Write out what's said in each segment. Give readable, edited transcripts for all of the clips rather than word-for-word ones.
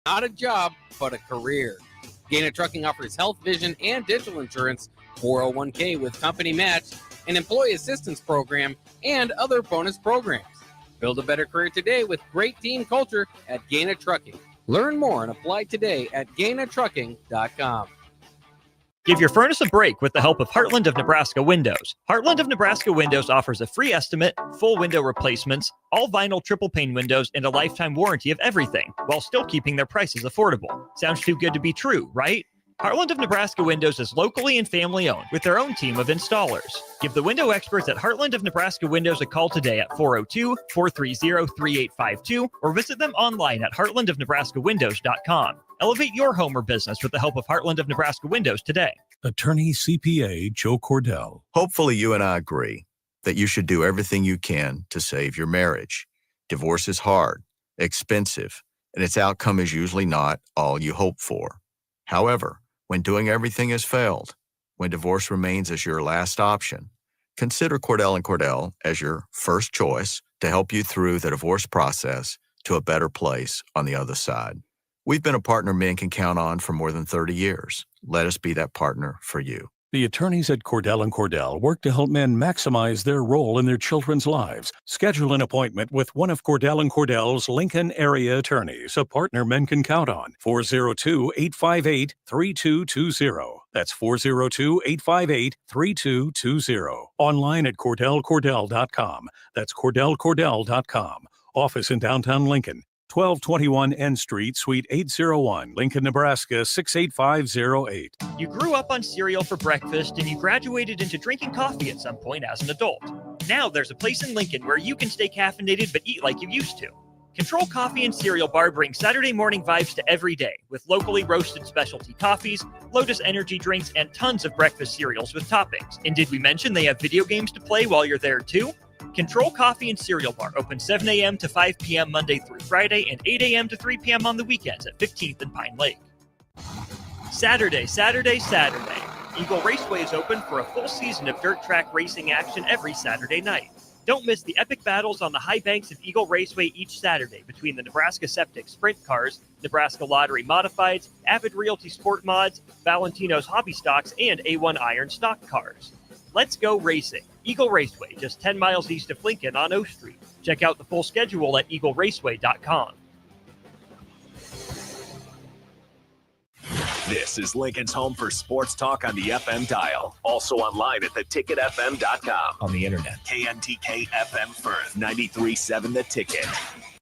not a job, but a career. Gaina Trucking offers health, vision, and dental insurance, 401k with company match, an employee assistance program, and other bonus programs. Build a better career today with great team culture at Gaina Trucking. Learn more and apply today at GainaTrucking.com. Give your furnace a break with the help of Heartland of Nebraska Windows. Heartland of Nebraska Windows offers a free estimate, full window replacements, all vinyl triple pane windows, and a lifetime warranty of everything, while still keeping their prices affordable. Sounds too good to be true, right? Heartland of Nebraska Windows is locally and family owned with their own team of installers. Give the window experts at Heartland of Nebraska Windows a call today at 402-430-3852 or visit them online at heartlandofnebraskawindows.com. Elevate your home or business with the help of Heartland of Nebraska Windows today. Attorney CPA Joe Cordell. Hopefully you and I agree that you should do everything you can to save your marriage. Divorce is hard, expensive, and its outcome is usually not all you hope for. However, when doing everything has failed, when divorce remains as your last option, consider Cordell & Cordell as your first choice to help you through the divorce process to a better place on the other side. We've been a partner men can count on for more than 30 years. Let us be that partner for you. The attorneys at Cordell & Cordell work to help men maximize their role in their children's lives. Schedule an appointment with one of Cordell & Cordell's Lincoln area attorneys, a partner men can count on. 402-858-3220. That's 402-858-3220. Online at CordellCordell.com. That's CordellCordell.com. Office in downtown Lincoln. 1221 N Street, Suite 801, Lincoln, Nebraska 68508. You grew up on cereal for breakfast and you graduated into drinking coffee at some point as an adult. Now there's a place in Lincoln where you can stay caffeinated but eat like you used to. Control Coffee and Cereal Bar brings Saturday morning vibes to every day with locally roasted specialty coffees, Lotus energy drinks, and tons of breakfast cereals with toppings. And did we mention they have video games to play while you're there too? Control Coffee and Cereal Bar open 7 a.m. to 5 p.m. Monday through Friday and 8 a.m. to 3 p.m. on the weekends at 15th and Pine Lake. Saturday. Eagle Raceway is open for a full season of dirt track racing action every Saturday night. Don't miss the epic battles on the high banks of Eagle Raceway each Saturday between the Nebraska Septic Sprint Cars, Nebraska Lottery Modifieds, Avid Realty Sport Mods, Valentino's Hobby Stocks, and A1 Iron Stock Cars. Let's go racing. Eagle Raceway, just 10 miles east of Lincoln on O Street. Check out the full schedule at eagleraceway.com. This is Lincoln's home for sports talk on the FM dial. Also online at theticketfm.com. On the internet, KNTK FM Firth, 93.7 The Ticket.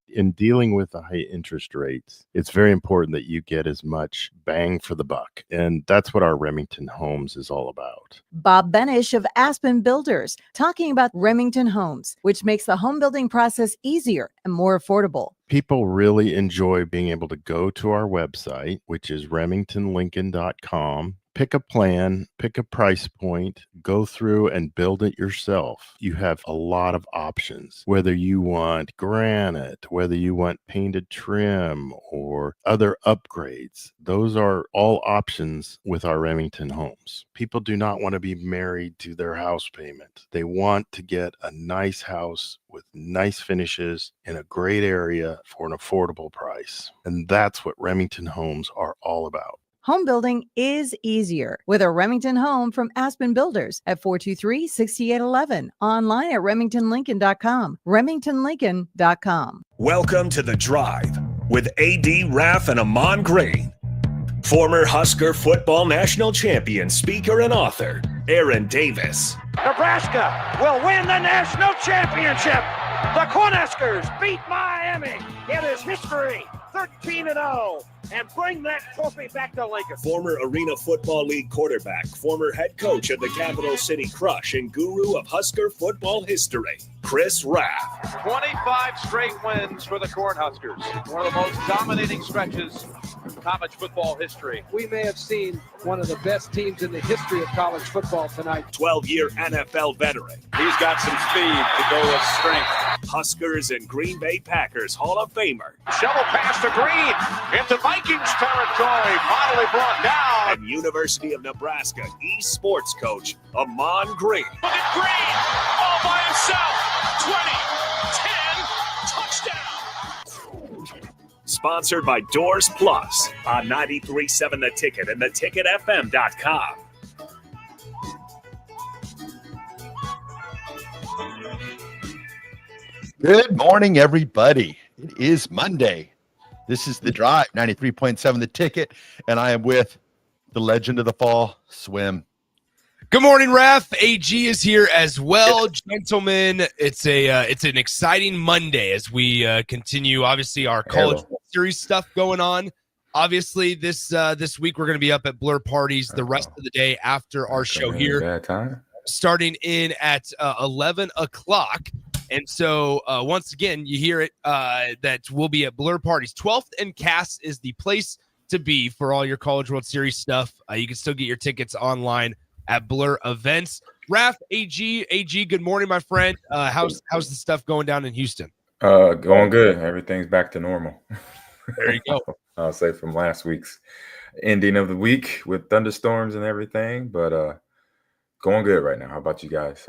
In dealing with the high interest rates, it's very important that you get as much bang for the buck. And that's what our Remington Homes is all about. Bob Benish of Aspen Builders, talking about Remington Homes, which makes the home building process easier and more affordable. People really enjoy being able to go to our website, which is remingtonlincoln.com, pick a plan, pick a price point, go through and build it yourself. You have a lot of options, whether you want granite, whether you want painted trim or other upgrades. Those are all options with our Remington Homes. People do not want to be married to their house payment. They want to get a nice house with nice finishes in a great area for an affordable price. And that's what Remington Homes are all about. Home building is easier with a Remington home from Aspen Builders at 423-6811. Online at remingtonlincoln.com. remingtonlincoln.com. Welcome to The Drive with A.D. Raff and Ahman Green. Former Husker football national champion, speaker, and author, Aaron Davis. Nebraska will win the national championship. The Cornhuskers beat Miami. It is history, 13-0. And bring that trophy back to Lincoln. Former Arena Football League quarterback, former head coach of the Capital City Crush, and guru of Husker football history, Chris Raff. 25 straight wins for the Cornhuskers. One of the most dominating stretches in college football history. We may have seen one of the best teams in the history of college football tonight. 12-year NFL veteran. He's got some speed to go with strength. Huskers and Green Bay Packers Hall of Famer. Shovel pass to Green into Vikings territory. Finally brought down. And University of Nebraska East sports coach, Ahman Green. Look at Green all by himself. 20, 10, touchdown. sponsored by Doors Plus on 93.7 The Ticket and theticketfm.com. Good morning, everybody. It is Monday. This is The Drive, 93.7 The Ticket, and I am with the legend of the fall, Swim. Good morning, Raff. AG is here as well. Gentlemen, it's an exciting Monday as we continue, obviously, our College World Series stuff going on. Obviously, this week we're going to be up at Blur Parties the rest of the day after our show here. Bad time. Starting in at 11 o'clock. And so, once again, you hear it, that we'll be at Blur Parties. 12th and Cass is the place to be for all your College World Series stuff. You can still get your tickets online at Blur Events. Raff, AG, good morning, my friend. How's the stuff going down in Houston? Going good. Everything's back to normal. There you go. I'll say from last week's ending of the week with thunderstorms and everything, but going good right now. How about you guys?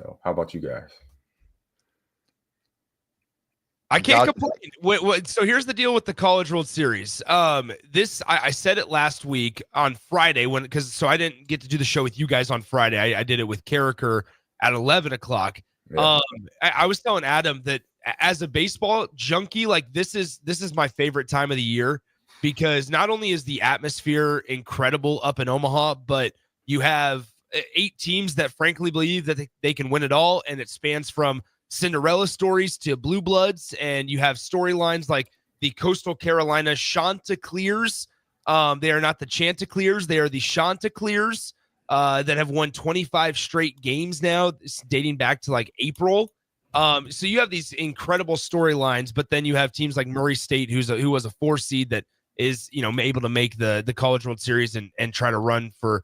I can't complain. So here's the deal with the College World Series. I said it last week on Friday so I didn't get to do the show with you guys on Friday. I did it with Carricker at 11 o'clock. Yeah. I was telling Adam that as a baseball junkie, like this is my favorite time of the year because not only is the atmosphere incredible up in Omaha, but you have 8 teams that frankly believe that they can win it all, and it spans from Cinderella stories to Blue Bloods, and you have storylines like the Coastal Carolina Chanticleers. They are not the Chanticleers, they are the Chanticleers that have won 25 straight games now, dating back to like April. So you have these incredible storylines, but then you have teams like Murray State, who was a 4 seed that is able to make the College World Series and try to run for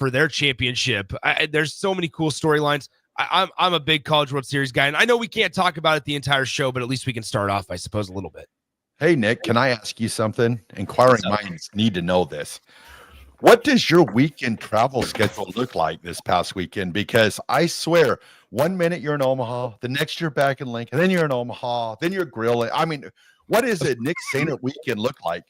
their championship. There's so many cool storylines. I'm a big College World Series guy, and I know we can't talk about it the entire show, but at least we can start off, I suppose, a little bit. Hey, Nick, can I ask you something? Inquiring minds need to know this. What does your weekend travel schedule look like this past weekend? Because I swear, 1 minute you're in Omaha, the next you're back in Lincoln, then you're in Omaha, then you're grilling. I mean, what is it Nick Sainer weekend look like?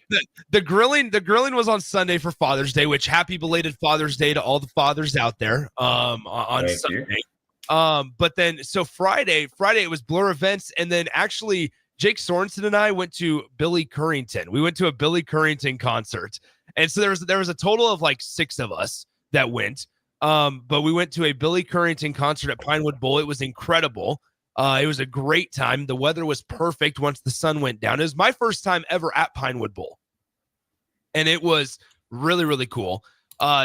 The grilling was on Sunday for Father's Day, which happy belated Father's Day to all the fathers out there on Thank Sunday. you. But then so Friday it was Blur Events, and then actually Jake Sorensen and I went to Billy Currington. We went to a Billy Currington concert, and so there was a total of like 6 of us that went. But we went to a Billy Currington concert at Pinewood Bowl. It was incredible. It was a great time. The weather was perfect once the sun went down. It was my first time ever at Pinewood Bowl, and it was really, really cool.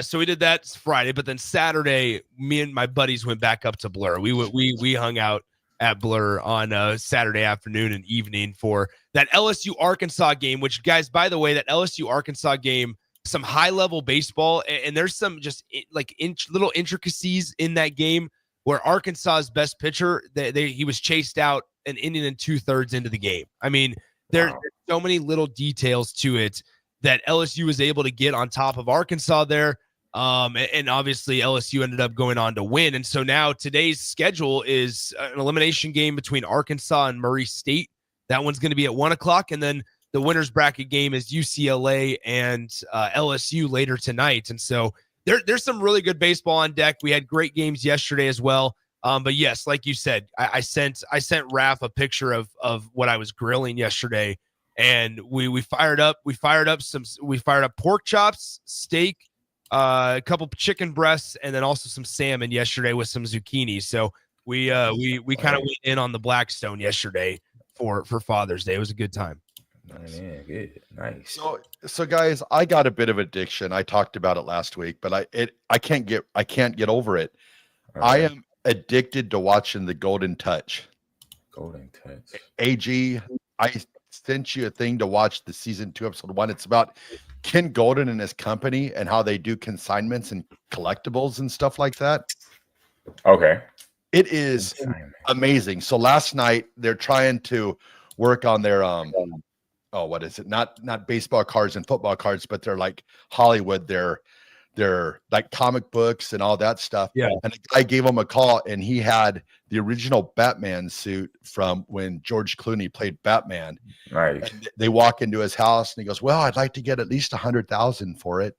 So we did that Friday, but then Saturday, me and my buddies went back up to Blur. We hung out at Blur on Saturday afternoon and evening for that LSU Arkansas game, which, guys, by the way, that LSU Arkansas game, some high level baseball, and there's some just little intricacies in that game where Arkansas's best pitcher, he was chased out an inning and 2/3 into the game. I mean, there's so many little details to it that LSU was able to get on top of Arkansas there. And obviously LSU ended up going on to win. And so now today's schedule is an elimination game between Arkansas and Murray State. That one's going to be at 1 o'clock. And then the winner's bracket game is UCLA and LSU later tonight. And so there's some really good baseball on deck. We had great games yesterday as well. But yes, like you said, I sent Raff a picture of what I was grilling yesterday. And we fired up pork chops, steak, a couple chicken breasts, and then also some salmon yesterday with some zucchini. So we kind of went in on the Blackstone yesterday for Father's Day. It was a good time. Nice. Yeah, good. Nice. So guys, I got a bit of addiction. I talked about it last week, but I can't get over it. I am addicted to watching the Golden Touch. Golden Touch. AG, I sent you a thing to watch the season 2 episode 1. It's about Ken Golden and his company and how they do consignments and collectibles and stuff like that. Okay. It is amazing. So last night they're trying to work on their what is it? Not baseball cards and football cards, but they're like Hollywood. They're their like comic books and all that stuff. Yeah. And the guy gave him a call, and he had the original Batman suit from when George Clooney played Batman. Right. And they walk into his house, and he goes, "Well, I'd like to get at least 100,000 for it."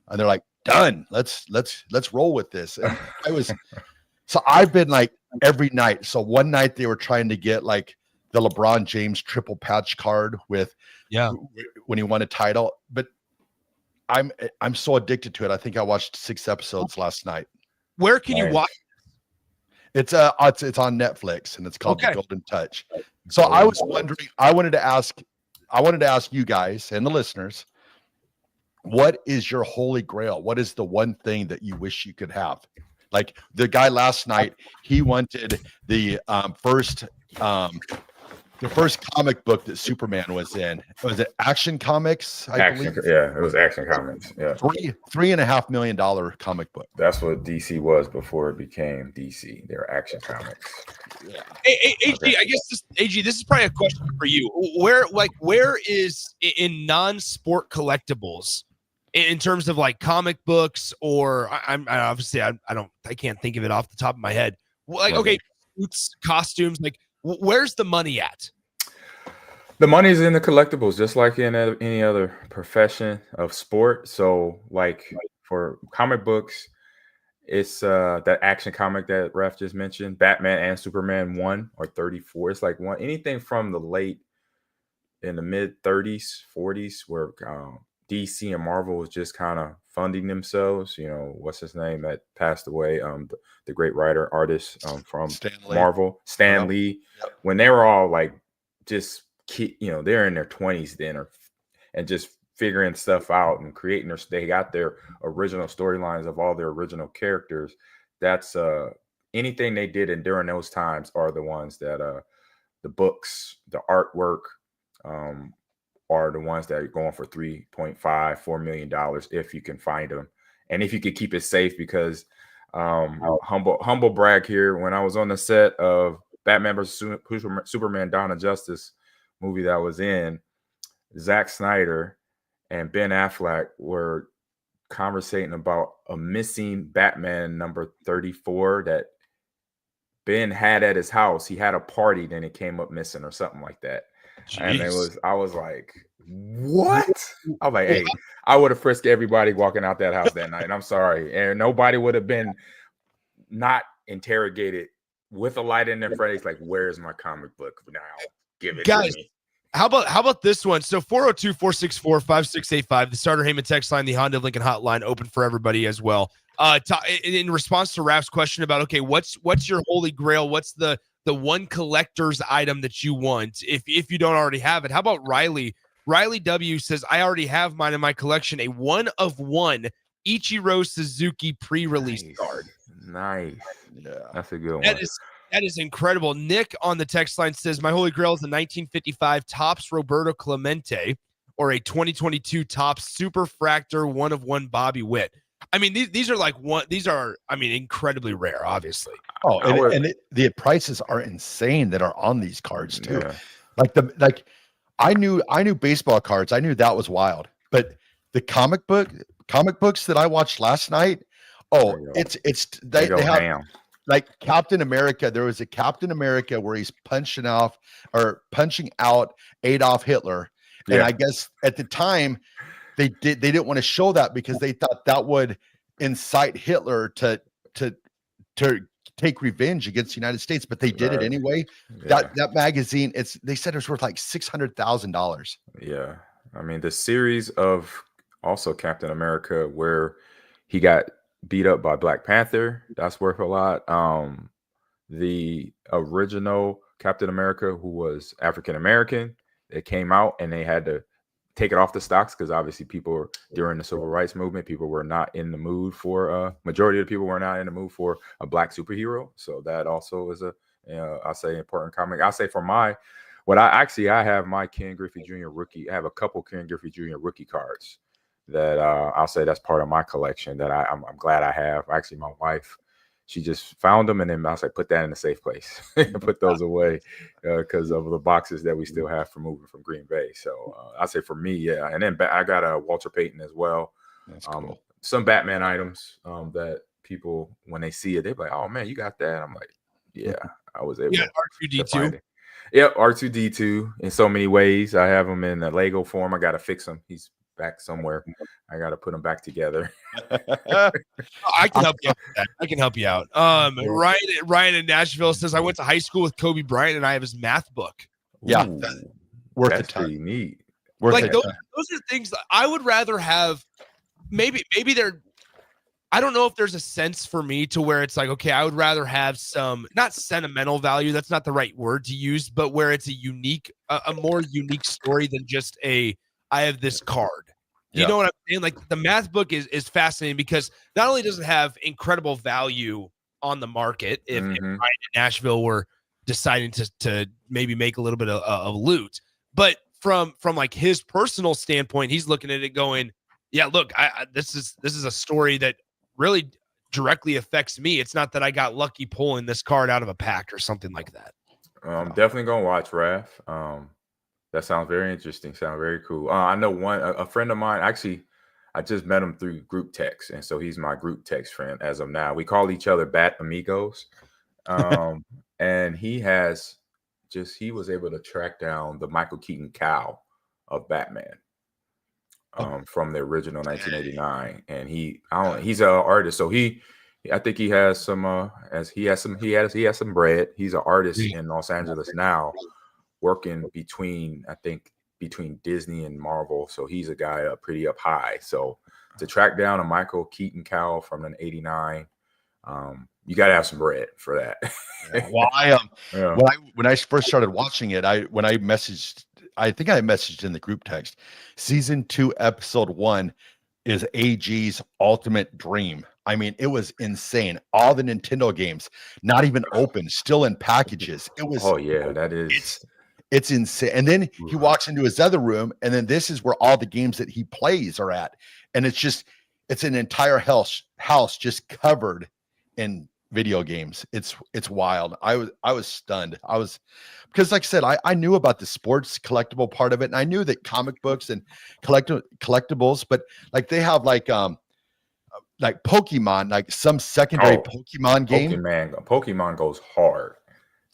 And they're like, "Done. Let's roll with this." And so I've been like every night. So one night they were trying to get like the LeBron James triple patch card with when he won a title, but I'm so addicted to it. I think I watched 6 episodes last night. Where can you watch? It's on Netflix, and it's called The Golden Touch. So I was wondering, I wanted to ask you guys and the listeners, what is your holy grail? What is the one thing that you wish you could have? Like the guy last night, he wanted the first comic book that Superman was in. Was it Action Comics? I believe. Yeah, it was Action Comics. Yeah, $3.5 million comic book. That's what DC was before it became DC. They were Action Comics. Yeah. Hey, AG, I guess this is probably a question for you. Where is in non-sport collectibles in terms of like comic books, or I can't think of it off the top of my head. Like, okay, boots, costumes, like where's the money at? The money's in the collectibles, just like in any other profession of sport. So like for comic books, it's that Action comic that Raff just mentioned, Batman and Superman 1 or 34. It's like anything from the mid 30s, 40s, where DC and Marvel was just kind of funding themselves. You know, what's his name that passed away? The great writer, artist from Marvel, Stan Lee. Yep. When they were all like just, they're in their 20s then, and just figuring stuff out and creating they got their original storylines of all their original characters. That's anything they did during those times are the ones that the books, the artwork, are the ones that are going for $3.5-4 million if you can find them, and if you could keep it safe. Because humble brag here, when I was on the set of Batman vs Superman: Dawn of Justice movie that I was in, Zack Snyder and Ben Affleck were conversating about a missing Batman number 34 that Ben had at his house. He had a party, then it came up missing or something like that. Jeez. And I was like, what? I was like, hey, I would have frisked everybody walking out that house that night. I'm sorry. And nobody would have been not interrogated with a light in their face. Like, where's my comic book now? Give it guys, to me. How about this one? So 402-464-5685, the Starter Heyman text line, the Honda of Lincoln hotline, open for everybody as well. In response to Raff's question about, okay, what's your holy grail? What's the one collector's item that you want if you don't already have it? How about Riley? Riley W says, I already have mine in my collection, a 1-of-1 Ichiro Suzuki pre-release card. Nice. Yeah, that's a good one. That is incredible. Nick on the text line says, my holy grail is the 1955 Topps Roberto Clemente or a 2022 Topps Superfractor 1-of-1 Bobby Witt. I mean, these are incredibly rare, obviously. Oh, and the prices are insane that are on these cards too. Yeah. I knew baseball cards. I knew that was wild, but the comic books that I watched last night, they have like Captain America. There was a Captain America where he's punching out Adolf Hitler, and I guess at the time they didn't want to show that because they thought that would incite Hitler to take revenge against the United States, but they did it anyway. Yeah. That magazine, they said it was worth like $600,000. Yeah, I mean the series of also Captain America where he got beat up by Black Panther, that's worth a lot. The original Captain America, who was African American, it came out and they had to take it off the stocks because obviously people during the civil rights movement, people were not in the mood for majority of the people were not in the mood for a black superhero. So that also is I'll say important comic. I'll say for I have my Ken Griffey Jr. rookie. I have a couple Ken Griffey Jr. rookie cards that I'll say that's part of my collection that I'm glad I have. Actually, my wife, she just found them, and then I was like, put that in a safe place, put those away because of the boxes that we still have from moving from Green Bay. So I say for me, yeah. And then I got a Walter Payton as well. That's cool. some Batman items that people, when they see it, they're like, "Oh man, you got that?" I'm like, "Yeah, I was able to R2D2. find it." Yep, R2D2 in so many ways. I have him in the Lego form. I got to fix him. He's back somewhere. I got to put him back together. I can help you out with that. I can help you out. Ryan in Nashville says, I went to high school with Kobe Bryant and I have his math book. Yeah. Worth That's the time. pretty neat. Worth Like the those time. are things that I would rather have. Maybe they're, I don't know if there's a sense for me to where it's like, okay, I would rather have some, not sentimental value, that's not the right word to use, but where it's a more unique story than just I have this card. You know what I'm saying? Like the math book is fascinating because not only does it have incredible value on the market, if Ryan in Nashville were deciding to maybe make a little bit of loot, but from like his personal standpoint, he's looking at it going, yeah, look, this is a story that really directly affects me. It's not that I got lucky pulling this card out of a pack or something like that. I'm definitely gonna watch Raff. That sounds very interesting. Sounds very cool. I know a friend of mine. Actually, I just met him through group text, and so he's my group text friend as of now. We call each other Bat Amigos. And he was able to track down the Michael Keaton cowl of Batman. From the original 1989, and he's an artist, so I think he has some bread. He's an artist in Los Angeles now, working between Disney and Marvel, so he's a guy pretty up high. So to track down a Michael Keaton cowl from an 89, you got to have some bread for that. Well, when I first started watching it, I think I messaged in the group text, season 2, episode 1 is AG's ultimate dream. I mean, it was insane. All the Nintendo games, not even open, still in packages. It was, it's insane. And then he walks into his other room, and then this is where all the games that he plays are at. And it's an entire house just covered in video games. It's wild. I was stunned. Because like I said, I knew about the sports collectible part of it, and I knew that comic books and collectibles, but like they have like Pokemon, like some secondary Pokemon game. Pokemon goes hard.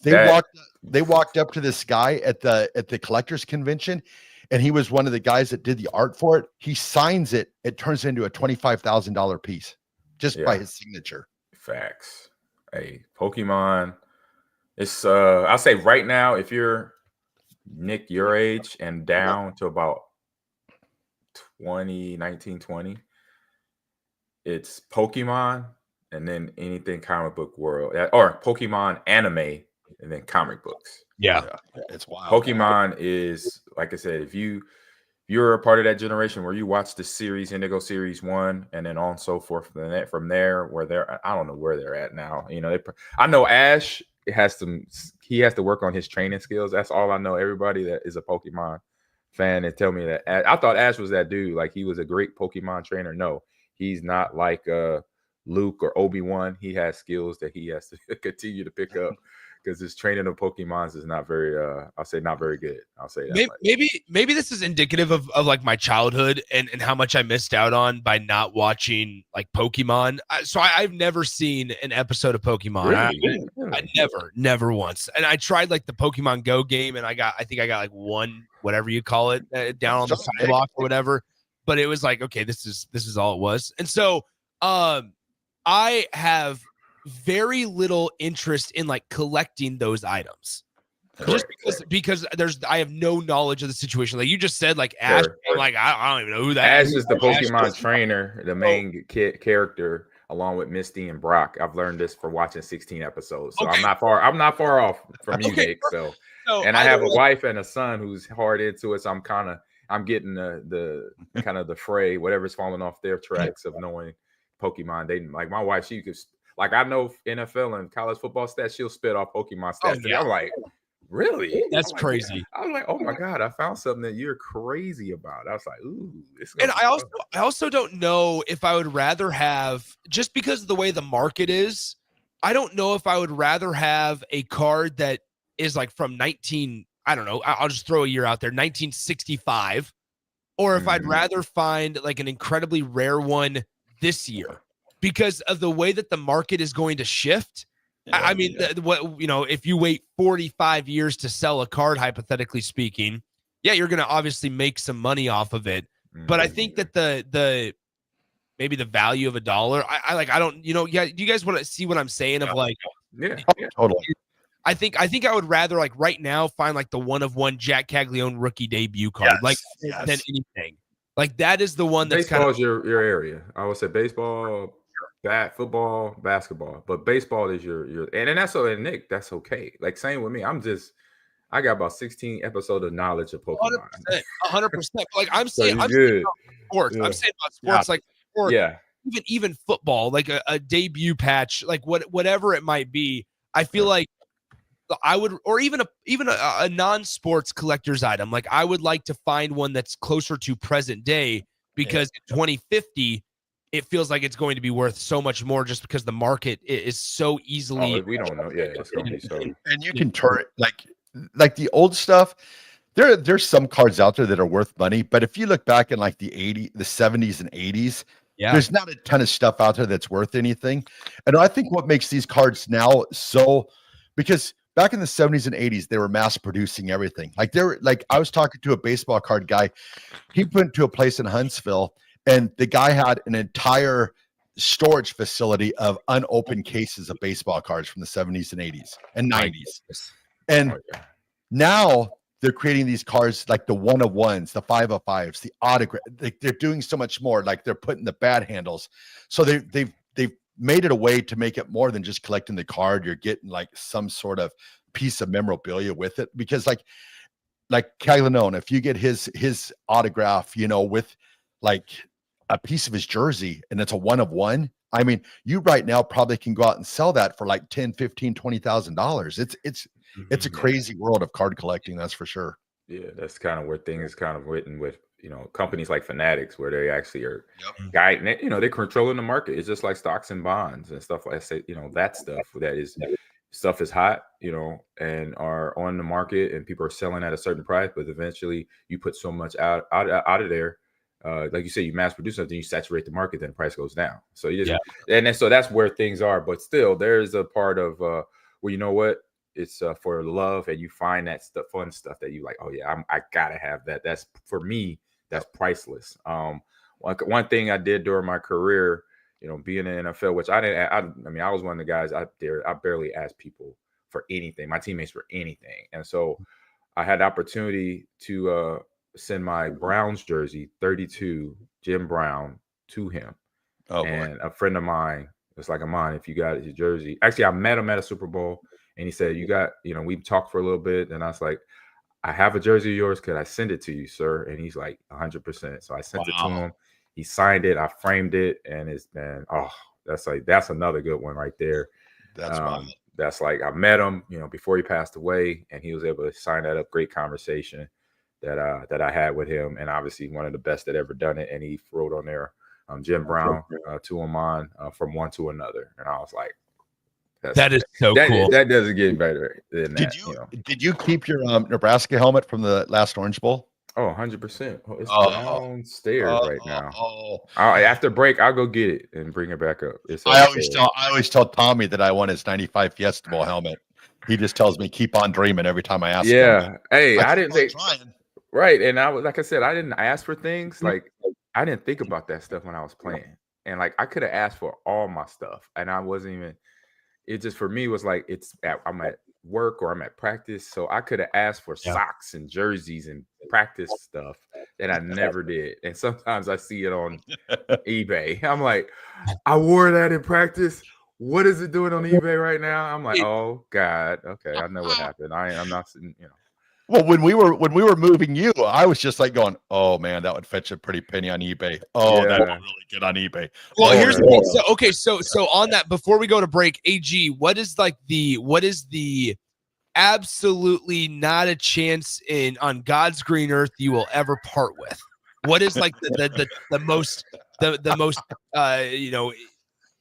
They walked up to this guy at the collectors convention, and he was one of the guys that did the art for it. He signs it, it turns into a $25,000 piece just by his signature. Facts. Hey, Pokemon. It's I'll say right now, if you're Nick your age and down to about 19, 20, it's Pokemon and then anything comic book world, or Pokemon anime and then comic books. Yeah. It's wild. Pokemon is, like I said, if you're a part of that generation where you watch the series, Indigo Series 1, and then on so forth from there, where I don't know where they're at now. You know, I know Ash has to work on his training skills. That's all I know. Everybody that is a Pokemon fan and tell me that I thought Ash was that dude, like he was a great Pokemon trainer. No, he's not like Luke or Obi-Wan. He has skills that he has to continue to pick up, because his training of Pokemons is not very, I'll say not very good. I'll say that. Maybe this is indicative of like my childhood and how much I missed out on by not watching like Pokemon. I've never seen an episode of Pokemon. Really? I never once. And I tried like the Pokemon Go game, and I think I got like one, whatever you call it, down on the sidewalk or whatever. But it was like, okay, this is all it was. And so I have very little interest in like collecting those items. Just because I have no knowledge of the situation. Like you just said, like Ash, I'm like, I don't even know who that Ash is. is the Pokemon trainer, the main character, along with Misty and Brock. I've learned this from watching 16 episodes, so I'm not far off from you, Nick. So and I have a wife and a son who's hard into it, so I'm getting the kind of the fray, whatever's falling off their tracks of knowing Pokemon. They like my wife, she could. Like I know NFL and college football stats, she'll spit off Pokemon stats. Oh, yeah. I'm like, really? That's crazy. I was like, oh my God, I found something that you're crazy about. I was like, ooh. And I also don't know if I would rather have, just because of the way the market is, I don't know if I would rather have a card that is like from I'll just throw a year out there, 1965, or if I'd rather find like an incredibly rare one this year because of the way that the market is going to shift. I mean, if you wait 45 years to sell a card, hypothetically speaking, yeah, you're going to obviously make some money off of it. But I think that the maybe the value of $1, I don't, do you guys want to see what I'm saying? Of like, totally. I think I would rather like right now find like the 1-of-1 Jack Caglione rookie debut card, than anything. Like that is the one that's baseball is your area. I would say baseball, football, basketball, but baseball is your and that's so. And Nick, that's okay. Like same with me. I got about 16 episodes of knowledge of Pokemon. 100%. Like I'm So saying, I'm saying about sports. Yeah. I'm saying about sports, like or Yeah. even football, like a debut patch, like whatever it might be. I feel like I would, or even a non-sports collector's item. Like I would like to find one that's closer to present day because in 2050, it feels like it's going to be worth so much more just because the market is so easily. We don't know. Yeah, it's going to be so. And you can turn it like the old stuff. There's some cards out there that are worth money, but if you look back in like the 70s and 80s, there's not a ton of stuff out there that's worth anything. And I think what makes these cards now because back in the 70s and 80s, they were mass producing everything. Like I was talking to a baseball card guy. He went to a place in Huntsville, and the guy had an entire storage facility of unopened cases of baseball cards from the 70s and 80s and 90s. And now they're creating these cards like the 1-of-1s, the 5-of-5s, the autograph. They're doing so much more. Like they're putting the bat handles. So they've made it a way to make it more than just collecting the card. You're getting like some sort of piece of memorabilia with it, because like Caglione, if you get his autograph, with like a piece of his jersey and it's a 1-of-1, I mean, you right now probably can go out and sell that for like $10,000, $15,000, $20,000. It's a crazy world of card collecting, that's for sure. Yeah, that's kind of where things kind of written with companies like Fanatics, where they actually are guiding it. They're controlling the market. It's just like stocks and bonds and stuff like that. That stuff is hot, and are on the market, and people are selling at a certain price. But eventually, you put so much out of there, like you say, you mass produce something, you saturate the market, then the price goes down. So so that's where things are. But still, there is a part of where it's for love, and you find that fun stuff that you like. Oh yeah, I gotta have that. That's for me. That's priceless. One thing I did during my career, being in the NFL, which I was one of the guys I barely asked people for anything, my teammates for anything. And so I had the opportunity to send my Browns jersey, 32, Jim Brown, to him. And a friend of mine was like, Ahman, if you got his jersey. Actually, I met him at a Super Bowl, and he said, we talked for a little bit, and I was like, I have a jersey of yours. Could I send it to you, sir? And he's like, 100%. So I sent it to him. He signed it. I framed it, and it's been, that's another good one right there. That's like, I met him, before he passed away, and he was able to sign that up. Great conversation that I had with him, and obviously one of the best that ever done it. And he wrote on there, Jim Brown to Ahman, from one to another, and I was like, that is so cool. That doesn't get better than that. Did you keep your Nebraska helmet from the last Orange Bowl? Oh, 100%. It's downstairs right now. After break, I'll go get it and bring it back up. I always tell Tommy that I want his 95 Fiesta Bowl helmet. He just tells me keep on dreaming every time I ask him. Yeah. Hey, I didn't think right. And I was, like I said, I didn't ask for things. Like I didn't think about that stuff when I was playing. And like I could have asked for all my stuff, and I wasn't even. It just for me was like I'm at work or I'm at practice, so I could have asked for socks and jerseys and practice stuff that I never did. And sometimes I see it on eBay. I'm like, I wore that in practice. What is it doing on eBay right now? I'm like, oh God, okay, I know what happened. I'm not, Well, when we were moving you, I was just like going, "Oh man, that would fetch a pretty penny on eBay." Oh, that would really get on eBay. Well, here's the thing. So on that, before we go to break, AG, what is the absolutely not a chance on God's green earth you will ever part with? What is like the most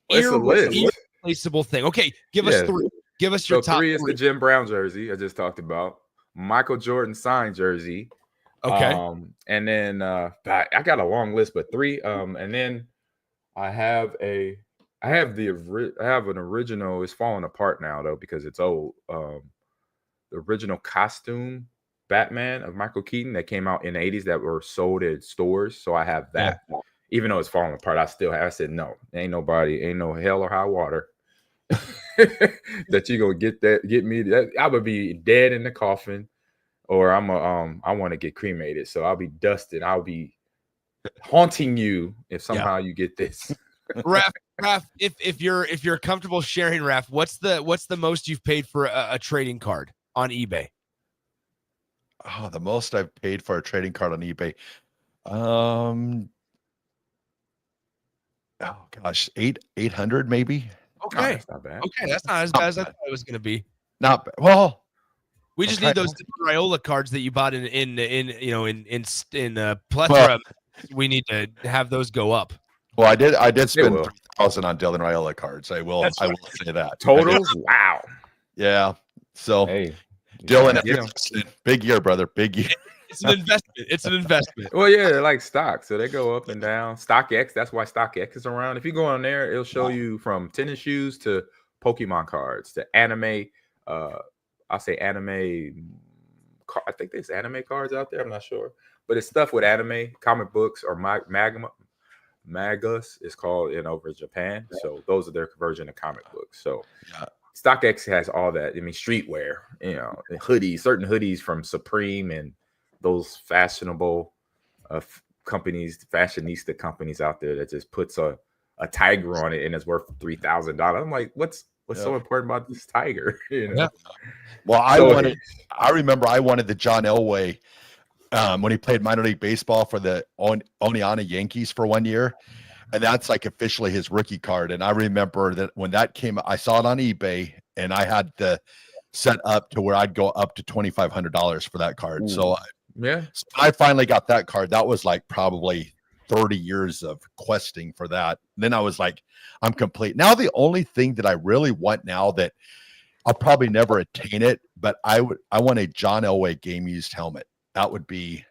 irreplaceable thing? Okay, give us three. Give us your top 3 is the Jim Brown jersey I just talked about. Michael Jordan signed jersey. Okay. And then I got a long list, but 3. And then I have an original. It's falling apart now though because it's old. The original costume Batman of Michael Keaton that came out in the 80s that were sold at stores. So I have that. Yeah. Even though it's falling apart, I said no. Ain't no hell or high water that you gonna get me. I would be dead in the coffin, or I want to get cremated. So I'll be dusted. I'll be haunting you if somehow you get this. Raff, if you're comfortable sharing, Raff, what's the most you've paid for a trading card on eBay? Oh, the most I've paid for a trading card on eBay. Oh gosh, 800 maybe. Okay, no, that's not bad. Okay, that's not as bad as I thought it was going to be. Not bad. Well, we just need those Raiola cards that you bought in plethora. Well, we need to have those go up. Well, I did spend $3,000 on Dylan Raiola cards. I will say that. Total? Wow. Yeah. So, hey, Dylan, if you're listening, big year, brother. Big year. It's an investment. It's an investment. Well, yeah, they're like stocks, so they go up and down. StockX, that's why StockX is around. If you go on there, it'll show you from tennis shoes to Pokemon cards to anime. I'll say anime. I think there's anime cards out there. I'm not sure, but it's stuff with anime, comic books, or Magus is called over in Japan. So those are their version of comic books. So StockX has all that. I mean, streetwear, hoodies, certain hoodies from Supreme and those fashionable companies, fashionista companies out there that just puts a tiger on it and it's worth $3,000. I'm like, what's so important about this tiger? Well, I remember I wanted the John Elway when he played minor league baseball for the Oneonta Yankees for 1 year. And that's like officially his rookie card. And I remember that when that came, I saw it on eBay and I had the set up to where I'd go up to $2,500 for that card. Ooh. So I finally got that card. That was like probably 30 years of questing for that. And then I was like, I'm complete. Now the only thing that I really want now that I'll probably never attain it, but I want a John Elway game used helmet. That would be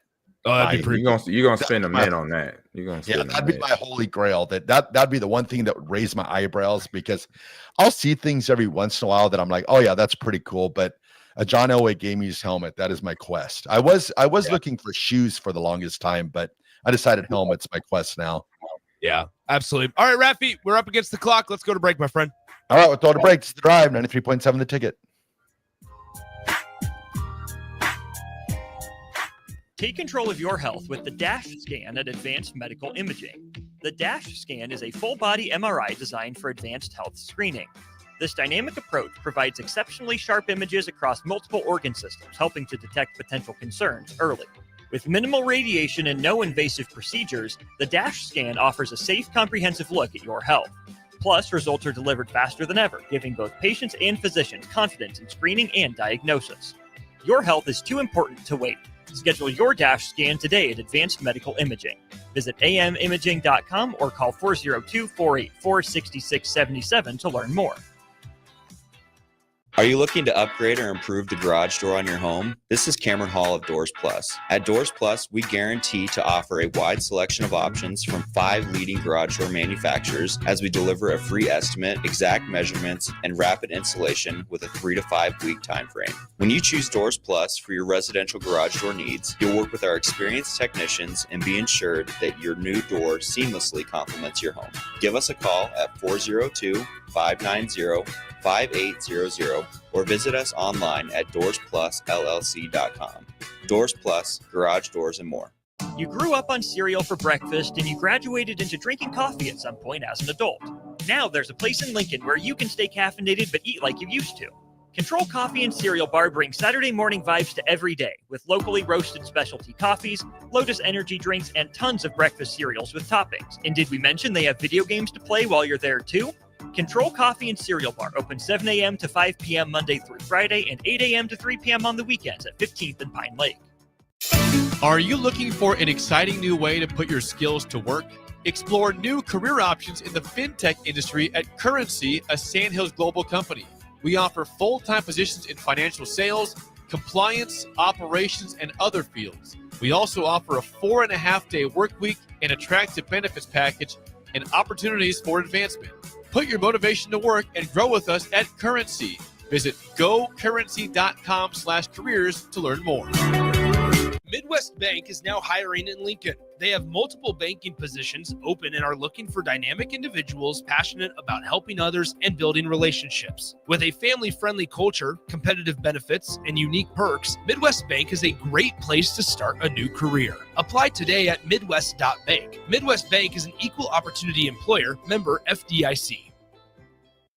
that'd be pretty you're gonna spend a mint on that. That'd be my holy grail. That'd be the one thing that would raise my eyebrows, because I'll see things every once in a while that I'm like, oh yeah, that's pretty cool. But a John Elway game used helmet, that is my quest. I was looking for shoes for the longest time, but I decided helmet's my quest now. Yeah, absolutely. All right, Raffy, we're up against the clock. Let's go to break, my friend. All right, we'll throw to break. It's the drive, 93.7 the ticket. Take control of your health with the DASH scan at Advanced Medical Imaging. The DASH scan is a full-body MRI designed for advanced health screening. This dynamic approach provides exceptionally sharp images across multiple organ systems, helping to detect potential concerns early. With minimal radiation and no invasive procedures, the DASH scan offers a safe, comprehensive look at your health. Plus, results are delivered faster than ever, giving both patients and physicians confidence in screening and diagnosis. Your health is too important to wait. Schedule your DASH scan today at Advanced Medical Imaging. Visit amimaging.com or call 402-484-6677 to learn more. Are you looking to upgrade or improve the garage door on your home? This is Cameron Hall of Doors Plus. At Doors Plus, we guarantee to offer a wide selection of options from 5 leading garage door manufacturers as we deliver a free estimate, exact measurements, and rapid installation with a 3 to 5 week time frame. When you choose Doors Plus for your residential garage door needs, you'll work with our experienced technicians and be ensured that your new door seamlessly complements your home. Give us a call at 402-590-5800 or visit us online at doorsplusllc.com. Doors Plus, garage doors, and more. You grew up on cereal for breakfast and you graduated into drinking coffee at some point as an adult. Now there's a place in Lincoln where you can stay caffeinated but eat like you used to. Control Coffee and Cereal Bar brings Saturday morning vibes to every day with locally roasted specialty coffees, Lotus energy drinks, and tons of breakfast cereals with toppings. And did we mention they have video games to play while you're there too? Control Coffee and Cereal Bar open 7 a.m. to 5 p.m. Monday through Friday and 8 a.m. to 3 p.m. on the weekends at 15th and Pine Lake. Are you looking for an exciting new way to put your skills to work? Explore new career options in the fintech industry at Currency, a Sandhills Global company. We offer full-time positions in financial sales, compliance, operations, and other fields. We also offer a 4.5-day work week and attractive benefits package, and opportunities for advancement. Put your motivation to work and grow with us at Currency. Visit gocurrency.com/careers to learn more. Midwest Bank is now hiring in Lincoln. They have multiple banking positions open and are looking for dynamic individuals passionate about helping others and building relationships. With a family-friendly culture, competitive benefits, and unique perks, Midwest Bank is a great place to start a new career. Apply today at midwest.bank. Midwest Bank is an equal opportunity employer, member FDIC.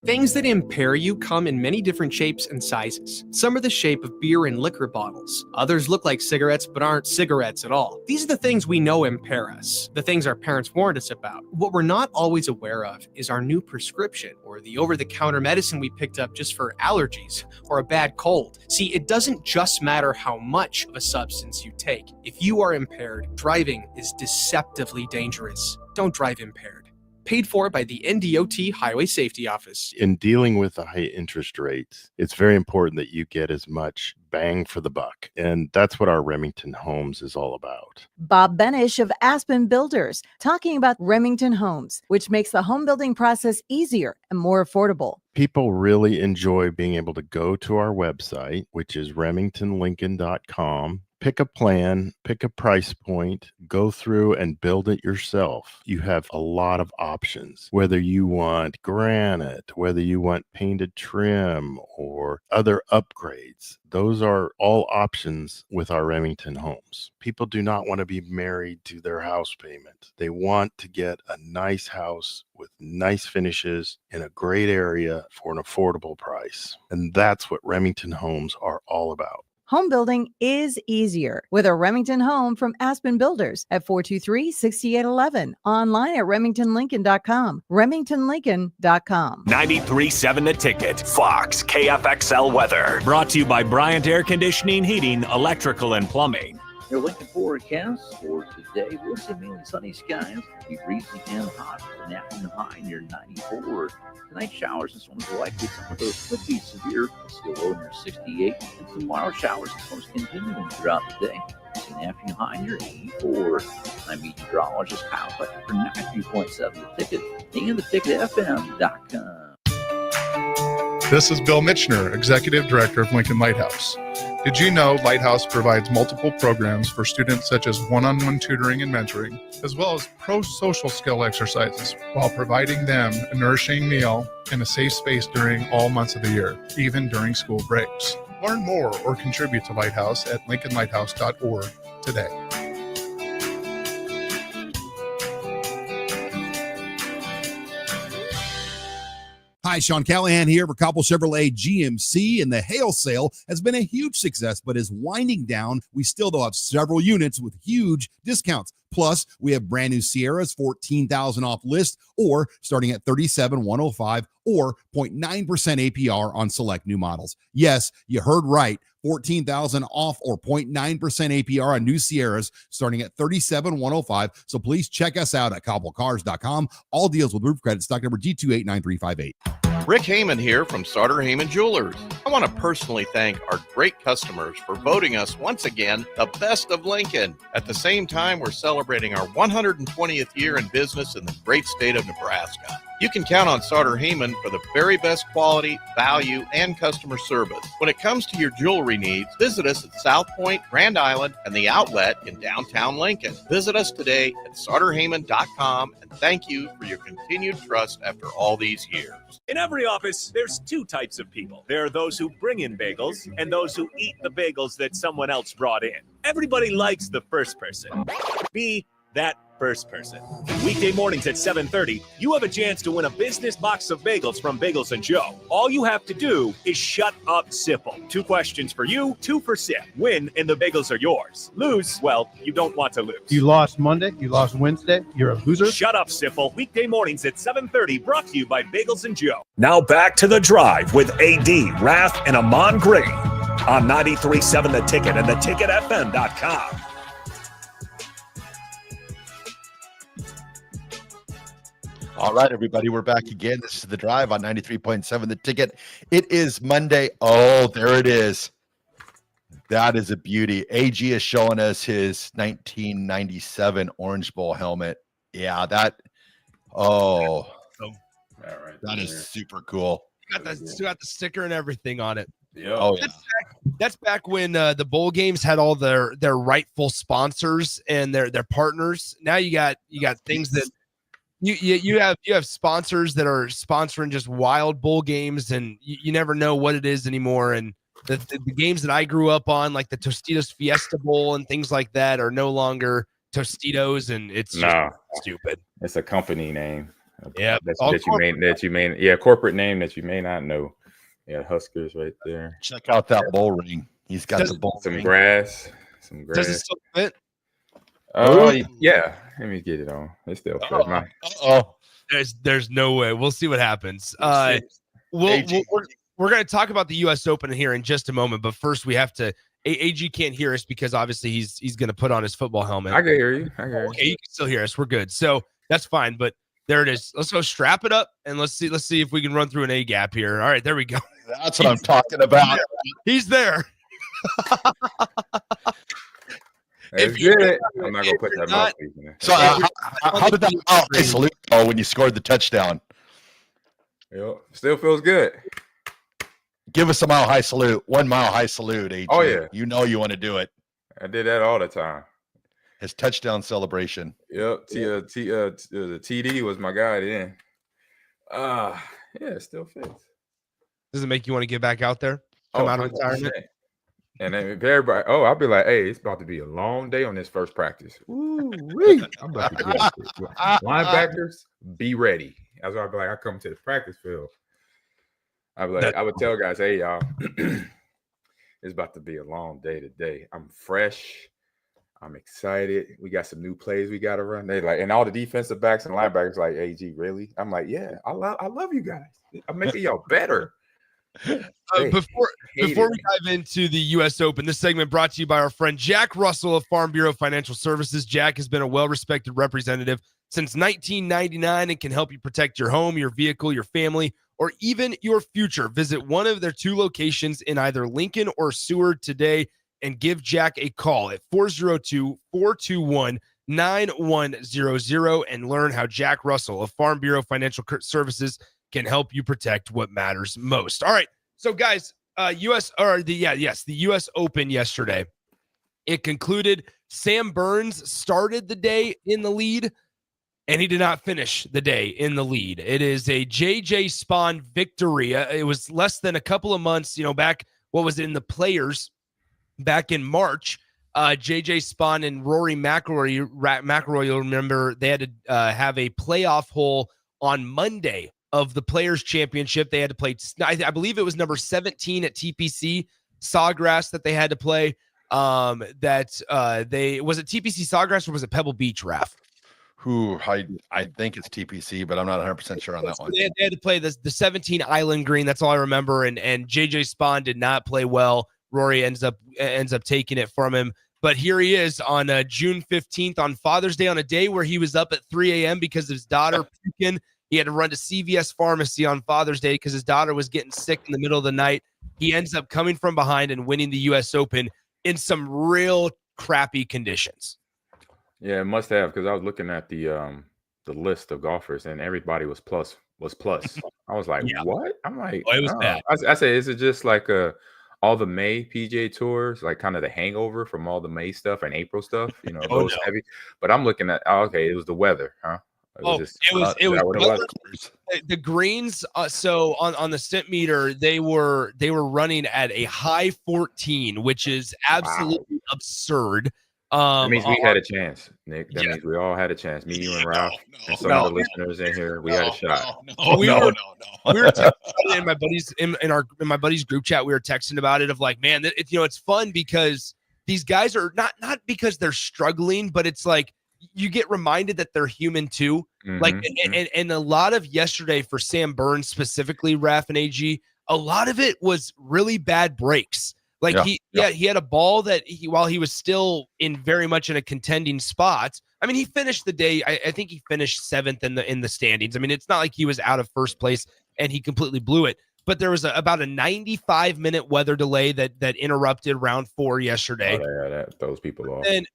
Things that impair you come in many different shapes and sizes. Some are the shape of beer and liquor bottles. Others look like cigarettes but aren't cigarettes at all. These are the things we know impair us, the things our parents warned us about. What we're not always aware of is our new prescription or the over-the-counter medicine we picked up just for allergies or a bad cold. See, it doesn't just matter how much of a substance you take. If you are impaired, driving is deceptively dangerous. Don't drive impaired. Paid for by the NDOT Highway Safety Office. In dealing with the high interest rates, it's very important that you get as much bang for the buck. And that's what our Remington Homes is all about. Bob Benish of Aspen Builders talking about Remington Homes, which makes the home building process easier and more affordable. People really enjoy being able to go to our website, which is remingtonlincoln.com, pick a plan, pick a price point, go through and build it yourself. You have a lot of options, whether you want granite, whether you want painted trim or other upgrades. Those are all options with our Remington Homes. People do not want to be married to their house payment. They want to get a nice house with nice finishes in a great area for an affordable price. And that's what Remington Homes are all about. Home building is easier with a Remington home from Aspen Builders at 423-6811. Online at remingtonlincoln.com. remingtonlincoln.com. 93.7 The Ticket, Fox, KFXL weather. Brought to you by Bryant Air Conditioning, Heating, Electrical, and Plumbing. Your Lincoln forecast for today, we'll see mainly sunny skies, be breezy and hot, an afternoon high near 94. Tonight, showers and storms are likely. Some of those could be severe, still low near 68, and some mild showers and storms continuing throughout the day. An afternoon high near 84. I'm meteorologist Kyle Fletcher for 93.7 The Ticket and theticketfm.com. This is Bill Mitchner, Executive Director of Lincoln Lighthouse. Did you know Lighthouse provides multiple programs for students such as one-on-one tutoring and mentoring, as well as pro-social skill exercises, while providing them a nourishing meal and a safe space during all months of the year, even during school breaks? Learn more or contribute to Lighthouse at lincolnlighthouse.org today. Hi, Sean Callahan here for Cobble Chevrolet GMC, and the hail sale has been a huge success, but is winding down. We still, though, have several units with huge discounts. Plus, we have brand new Sierras, $14,000 off list, or starting at $37,105, or 0.9% APR on select new models. Yes, you heard right. $14,000 off or 0.9% APR on new Sierras starting at $37,105. So please check us out at cobblecars.com. All deals with roof credit, stock number G2893558. Rick Heyman here from Sartor Heyman Jewelers. I want to personally thank our great customers for voting us once again the best of Lincoln. At the same time, we're celebrating our 120th year in business in the great state of Nebraska. You can count on Sartor Heyman for the very best quality, value, and customer service. When it comes to your jewelry needs, visit us at South Point, Grand Island, and the Outlet in downtown Lincoln. Visit us today at sartorheyman.com, and thank you for your continued trust after all these years. In every office, there's two types of people. There are those who bring in bagels and those who eat the bagels that someone else brought in. Everybody likes the first person. Be that first person. Weekday mornings at 7:30, you have a chance to win a business box of bagels from Bagels & Joe. All you have to do is shut up, Sipple. 2 questions for you, 2 for Sip. Win, and the bagels are yours. Lose, well, you don't want to lose. You lost Monday, you lost Wednesday, you're a loser. Shut up, Sipple. Weekday mornings at 7:30, brought to you by Bagels & Joe. Now back to The Drive with AD, Raff, and Ahman Green on 93.7 The Ticket and theticketfm.com. All right, everybody, we're back again. This is The Drive on 93.7 The Ticket. It is Monday. Oh, there it is. That is a beauty. AG is showing us his 1997 Orange Bowl helmet. Yeah, that. Oh, So, that is super cool. got the sticker and everything on it. Yeah. Oh yeah. That's back when the bowl games had all their rightful sponsors and their partners. Now you got things that you have sponsors that are sponsoring just wild bowl games, and you never know what it is anymore. And the games that I grew up on, like the Tostitos Fiesta Bowl and things like that, are no longer Tostitos, and it's just stupid. It's a company name. Yeah, that you may corporate name that you may not know. Yeah, Huskers right there. Check out that bowl ring. He's got the bowl some ring. grass. Some grass. Does it still fit? Oh yeah. Let me get it on. It still fit. There's no way. We'll see what happens. We're going to talk about the U.S. Open here in just a moment, but first we have to. AG can't hear us because obviously he's going to put on his football helmet. I can hear you. Okay, you can still hear us. We're good. So that's fine. But there it is. Let's go strap it up and let's see if we can run through an A gap here. All right, there we go. That's what I'm talking about. He's there. If you get it, I'm not gonna put that mouthpiece in there. So how did that high salute go when you scored the touchdown? Yep, still feels good. Give us a mile high salute. 1 mile high salute, AG. Oh yeah, you know you want to do it. I did that all the time. His touchdown celebration. Yep. The TD was my guy then. Yeah, it still fits. Does it make you want to get back out there? Come out of retirement? And then if everybody, I'll be like, hey, it's about to be a long day on this first practice. Ooh, I'm about to get linebackers, be ready. That's why I'll be like, I come to the practice field. I would tell guys, hey, y'all, it's about to be a long day today. I'm fresh. I'm excited. We got some new plays we got to run. They like, and all the defensive backs and linebackers like, AG, really? I'm like, yeah, I love you guys. I'm making y'all better. Before we dive into the U.S. Open, this segment brought to you by our friend Jack Russell of Farm Bureau Financial Services. Jack has been a well-respected representative since 1999 and can help you protect your home, your vehicle, your family, or even your future. Visit one of their 2 locations in either Lincoln or Seward today and give Jack a call at 402-421-9100 and learn how Jack Russell of Farm Bureau Financial Services can help you protect what matters most. All right. So guys, the U.S. Open yesterday, it concluded. Sam Burns started the day in the lead and he did not finish the day in the lead. It is a JJ Spawn victory. It was less than a couple of months, back, what was it, in the Players back in March. JJ Spawn and Rory McIlroy, you'll remember, they had to have a playoff hole on Monday of the Players Championship. They had to play, I believe it was number 17 at TPC Sawgrass that they had to play. Was it TPC Sawgrass or was it Pebble Beach, Raff? I think it's TPC, but I'm not 100% sure on that one. They had to play the 17 Island Green. That's all I remember. And JJ Spawn did not play well. Rory ends up taking it from him. But here he is on June 15th on Father's Day, on a day where he was up at 3 a.m. because of his daughter puking. He had to run to CVS Pharmacy on Father's Day because his daughter was getting sick in the middle of the night. He ends up coming from behind and winning the U.S. Open in some real crappy conditions. Yeah, it must have, because I was looking at the list of golfers and everybody was plus. I was like, what? I'm like, it was bad. I say, is it just like all the May PGA tours, like kind of the hangover from all the May stuff and April stuff, those heavy? But I'm looking at, it was the weather, huh? It was the greens. So on the Stimp meter, they were running at a high 14, which is absolutely absurd. That means we had a chance, Nick. That means we all had a chance. Me, you, and Raff, and some of the listeners in here. We had a shot. We were texting in my buddies in my buddies group chat. We were texting about it. Of like, man, it's fun because these guys are not because they're struggling, but it's like you get reminded that they're human too. Mm-hmm. Like, and a lot of yesterday for Sam Burns specifically, Raff and AG, a lot of it was really bad breaks. Like he had a ball that while he was still very much in a contending spot. I mean, he finished the day. I think he finished 7th in the standings. I mean, it's not like he was out of first place and he completely blew it. But there was about a 95-minute weather delay that interrupted round 4 yesterday. Oh, yeah, that throws people off. And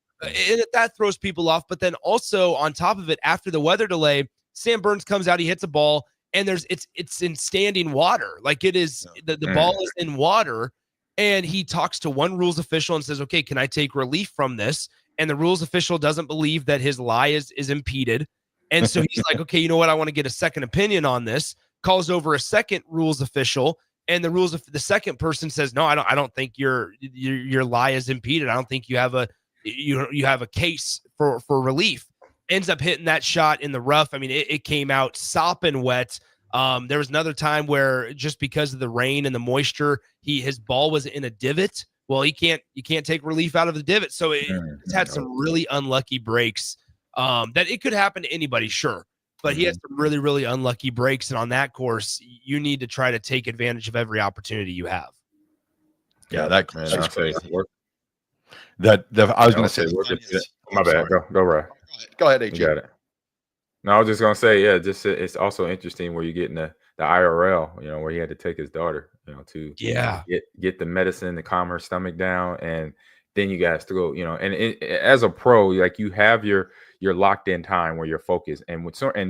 that throws people off. But then also on top of it, after the weather delay, Sam Burns comes out, he hits a ball, and it's in standing water. Like it is, the ball is in water, and he talks to one rules official and says, okay, can I take relief from this? And the rules official doesn't believe that his lie is impeded. And so he's like, okay, you know what? I want to get a second opinion on this. Calls over a second rules official, and the second person says, no, I don't think your lie is impeded. I don't think you have a case for relief. Ends up hitting that shot in the rough. I mean, it came out sopping wet. There was another time where just because of the rain and the moisture, his ball was in a divot. Well, you can't take relief out of the divot. So it's had some really unlucky breaks. That it could happen to anybody, sure. But he had some really, really unlucky breaks. And on that course, you need to try to take advantage of every opportunity you have. Yeah, that course is crazy. I was going to say, my bad. Go right. Go ahead, AJ. You got it. No, I was just going to say, yeah, just it's also interesting where you get in the IRL, where he had to take his daughter, to get the medicine to calm her stomach down. And then you guys to go, and as a pro, like you have your locked in time where you're focused. And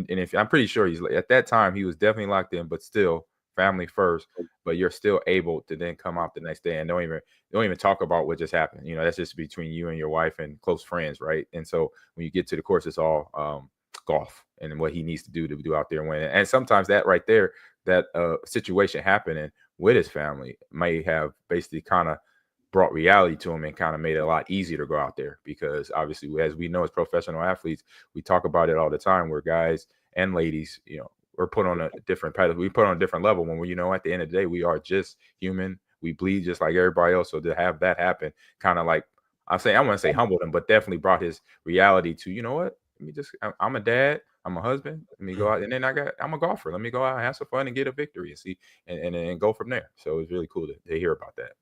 if I'm pretty sure he's at that time, he was definitely locked in, but still family first, but you're still able to then come out the next day and don't even talk about what just happened. That's just between you and your wife and close friends. Right. And so when you get to the course, it's all golf and what he needs to do out there and win. And sometimes that right there, that situation happening with his family may have basically kind of brought reality to him and kind of made it a lot easier to go out there, because obviously, as we know, as professional athletes, we talk about it all the time where guys and ladies, we're put on a different pedestal. We put on a different level when we, at the end of the day, we are just human. We bleed just like everybody else. So to have that happen, kind of like I want to say humbled him, but definitely brought his reality to, let me I'm a dad, I'm a husband. Let me go out, and then I'm a golfer. Let me go out and have some fun and get a victory and see, and go from there. So it was really cool to hear about that.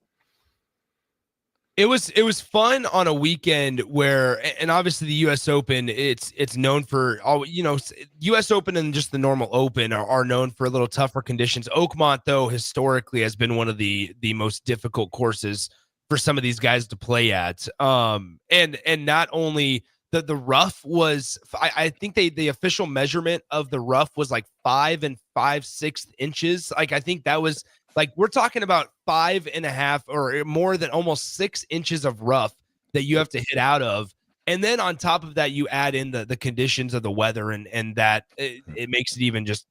It was fun on a weekend where, and obviously the U.S. Open, it's known for all, U.S. Open and just the normal Open are known for a little tougher conditions. Oakmont, though, historically has been one of the most difficult courses for some of these guys to play at. And not only the rough was, I think the official measurement of the rough was like 5 5/6 inches. Like I think that was. Like we're talking about 5.5 or more than almost 6 inches of rough that you have to hit out of. And then on top of that, you add in the conditions of the weather and that it makes it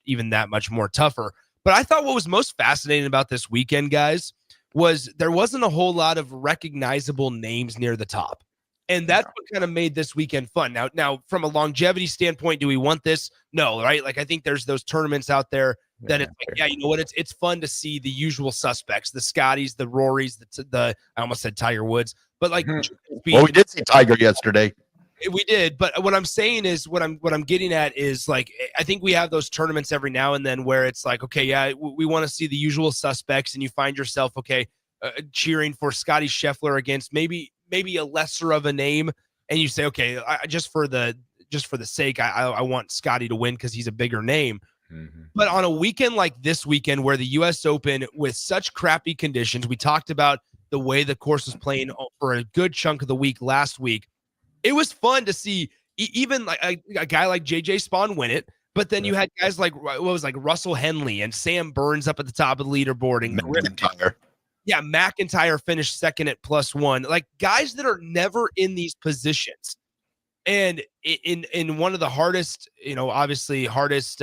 even that much more tougher. But I thought what was most fascinating about this weekend, guys, was there wasn't a whole lot of recognizable names near the top. And that's what kind of made this weekend fun. Now, from a longevity standpoint, do we want this? No, right? Like I think there's those tournaments out there that it's like, yeah, you know what? It's fun to see the usual suspects, the Scotties, the Rorys, the I almost said Tiger Woods, but like, well, we did see Tiger yesterday. We did, but what I'm saying is what I'm getting at is like I think we have those tournaments every now and then where it's like, okay, yeah, we want to see the usual suspects, and you find yourself cheering for Scotty Scheffler against maybe a lesser of a name, and you say, okay, just for the sake, I want Scotty to win because he's a bigger name. Mm-hmm. But on a weekend like this weekend where the U.S. Open with such crappy conditions, we talked about the way the course was playing for a good chunk of the week last week. It was fun to see even like a guy like JJ Spawn win it, but then you had guys like Russell Henley and Sam Burns up at the top of the leaderboard, and McIntyre. Yeah, McIntyre finished second at +1. Like guys that are never in these positions. And in one of the hardest, obviously hardest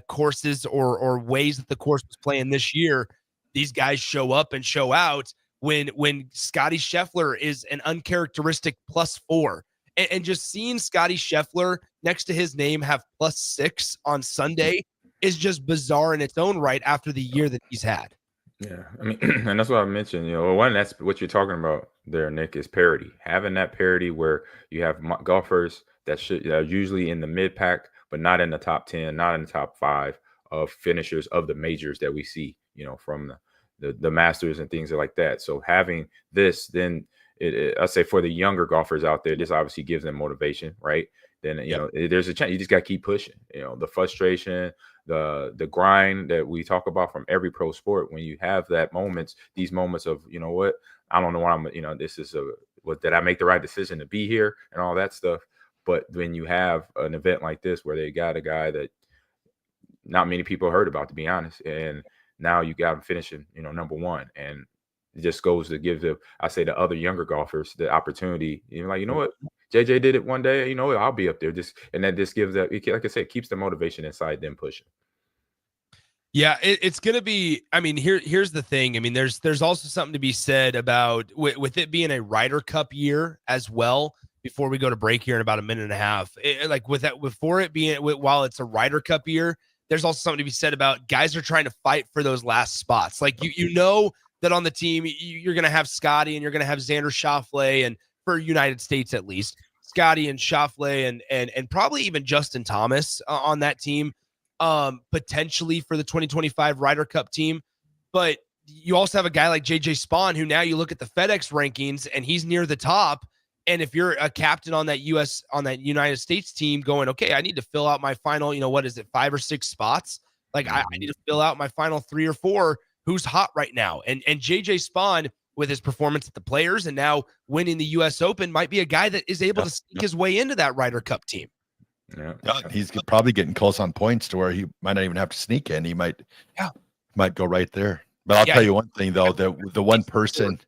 courses or ways that the course was playing this year, these guys show up and show out when Scotty Scheffler is an uncharacteristic +4. And just seeing Scotty Scheffler next to his name have +6 on Sunday is just bizarre in its own right after the year that he's had. Yeah, I mean, and that's what I mentioned. One, that's what you're talking about there, Nick, is parity. Having that parity where you have golfers that are usually in the mid pack, but not in the top 10, not in the top 5 of finishers of the majors that we see, from the Masters and things like that. So having this, then I say for the younger golfers out there, this obviously gives them motivation, right? Then there's a chance. You just got to keep pushing. The frustration, the grind that we talk about from every pro sport. When you have these moments of, what, I don't know why this is did I make the right decision to be here and all that stuff. But when you have an event like this where they got a guy that not many people heard about, to be honest. And now you got him finishing, number one. And it just goes to give the other younger golfers the opportunity. Like, you know what? JJ did it one day, I'll be up there. And that just gives that, like I said, keeps the motivation inside them pushing. Yeah, it's going to be, I mean, here's the thing. I mean, there's also something to be said about with it being a Ryder Cup year as well, before we go to break here in about a minute and a half. Like with that, before it being, while it's a Ryder Cup year, there's also something to be said about guys are trying to fight for those last spots. Like you know that on the team, you're going to have Scotty and you're going to have Xander Schauffele, and for United States at least, Scotty and Schauffele and probably even Justin Thomas on that team. Potentially for the 2025 Ryder Cup team. But you also have a guy like JJ Spawn, who now you look at the FedEx rankings and he's near the top. And if you're a captain on that United States team going, okay, I need to fill out my final, 5 or 6 spots. Like I need to fill out my final 3 or 4. Who's hot right now? And JJ Spawn, with his performance at the Players and now winning the US Open, might be a guy that is able to sneak his way into that Ryder Cup team. Yeah, he's probably getting close on points to where he might not even have to sneak in. He might go right there. But I'll tell you one thing though, the one person.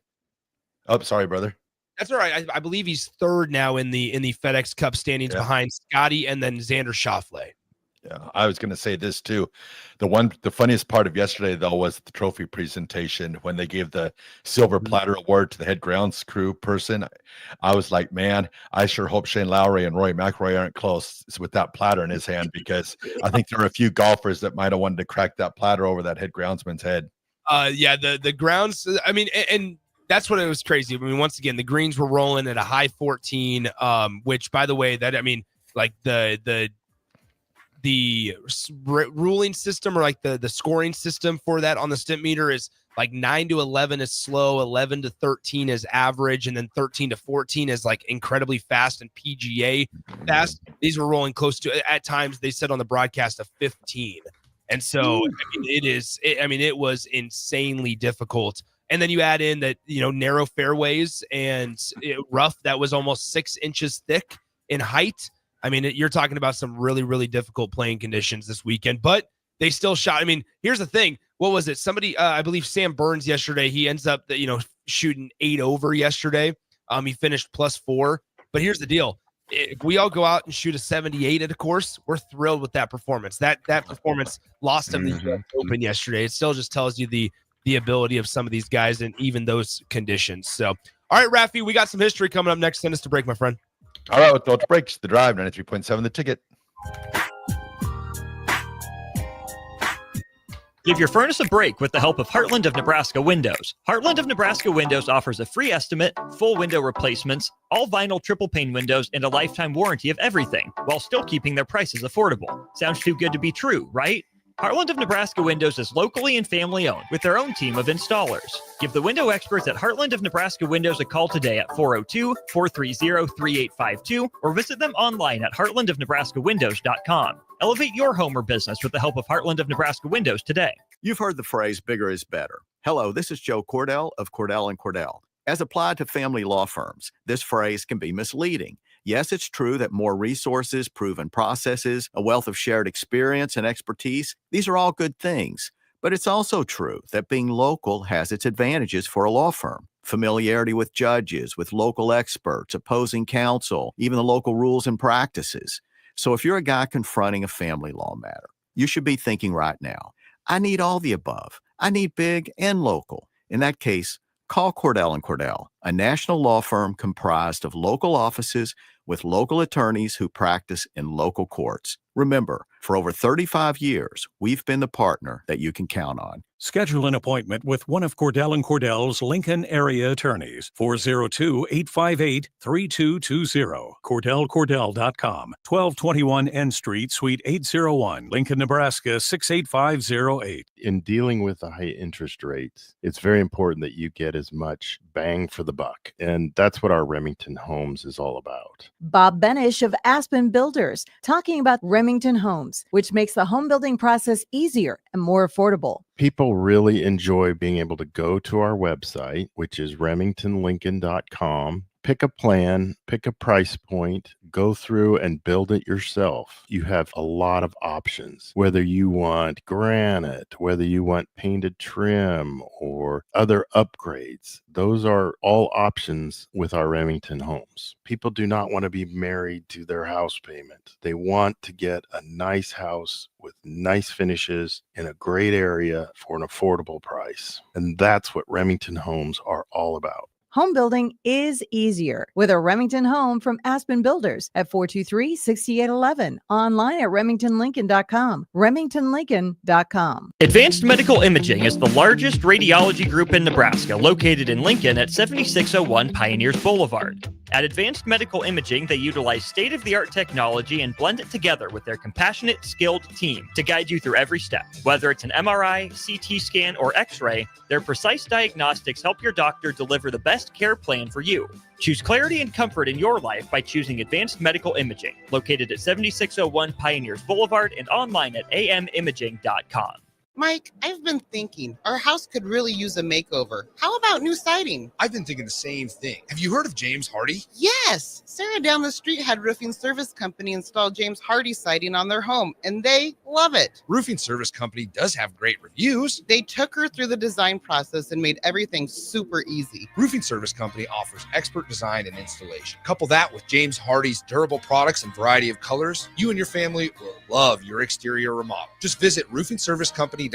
Oh, sorry, brother. That's all right. I believe he's 3rd now in the FedEx Cup standings behind Scotty and then Xander Schauffele. Yeah, I was going to say this too. The funniest part of yesterday though was the trophy presentation when they gave the silver platter award to the head grounds crew person. I was like, man, I sure hope Shane Lowry and Rory McIlroy aren't close with that platter in his hand, because I think there are a few golfers that might have wanted to crack that platter over that head groundsman's head. Yeah, the grounds. I mean, and that's what it was crazy. I mean, once again, the greens were rolling at a high 14. Which, by the way, like the ruling system, or like the scoring system for that on the stimp meter, is like 9 to 11 is slow, 11 to 13 is average, and then 13 to 14 is like incredibly fast and PGA fast. These were rolling close to, at times they said on the broadcast, a 15. And so it was insanely difficult. And then you add in that, narrow fairways and rough that was almost 6 inches thick in height. I mean, you're talking about some really, really difficult playing conditions this weekend, but they still shot. I mean, here's the thing. What was it? Somebody, I believe Sam Burns yesterday, he ends up, shooting 8 over yesterday. He finished +4. But here's the deal. If we all go out and shoot a 78 at a course, we're thrilled with that performance. That performance lost him the US Open yesterday. It still just tells you the ability of some of these guys in even those conditions. So, all right, Raffi, we got some history coming up next. Send us to break, my friend. All right, let's break. The Drive, 93.7 The Ticket. Give your furnace a break with the help of Heartland of Nebraska Windows. Heartland of Nebraska Windows offers a free estimate, full window replacements, all vinyl triple pane windows, and a lifetime warranty of everything, while still keeping their prices affordable. Sounds too good to be true, right? Heartland of Nebraska Windows is locally and family owned with their own team of installers. Give the window experts at Heartland of Nebraska Windows a call today at 402-430-3852 or visit them online at heartlandofnebraskawindows.com. Elevate your home or business with the help of Heartland of Nebraska Windows today. You've heard the phrase bigger is better. Hello, this is Joe Cordell of Cordell & Cordell. As applied to family law firms, this phrase can be misleading. Yes, it's true that more resources, proven processes, a wealth of shared experience and expertise, these are all good things. But it's also true that being local has its advantages for a law firm. Familiarity with judges, with local experts, opposing counsel, even the local rules and practices. So if you're a guy confronting a family law matter, you should be thinking right now, I need all the above. I need big and local. In that case, call Cordell & Cordell, a national law firm comprised of local offices with local attorneys who practice in local courts. Remember, for over 35 years, we've been the partner that you can count on. Schedule an appointment with one of Cordell & Cordell's Lincoln area attorneys. 402-858-3220. CordellCordell.com. 1221 N Street, Suite 801, Lincoln, Nebraska 68508. In dealing with the high interest rates, it's very important that you get as much bang for the buck. And that's what our Remington Homes is all about. Bob Benish of Aspen Builders, talking about Remington Homes, which makes the home building process easier and more affordable. People really enjoy being able to go to our website, which is remingtonlincoln.com, Pick a plan, pick a price point, go through and build it yourself. You have a lot of options, whether you want granite, whether you want painted trim or other upgrades. Those are all options with our Remington homes. People do not want to be married to their house payment. They want to get a nice house with nice finishes in a great area for an affordable price. And that's what Remington homes are all about. Home building is easier with a Remington home from Aspen Builders at 423-6811. Online at remingtonlincoln.com. remingtonlincoln.com. Advanced Medical Imaging is the largest radiology group in Nebraska, located in Lincoln at 7601 Pioneers Boulevard. At Advanced Medical Imaging, they utilize state-of-the-art technology and blend it together with their compassionate, skilled team to guide you through every step. Whether it's an MRI, CT scan, or X-ray, their precise diagnostics help your doctor deliver the best care plan for you. Choose clarity and comfort in your life by choosing Advanced Medical Imaging, located at 7601 Pioneers Boulevard and online at amimaging.com. Mike, I've been thinking our house could really use a makeover. How about new siding? I've been thinking the same thing. Have you heard of James Hardy? Yes. Sarah down the street had Roofing Service Company install James Hardy siding on their home, and they love it. Roofing Service Company does have great reviews. They took her through the design process and made everything super easy. Roofing Service Company offers expert design and installation. Couple that with James Hardy's durable products and variety of colors, you and your family will love your exterior remodel. Just visit roofingservicecompany.com.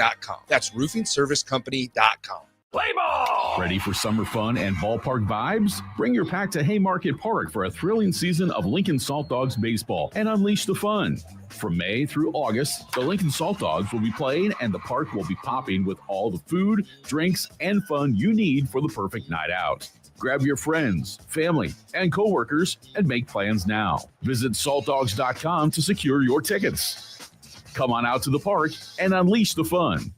That's roofingservicecompany.com. Play ball! Ready for summer fun and ballpark vibes? Bring your pack to Haymarket Park for a thrilling season of Lincoln Salt Dogs baseball and unleash the fun. From May through August, the Lincoln Salt Dogs will be playing and the park will be popping with all the food, drinks, and fun you need for the perfect night out. Grab your friends, family, and coworkers and make plans now. Visit saltdogs.com to secure your tickets. Come on out to the park and unleash the fun.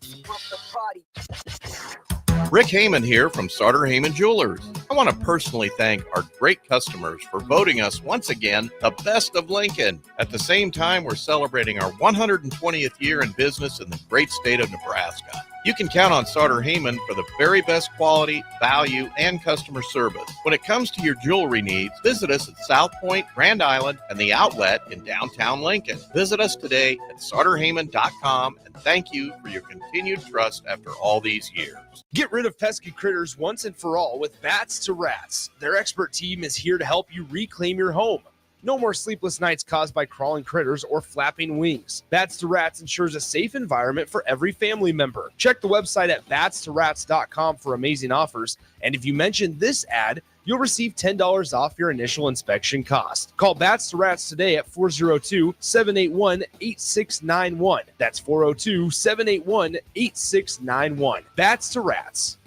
Rick Heyman here from Sartor Heyman Jewelers. I want to personally thank our great customers for voting us once again the best of Lincoln. At the same time, we're celebrating our 120th year in business in the great state of Nebraska. You can count on Sartor Heyman for the very best quality, value, and customer service. When it comes to your jewelry needs, visit us at South Point, Grand Island, and the Outlet in downtown Lincoln. Visit us today at sartorheyman.com, and thank you for your continued trust after all these years. Get rid of pesky critters once and for all with Bats to Rats. Their expert team is here to help you reclaim your home. No more sleepless nights caused by crawling critters or flapping wings. Bats to Rats ensures a safe environment for every family member. Check the website at batstorats.com for amazing offers. And if you mention this ad, you'll receive $10 off your initial inspection cost. Call Bats to Rats today at 402-781-8691. That's 402-781-8691. Bats to Rats.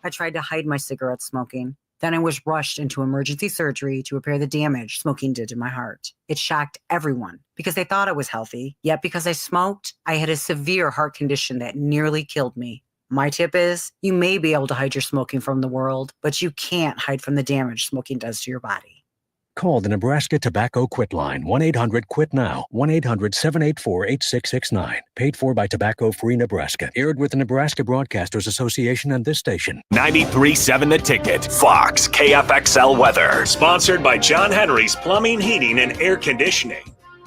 I tried to hide my cigarette smoking. Then I was rushed into emergency surgery to repair the damage smoking did to my heart. It shocked everyone because they thought I was healthy. Yet because I smoked, I had a severe heart condition that nearly killed me. My tip is, you may be able to hide your smoking from the world, but you can't hide from the damage smoking does to your body. Call the Nebraska Tobacco Quit Line, 1-800-QUIT-NOW, 1-800-784-8669. Paid for by Tobacco Free Nebraska. Aired with the Nebraska Broadcasters Association and this station. 93.7 The Ticket, Fox, KFXL Weather. Sponsored by John Henry's Plumbing, Heating, and Air Conditioning.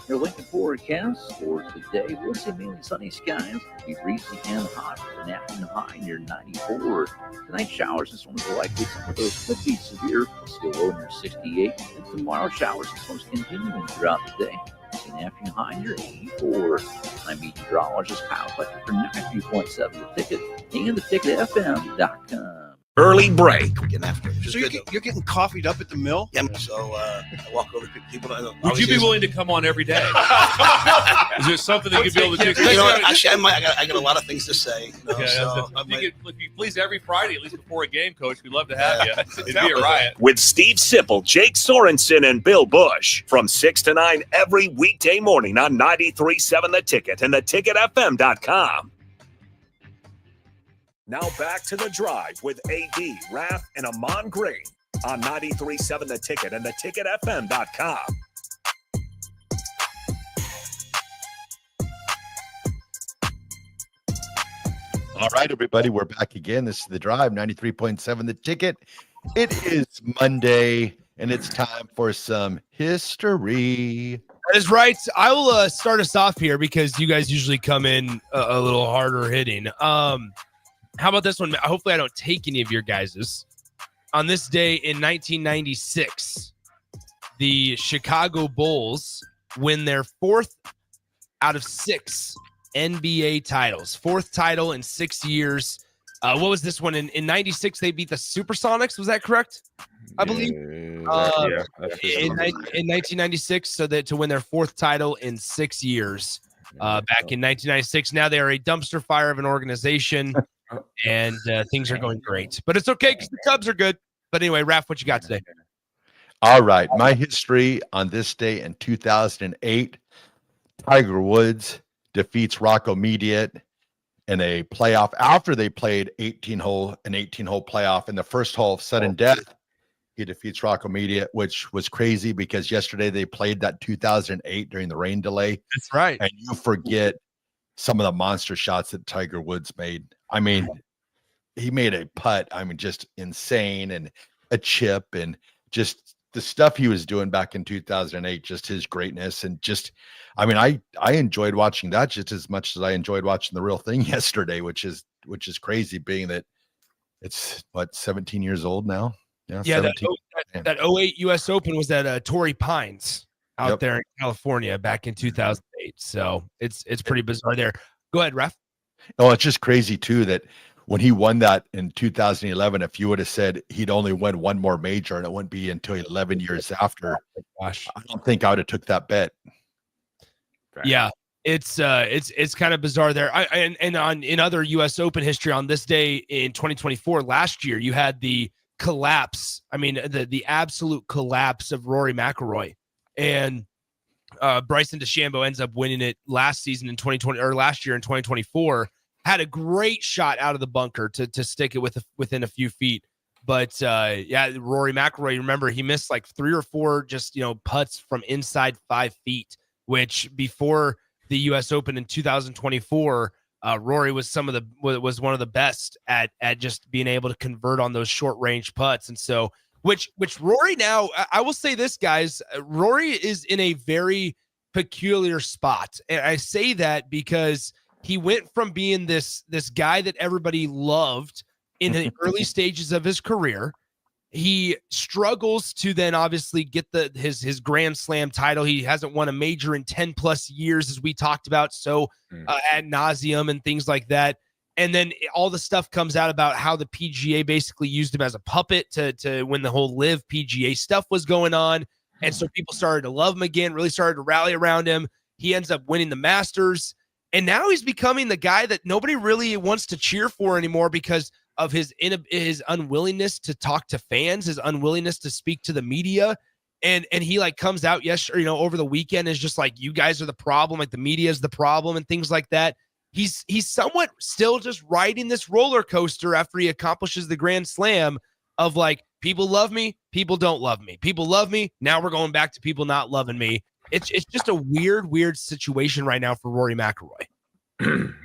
Your Lincoln forecast for today, we'll see mainly sunny skies. Be breezy and hot with an afternoon high near 94. Tonight, showers this one's likely. Some of those could be severe, still low near 68. And tomorrow, showers this one's continuing throughout the day. See an afternoon high near 84. I'm meteorologist Kyle Fletcher for 93.7 The Ticket and theticketfm.com. Early break. So you're getting coffeeed up at the mill? Yeah, so I walk over to people. Would you be willing to come on every day? Is there something that you'd be able to do? You know, actually, I got a lot of things to say. You know, if you please every Friday, at least before a game, Coach, we'd love to have you. It'd be a riot. With Steve Sipple, Jake Sorensen, and Bill Bush from 6 to 9 every weekday morning on 93.7 The Ticket and theticketfm.com. Now back to The Drive with AD, Raff, and Ahman Green on 93.7 The Ticket and theticketfm.com. All right, everybody, we're back again. This is The Drive, 93.7 The Ticket It is Monday, and it's time for some history. That is right. I will start us off here because you guys usually come in a little harder hitting. How about this one? Hopefully I don't take any of your guys's. On this day in 1996, the Chicago Bulls win their 4th out of 6 NBA titles. 4th title in 6 years. What was this one? In 96, they beat the Supersonics. Was that correct? I believe. In 1996, so that to win their 4th title in 6 years. Back in 1996. Now they are a dumpster fire of an organization, and things are going great. But it's okay because the Cubs are good. But anyway, Raff, what you got today? All right. My history on this day in 2008, Tiger Woods defeats Rocco Mediate in a playoff after they played 18-hole playoff. In the first hole of sudden death, he defeats Rocco Mediate, which was crazy because yesterday they played that 2008 during the rain delay. That's right. And you forget some of the monster shots that Tiger Woods made. I mean, he made a putt. I mean, just insane, and a chip, and just the stuff he was doing back in 2008, just his greatness. And just, I mean, I enjoyed watching that just as much as I enjoyed watching the real thing yesterday, which is crazy, being that it's 17 years old now. Yeah, that 08 US Open was at Torrey Pines out there in California back in 2008. So it's pretty bizarre there. Go ahead, Raff. Oh, it's just crazy too that when he won that in 2011, if you would have said he'd only win one more major and it wouldn't be until 11 years after, gosh, I don't think I would have took that bet. Yeah, it's kind of bizarre there. In other U.S. Open history, on this day in 2024, last year, you had the collapse. I mean, the absolute collapse of Rory McIlroy, and Bryson DeChambeau ends up winning it last season in 2020 or last year in 2024. Had a great shot out of the bunker to stick it within a few feet. But Rory McIlroy, remember, he missed like 3 or 4 just, putts from inside 5 feet, which before the US Open in 2024, Rory was one of the best at just being able to convert on those short range putts. And so, which Rory now, I will say this, guys, Rory is in a very peculiar spot. And I say that because he went from being this guy that everybody loved in the early stages of his career. He struggles to then obviously get his Grand Slam title. He hasn't won a major in 10 plus years, as we talked about, so ad nauseum and things like that. And then all the stuff comes out about how the PGA basically used him as a puppet to when the whole live PGA stuff was going on. And so people started to love him again, really started to rally around him. He ends up winning the Masters. And now he's becoming the guy that nobody really wants to cheer for anymore because of his unwillingness to talk to fans, his unwillingness to speak to the media. And he like comes out over the weekend is just like, you guys are the problem, like the media is the problem and things like that. He's somewhat still just riding this roller coaster after he accomplishes the Grand Slam of like, people love me, people don't love me. People love me. Now we're going back to people not loving me. It's just a weird situation right now for Rory McIlroy.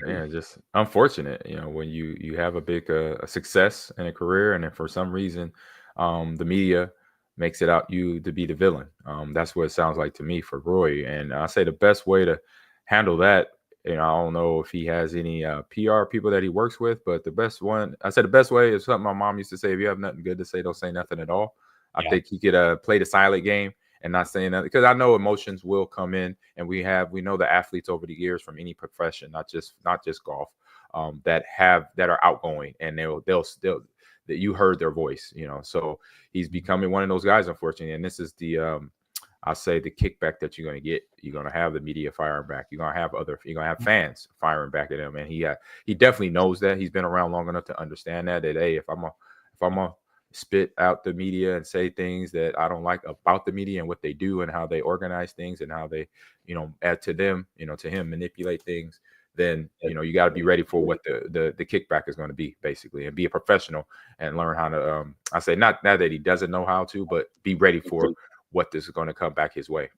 Yeah, just unfortunate, when you have a big success in a career, and then for some reason, the media makes it out you to be the villain. That's what it sounds like to me for Roy. And I say the best way to handle that, I don't know if he has any PR people that he works with, but the best way is something my mom used to say: if you have nothing good to say, don't say nothing at all. I think he could play the silent game and not saying that, because I know emotions will come in, and we know the athletes over the years from any profession, not just golf, that are outgoing, and they'll that you heard their voice, so he's becoming one of those guys, unfortunately. And this is the I say the kickback that you're going to get. You're going to have the media firing back. You're going to have fans firing back at him, and he definitely knows that. He's been around long enough to understand that hey, if I'm a spit out the media and say things that I don't like about the media and what they do and how they organize things and how they, add to them, to him, manipulate things, then, you got to be ready for what the kickback is going to be, basically, and be a professional and learn how to, I say not that he doesn't know how to, but be ready for what this is going to come back his way.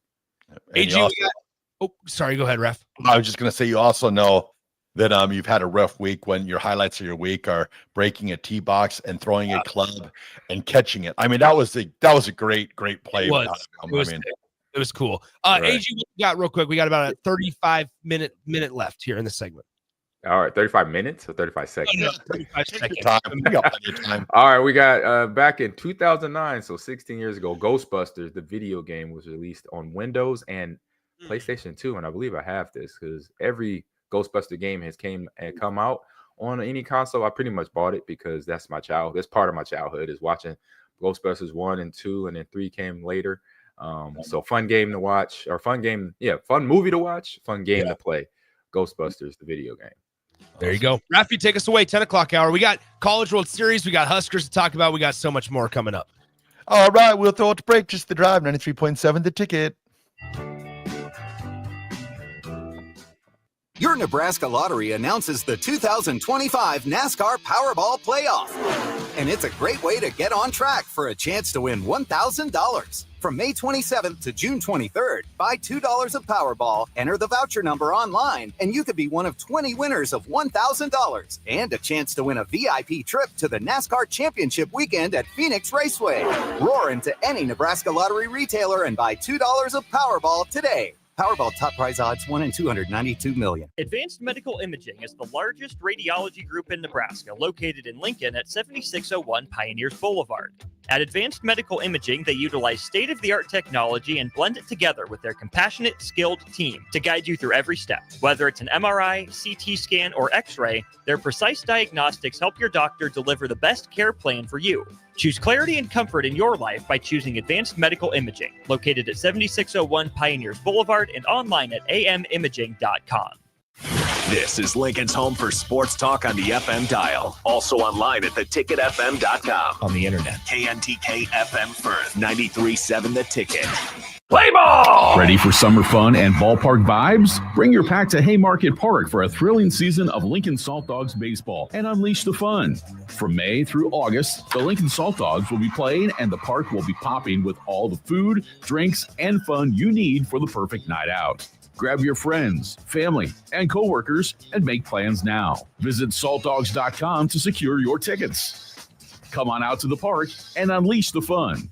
Sorry, go ahead, Raff. I was just going to say, you also know that you've had a rough week when your highlights of your week are breaking a tee box and throwing a club and catching it. I mean, that was a great play. It was cool. Right. AG, what we got real quick? We got about a 35 minute left here in this segment. All right, 35 minutes or 35 seconds? No, 35 seconds. We got plenty of time. All right, we got back in 2009, so 16 years ago, Ghostbusters, the video game, was released on Windows and PlayStation 2, and I believe I have this because every Ghostbuster game has come out on any console. I pretty much bought it because that's my child. That's part of my childhood is watching Ghostbusters 1 and 2, and then 3 came later. So fun game to watch, or fun movie to watch, fun game to play. Ghostbusters, the video game. There you go. Raff, you take us away. 10 o'clock hour. We got College World Series. We got Huskers to talk about. We got so much more coming up. All right, we'll throw it to break. Just the drive, 93.7 The Ticket. Your Nebraska Lottery announces the 2025 NASCAR Powerball Playoff. And it's a great way to get on track for a chance to win $1,000. From May 27th to June 23rd, buy $2 of Powerball, enter the voucher number online, and you could be one of 20 winners of $1,000 and a chance to win a VIP trip to the NASCAR Championship weekend at Phoenix Raceway. Roar into any Nebraska Lottery retailer and buy $2 of Powerball today. Powerball top prize odds 1 in 292 million. Advanced Medical Imaging is the largest radiology group in Nebraska, located in Lincoln at 7601 Pioneers Boulevard. At Advanced Medical Imaging, they utilize state-of-the-art technology and blend it together with their compassionate, skilled team to guide you through every step. Whether it's an MRI, CT scan, or X-ray, their precise diagnostics help your doctor deliver the best care plan for you. Choose clarity and comfort in your life by choosing Advanced Medical Imaging, located at 7601 Pioneers Boulevard and online at amimaging.com. This is Lincoln's home for sports talk on the FM dial. Also online at theticketfm.com. On the internet. KNTK FM Firth, 93.7 The Ticket. Play ball! Ready for summer fun and ballpark vibes? Bring your pack to Haymarket Park for a thrilling season of Lincoln Salt Dogs baseball and unleash the fun. From May through August, the Lincoln Salt Dogs will be playing and the park will be popping with all the food, drinks, and fun you need for the perfect night out. Grab your friends, family, and coworkers and make plans now. Visit saltdogs.com to secure your tickets. Come on out to the park and unleash the fun.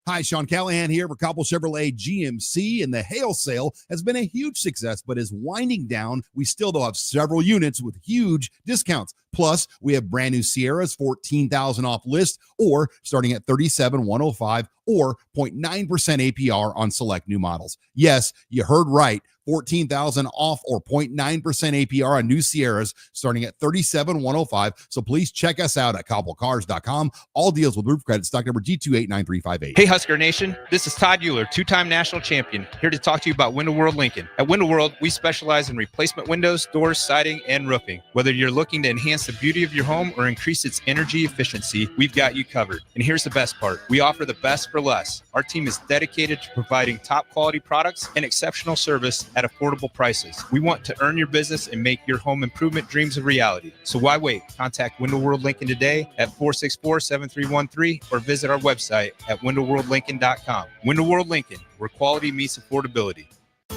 Hi, Sean Callahan here for Cobble Chevrolet GMC, and the hail sale has been a huge success, but is winding down. We still, though, have several units with huge discounts. Plus, we have brand new Sierras, $14,000 off list, or starting at $37,105, or 0.9% APR on select new models. Yes, you heard right. $14,000 off or 0.9% APR on new Sierras starting at $37,105. So please check us out at cobblecars.com. All deals with roof credit, stock number G2893558. Hey, Husker Nation. This is Todd Euler, two-time national champion, here to talk to you about Window World Lincoln. At Window World, we specialize in replacement windows, doors, siding, and roofing. Whether you're looking to enhance the beauty of your home or increase its energy efficiency, we've got you covered. And here's the best part. We offer the best for less. Our team is dedicated to providing top-quality products and exceptional service at affordable prices. We want to earn your business and make your home improvement dreams a reality. So why wait? Contact Window World Lincoln today at 464-7313 or visit our website at windowworldlincoln.com. Window World Lincoln, where quality meets affordability.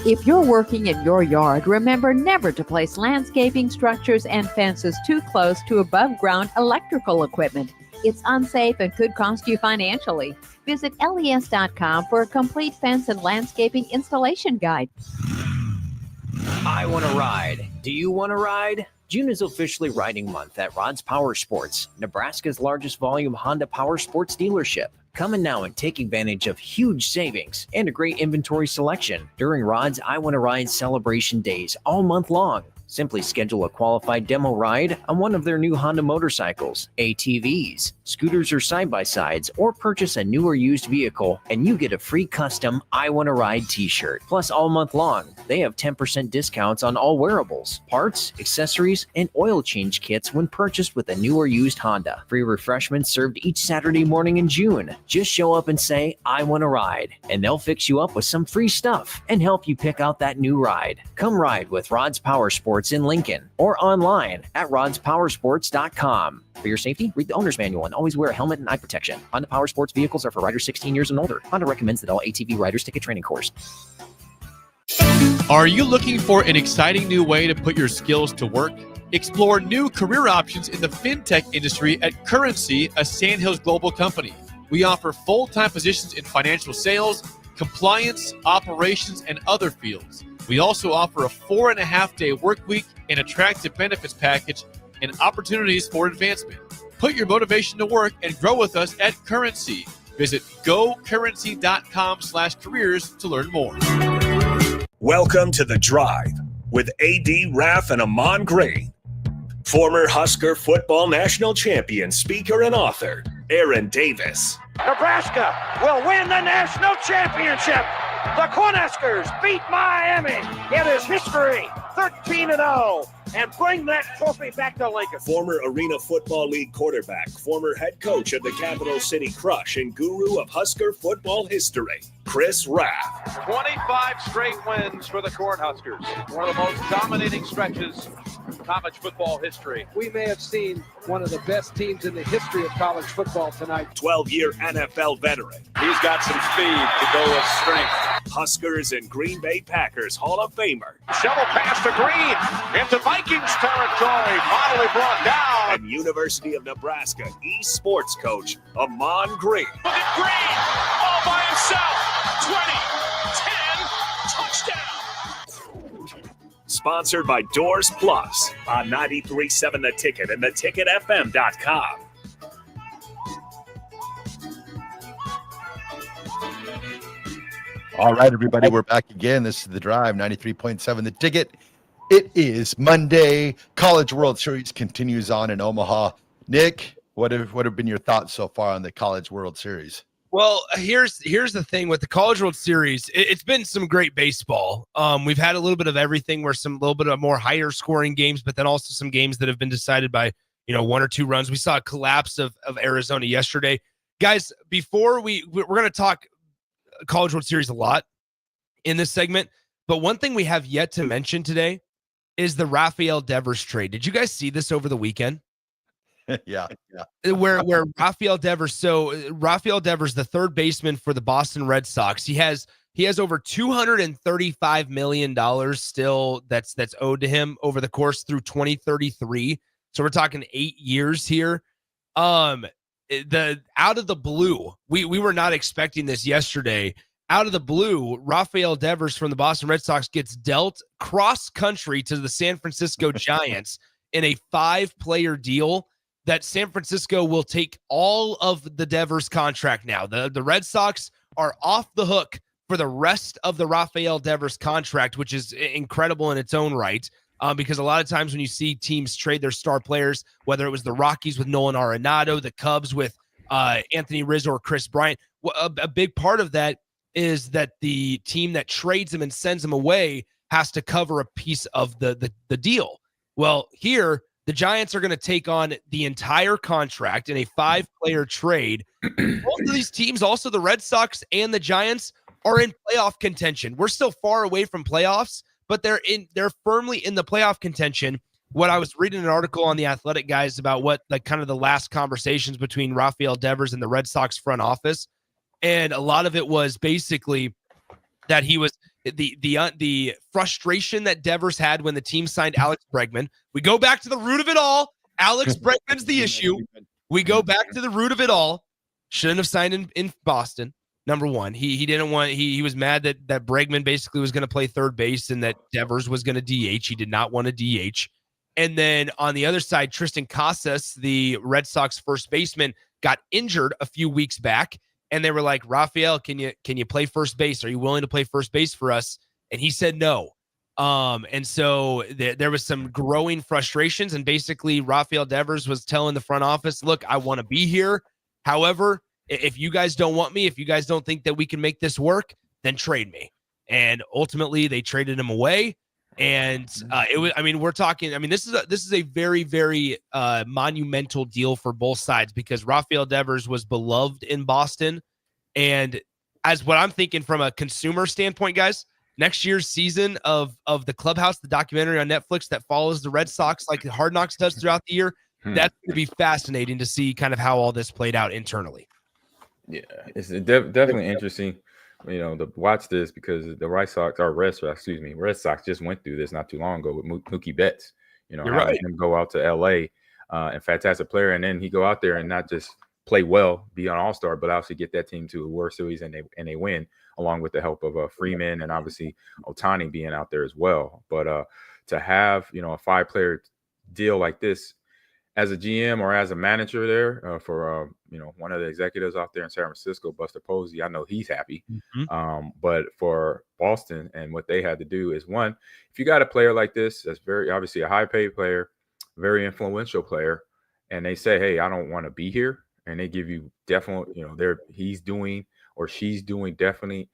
If you're working in your yard, remember never to place landscaping structures and fences too close to above-ground electrical equipment. It's unsafe and could cost you financially. Visit les.com for a complete fence and landscaping installation guide. I want to ride. Do you want to ride? June is officially riding month at Rod's Power Sports, Nebraska's largest volume Honda Power Sports dealership. Come in now and take advantage of huge savings and a great inventory selection during Rod's I Want to Ride celebration days all month long. Simply schedule a qualified demo ride on one of their new Honda motorcycles, ATVs, scooters, or side-by-sides, or purchase a new or used vehicle, and you get a free custom I Want to Ride t-shirt. Plus, all month long, they have 10% discounts on all wearables, parts, accessories, and oil change kits when purchased with a new or used Honda. Free refreshments served each Saturday morning in June. Just show up and say, I want to ride, and they'll fix you up with some free stuff and help you pick out that new ride. Come ride with Rod's Power Sports in Lincoln or online at rodspowersports.com. For your safety, read the owner's manual and always wear a helmet and eye protection. Honda Power Sports vehicles are for riders 16 years and older. Honda recommends that all ATV riders take a training course. Are you looking for an exciting new way to put your skills to work? Explore new career options in the fintech industry at Currency, a Sandhills global company. We offer full-time positions in financial sales, compliance, operations, and other fields. We also offer a 4.5-day work week, an attractive benefits package, and opportunities for advancement. Put your motivation to work and grow with us at Currency. Visit gocurrency.com/careers to learn more. Welcome to The Drive with AD Raff and Ahman Green. Former Husker football national champion, speaker, and author, Aaron Davis. Nebraska will win the national championship. The Cornhuskers beat Miami. It is history, 13-0, and bring that trophy back to Lincoln. Former Arena Football League quarterback, former head coach of the Capital City Crush, and guru of Husker football history, Chris Raff. 25 straight wins for the Cornhuskers. One of the most dominating stretches in college football history. We may have seen one of the best teams in the history of college football tonight. 12-year NFL veteran. He's got some speed to go with strength. Huskers and Green Bay Packers Hall of Famer. Shovel pass to Green into Vikings territory. Finally brought down. And University of Nebraska eSports coach, Ahman Green. Look at Green all by himself. 20, 10, touchdown. Sponsored by Doors Plus on 93.7 The Ticket and theticketfm.com. All right, everybody, we're back again. This is The Drive, 93.7 The Ticket. It is Monday. College World Series continues on in Omaha. Nick, what have been your thoughts so far on the College World Series? Well, here's the thing with the College World Series. It's been some great baseball. We've had a little bit of everything where some little bit of more higher scoring games, but then also some games that have been decided by, 1 or 2 runs. We saw a collapse of Arizona yesterday. Guys, before we're going to talk College World Series a lot in this segment, but one thing we have yet to mention today is the Rafael Devers trade. Did you guys see this over the weekend? Yeah. Where Rafael Devers, the third baseman for the Boston Red Sox, he has over $235 million still that's owed to him over the course through 2033. So we're talking 8 years here. The out of the blue, we were not expecting this yesterday. Out of the blue, Rafael Devers from the Boston Red Sox gets dealt cross country to the San Francisco Giants in a 5-player deal that San Francisco will take all of the Devers contract now. The Red Sox are off the hook for the rest of the Rafael Devers contract, which is incredible in its own right. Because a lot of times when you see teams trade their star players, whether it was the Rockies with Nolan Arenado, the Cubs with Anthony Rizzo or Chris Bryant, a big part of that is that the team that trades him and sends him away has to cover a piece of the deal. Well, here, the Giants are going to take on the entire contract in a 5-player trade. Both of these teams, also the Red Sox and the Giants, are in playoff contention. We're still far away from playoffs, but they're firmly in the playoff contention. What I was reading an article on The Athletic, guys, about what kind of the last conversations between Rafael Devers and the Red Sox front office, and a lot of it was basically that he was the frustration that Devers had when the team signed Alex Bregman. We go back to the root of it all. Alex Bregman's the issue. We go back to the root of it all. Shouldn't have signed in Boston. Number one, he didn't want. He was mad that Bregman basically was going to play third base and that Devers was going to DH. He did not want to DH. And then on the other side, Tristan Casas, the Red Sox first baseman, got injured a few weeks back, and they were like, "Rafael, can you play first base? Are you willing to play first base for us?" And he said no. And so there was some growing frustrations, and basically Rafael Devers was telling the front office, "Look, I want to be here. However, if you guys don't want me, if you guys don't think that we can make this work, then trade me." And ultimately, they traded him away. And it was. I mean, we're talking. I mean, this is a very, very monumental deal for both sides because Rafael Devers was beloved in Boston, and as what I'm thinking from a consumer standpoint, guys, next year's season of the Clubhouse, the documentary on Netflix that follows the Red Sox like Hard Knocks does throughout the year, that's going to be fascinating to see kind of how all this played out internally. Yeah, it's definitely interesting. watch this because the Red Sox just went through this not too long ago with Mookie Betts. You're having right. him go out to L.A. And fantastic player, and then he go out there and not just play well, be an all-star, but obviously get that team to a World Series and they win, along with the help of Freeman and obviously Ohtani being out there as well. But to have a 5-player deal like this as a GM or as a manager there for one of the executives out there in San Francisco, Buster Posey, I know he's happy. But for Boston and what they had to do is, one, if you got a player like this that's very obviously a high-paid player, very influential player, and they say, hey, I don't want to be here, and they give you definitely, he's doing or she's doing definitely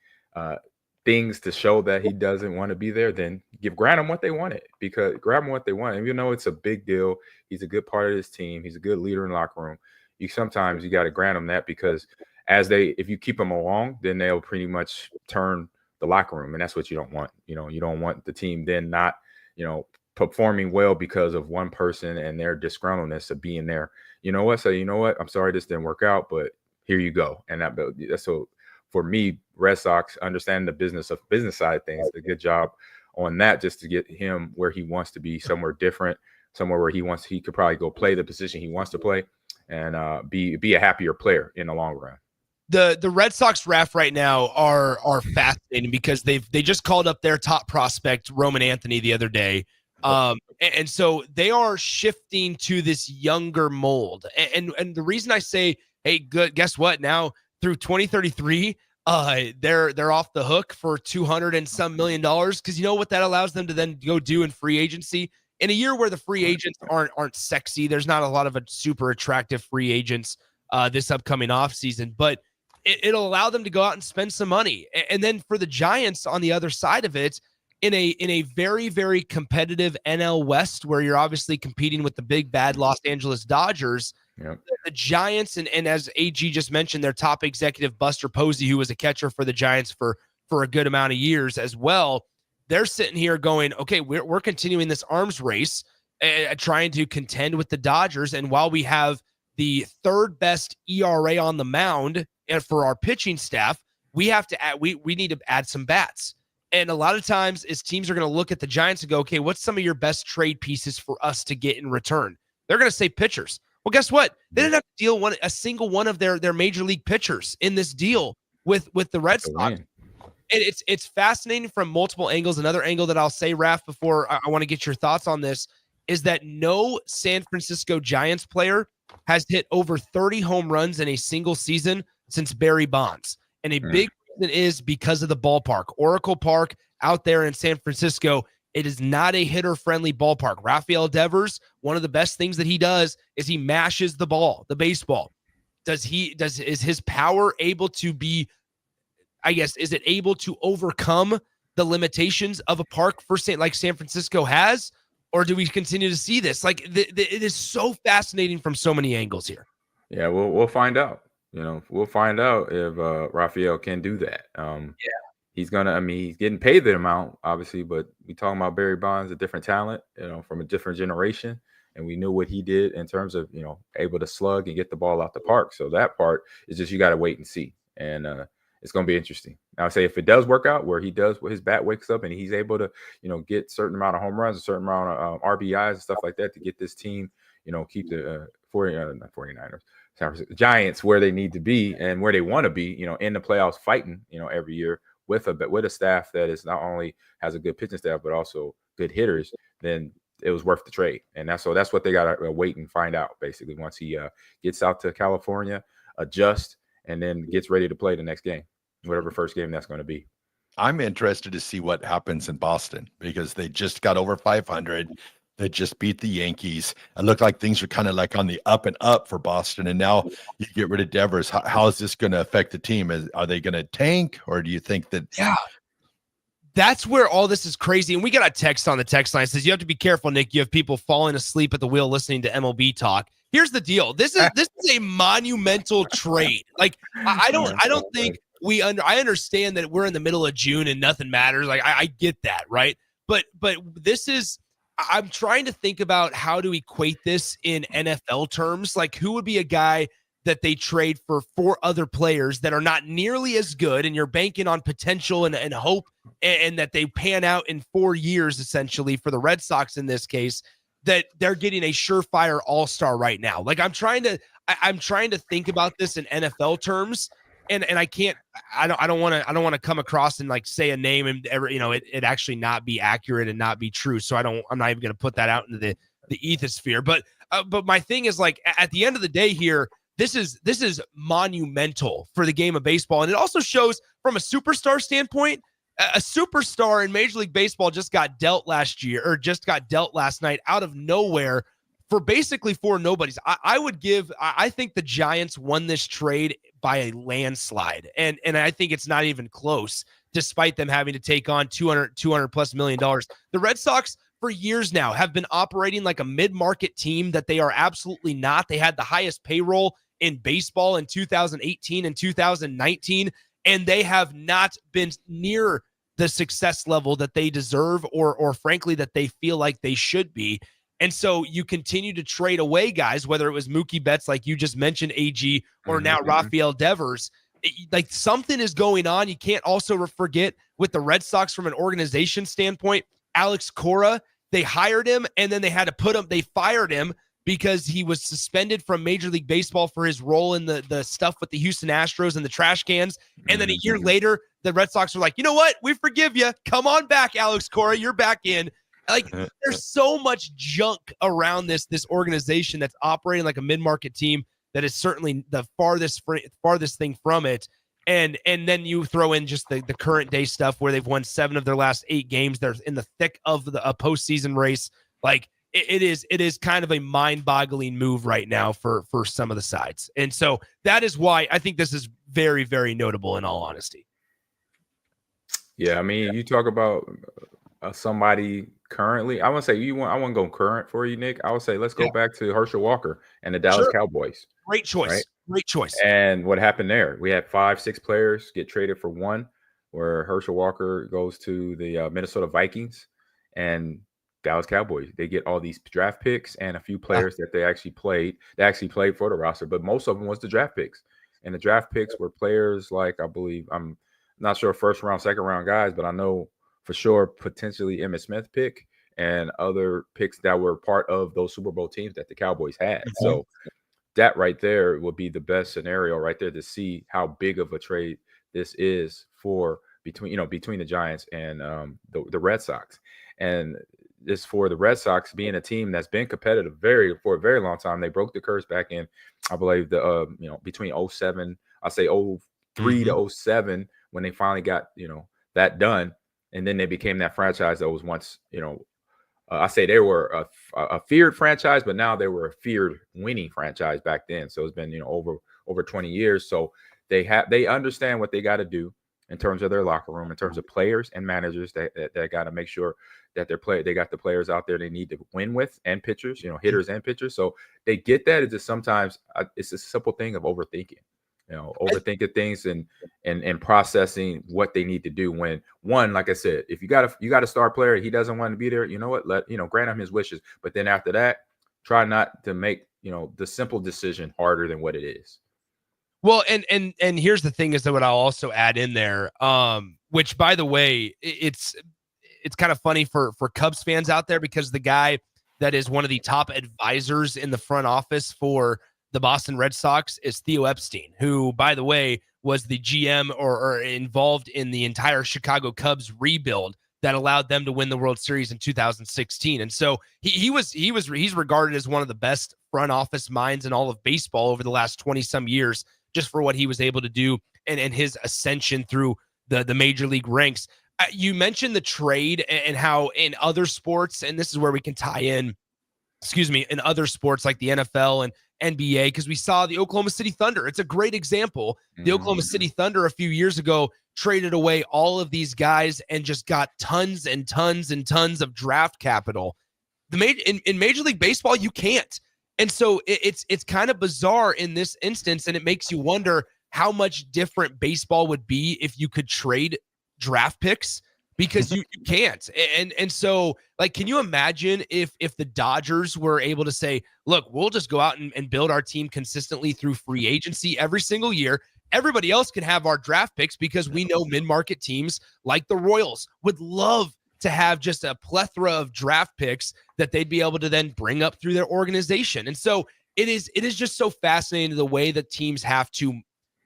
things to show that he doesn't want to be there, then grant them what they wanted, because grab them what they want. And it's a big deal. He's a good part of this team. He's a good leader in the locker room. Sometimes you got to grant them that, because if you keep them along, then they'll pretty much turn the locker room. And that's what you don't want. You don't want the team then not, performing well because of one person and their disgruntledness of being there. I'm sorry this didn't work out, but here you go. And that's so for me, Red Sox understand the business side of things. A good job on that, just to get him where he wants to be, somewhere different, somewhere where he could probably go play the position he wants to play and be a happier player in the long run. The Red Sox Raff right now are fascinating because they just called up their top prospect, Roman Anthony, the other day. And so they are shifting to this younger mold. And the reason I say, hey, good, guess what? Now through 2033, they're off the hook for $200 and some million, because you know what that allows them to then go do in free agency in a year where the free agents aren't sexy. There's not a lot of super attractive free agents this upcoming offseason, but it'll allow them to go out and spend some money. And then for the Giants on the other side of it, in a very, very competitive NL West, where you're obviously competing with the big bad Los Angeles Dodgers, the Giants, and as AG just mentioned, their top executive, Buster Posey, who was a catcher for the Giants for a good amount of years as well, they're sitting here going, okay, we're continuing this arms race, trying to contend with the Dodgers. And while we have the third best ERA on the mound and for our pitching staff, we have to add, we need to add some bats. And a lot of times teams are going to look at the Giants and go, okay, what's some of your best trade pieces for us to get in return? They're going to say pitchers. Well, guess what? They didn't have to deal a single one of their major league pitchers in this deal with the Red Sox. And it's fascinating from multiple angles. Another angle that I'll say, Raff, before I want to get your thoughts on this, is that no San Francisco Giants player has hit over 30 home runs in a single season since Barry Bonds. And a big reason is because of the ballpark. Oracle Park out there in San Francisco, it is not a hitter-friendly ballpark. Rafael Devers, one of the best things that he does is he mashes the ball, the baseball. Is his power able to be, is it able to overcome the limitations of a park for San Francisco has? Or do we continue to see this? It is so fascinating from so many angles here. Yeah, we'll find out. We'll find out if Rafael can do that. He's he's getting paid the amount, obviously, but we talking about Barry Bonds, a different talent, from a different generation. And we knew what he did in terms of, able to slug and get the ball out the park. So that part is just, you got to wait and see. And it's going to be interesting. Now, I say if it does work out where his bat wakes up and he's able to, get certain amount of home runs, a certain amount of RBIs and stuff like that to get this team, keep the 49ers, Giants where they need to be and where they want to be, in the playoffs fighting, every year with a staff that is not only has a good pitching staff, but also good hitters, then it was worth the trade. And that's what they got to wait and find out, basically, once he gets out to California, adjust, and then gets ready to play the next game, whatever first game that's going to be. I'm interested to see what happens in Boston, because they just got over 500. They just beat the Yankees. It looked like things were kind of like on the up and up for Boston. And now you get rid of Devers. How is this going to affect the team? Are they going to tank, or do you think that? Yeah, that's where all this is crazy. And we got a text on the text line that says, you have to be careful, Nick. You have people falling asleep at the wheel listening to MLB talk. Here's the deal. This is a monumental trade. I don't think I understand that we're in the middle of June and nothing matters. I get that, right? But this is, I'm trying to think about how to equate this in NFL terms. Who would be a guy that they trade for 4 other players that are not nearly as good, and you're banking on potential and hope and that they pan out in 4 years, essentially, for the Red Sox in this case, that they're getting a surefire all-star right now. Like, I'm trying to think about this in NFL terms, and I can't. I don't want to come across and like say a name and it actually not be accurate and not be true. So I'm not even going to put that out into the ethosphere. But my thing is, like, at the end of the day here, this is monumental for the game of baseball, and it also shows from a superstar standpoint. A superstar in Major League Baseball just got dealt last night out of nowhere for basically 4 nobodies. I think the Giants won this trade by a landslide. And I think it's not even close, despite them having to take on $200 plus million. The Red Sox for years now have been operating like a mid-market team that they are absolutely not. They had the highest payroll in baseball in 2018 and 2019, and they have not been near the success level that they deserve or frankly that they feel like they should be. And so you continue to trade away guys, whether it was Mookie Betts, like you just mentioned, AG, or now Rafael Devers. Like, something is going on. You can't also forget with the Red Sox from an organization standpoint, Alex Cora, they hired him and then they fired him because he was suspended from Major League Baseball for his role in the stuff with the Houston Astros and the trash cans. And then a year later, the Red Sox were like, you know what? We forgive you. Come on back, Alex Cora. You're back in. Like, there's so much junk around this organization that's operating like a mid-market team that is certainly the farthest thing from it. And then you throw in just the current day stuff where they've won 7 of their last 8 games. They're in the thick of a postseason race. Like, it is kind of a mind-boggling move right now for some of the sides. And so that is why I think this is very, very notable, in all honesty. Yeah, I mean, you talk about somebody currently. I want to say I want to go current for you, Nick. I would say let's go back to Herschel Walker and the Dallas Cowboys. Great choice. Right? Great choice. And what happened there? We had 5-6 players get traded for 1, where Herschel Walker goes to the Minnesota Vikings, and Dallas Cowboys. They get all these draft picks and a few players that they actually played. They actually played for the roster, but most of them was the draft picks. And the draft picks were players like, I believe, I'm not sure first round, second round guys, but I know for sure potentially Emmitt Smith pick and other picks that were part of those Super Bowl teams that the Cowboys had. So that right there would be the best scenario right there to see how big of a trade this is for between the Giants and the Red Sox. And this for the Red Sox being a team that's been competitive for a very long time. They broke the curse back in, I believe, between 07, I say 03 to 07 when they finally got, that done. And then they became that franchise that was once, I say they were a feared franchise, but now they were a feared winning franchise back then. So it's been, over 20 years. So they understand what they got to do in terms of their locker room, in terms of players and managers that got to make sure that they got the players out there they need to win with, and pitchers, hitters and pitchers. So they get that. It's just sometimes it's a simple thing of overthinking, overthinking things and processing what they need to do. When one, like I said, if you got a star player, he doesn't want to be there, grant him his wishes. But then after that, try not to make, the simple decision harder than what it is. Well, and here's the thing is that what I'll also add in there, which, by the way, it's kind of funny for Cubs fans out there, because the guy that is one of the top advisors in the front office for the Boston Red Sox is Theo Epstein, who, by the way, was the GM or involved in the entire Chicago Cubs rebuild that allowed them to win the World Series in 2016. And so he's regarded as one of the best front office minds in all of baseball over the last 20 some years, just for what he was able to do and his ascension through the major league ranks. You mentioned the trade and how in other sports, and this is where we can tie in, in other sports like the NFL and NBA, because we saw the Oklahoma City Thunder. It's a great example. The Oklahoma City Thunder a few years ago traded away all of these guys and just got tons and tons and tons of draft capital. In Major League Baseball, you can't. And so it's kind of bizarre in this instance, and it makes you wonder how much different baseball would be if you could trade draft picks, because you can't. And so, like, can you imagine if the Dodgers were able to say, look, we'll just go out and build our team consistently through free agency every single year. Everybody else can have our draft picks because we know mid-market teams like the Royals would love to have just a plethora of draft picks that they'd be able to then bring up through their organization. And so it is just so fascinating the way that teams have to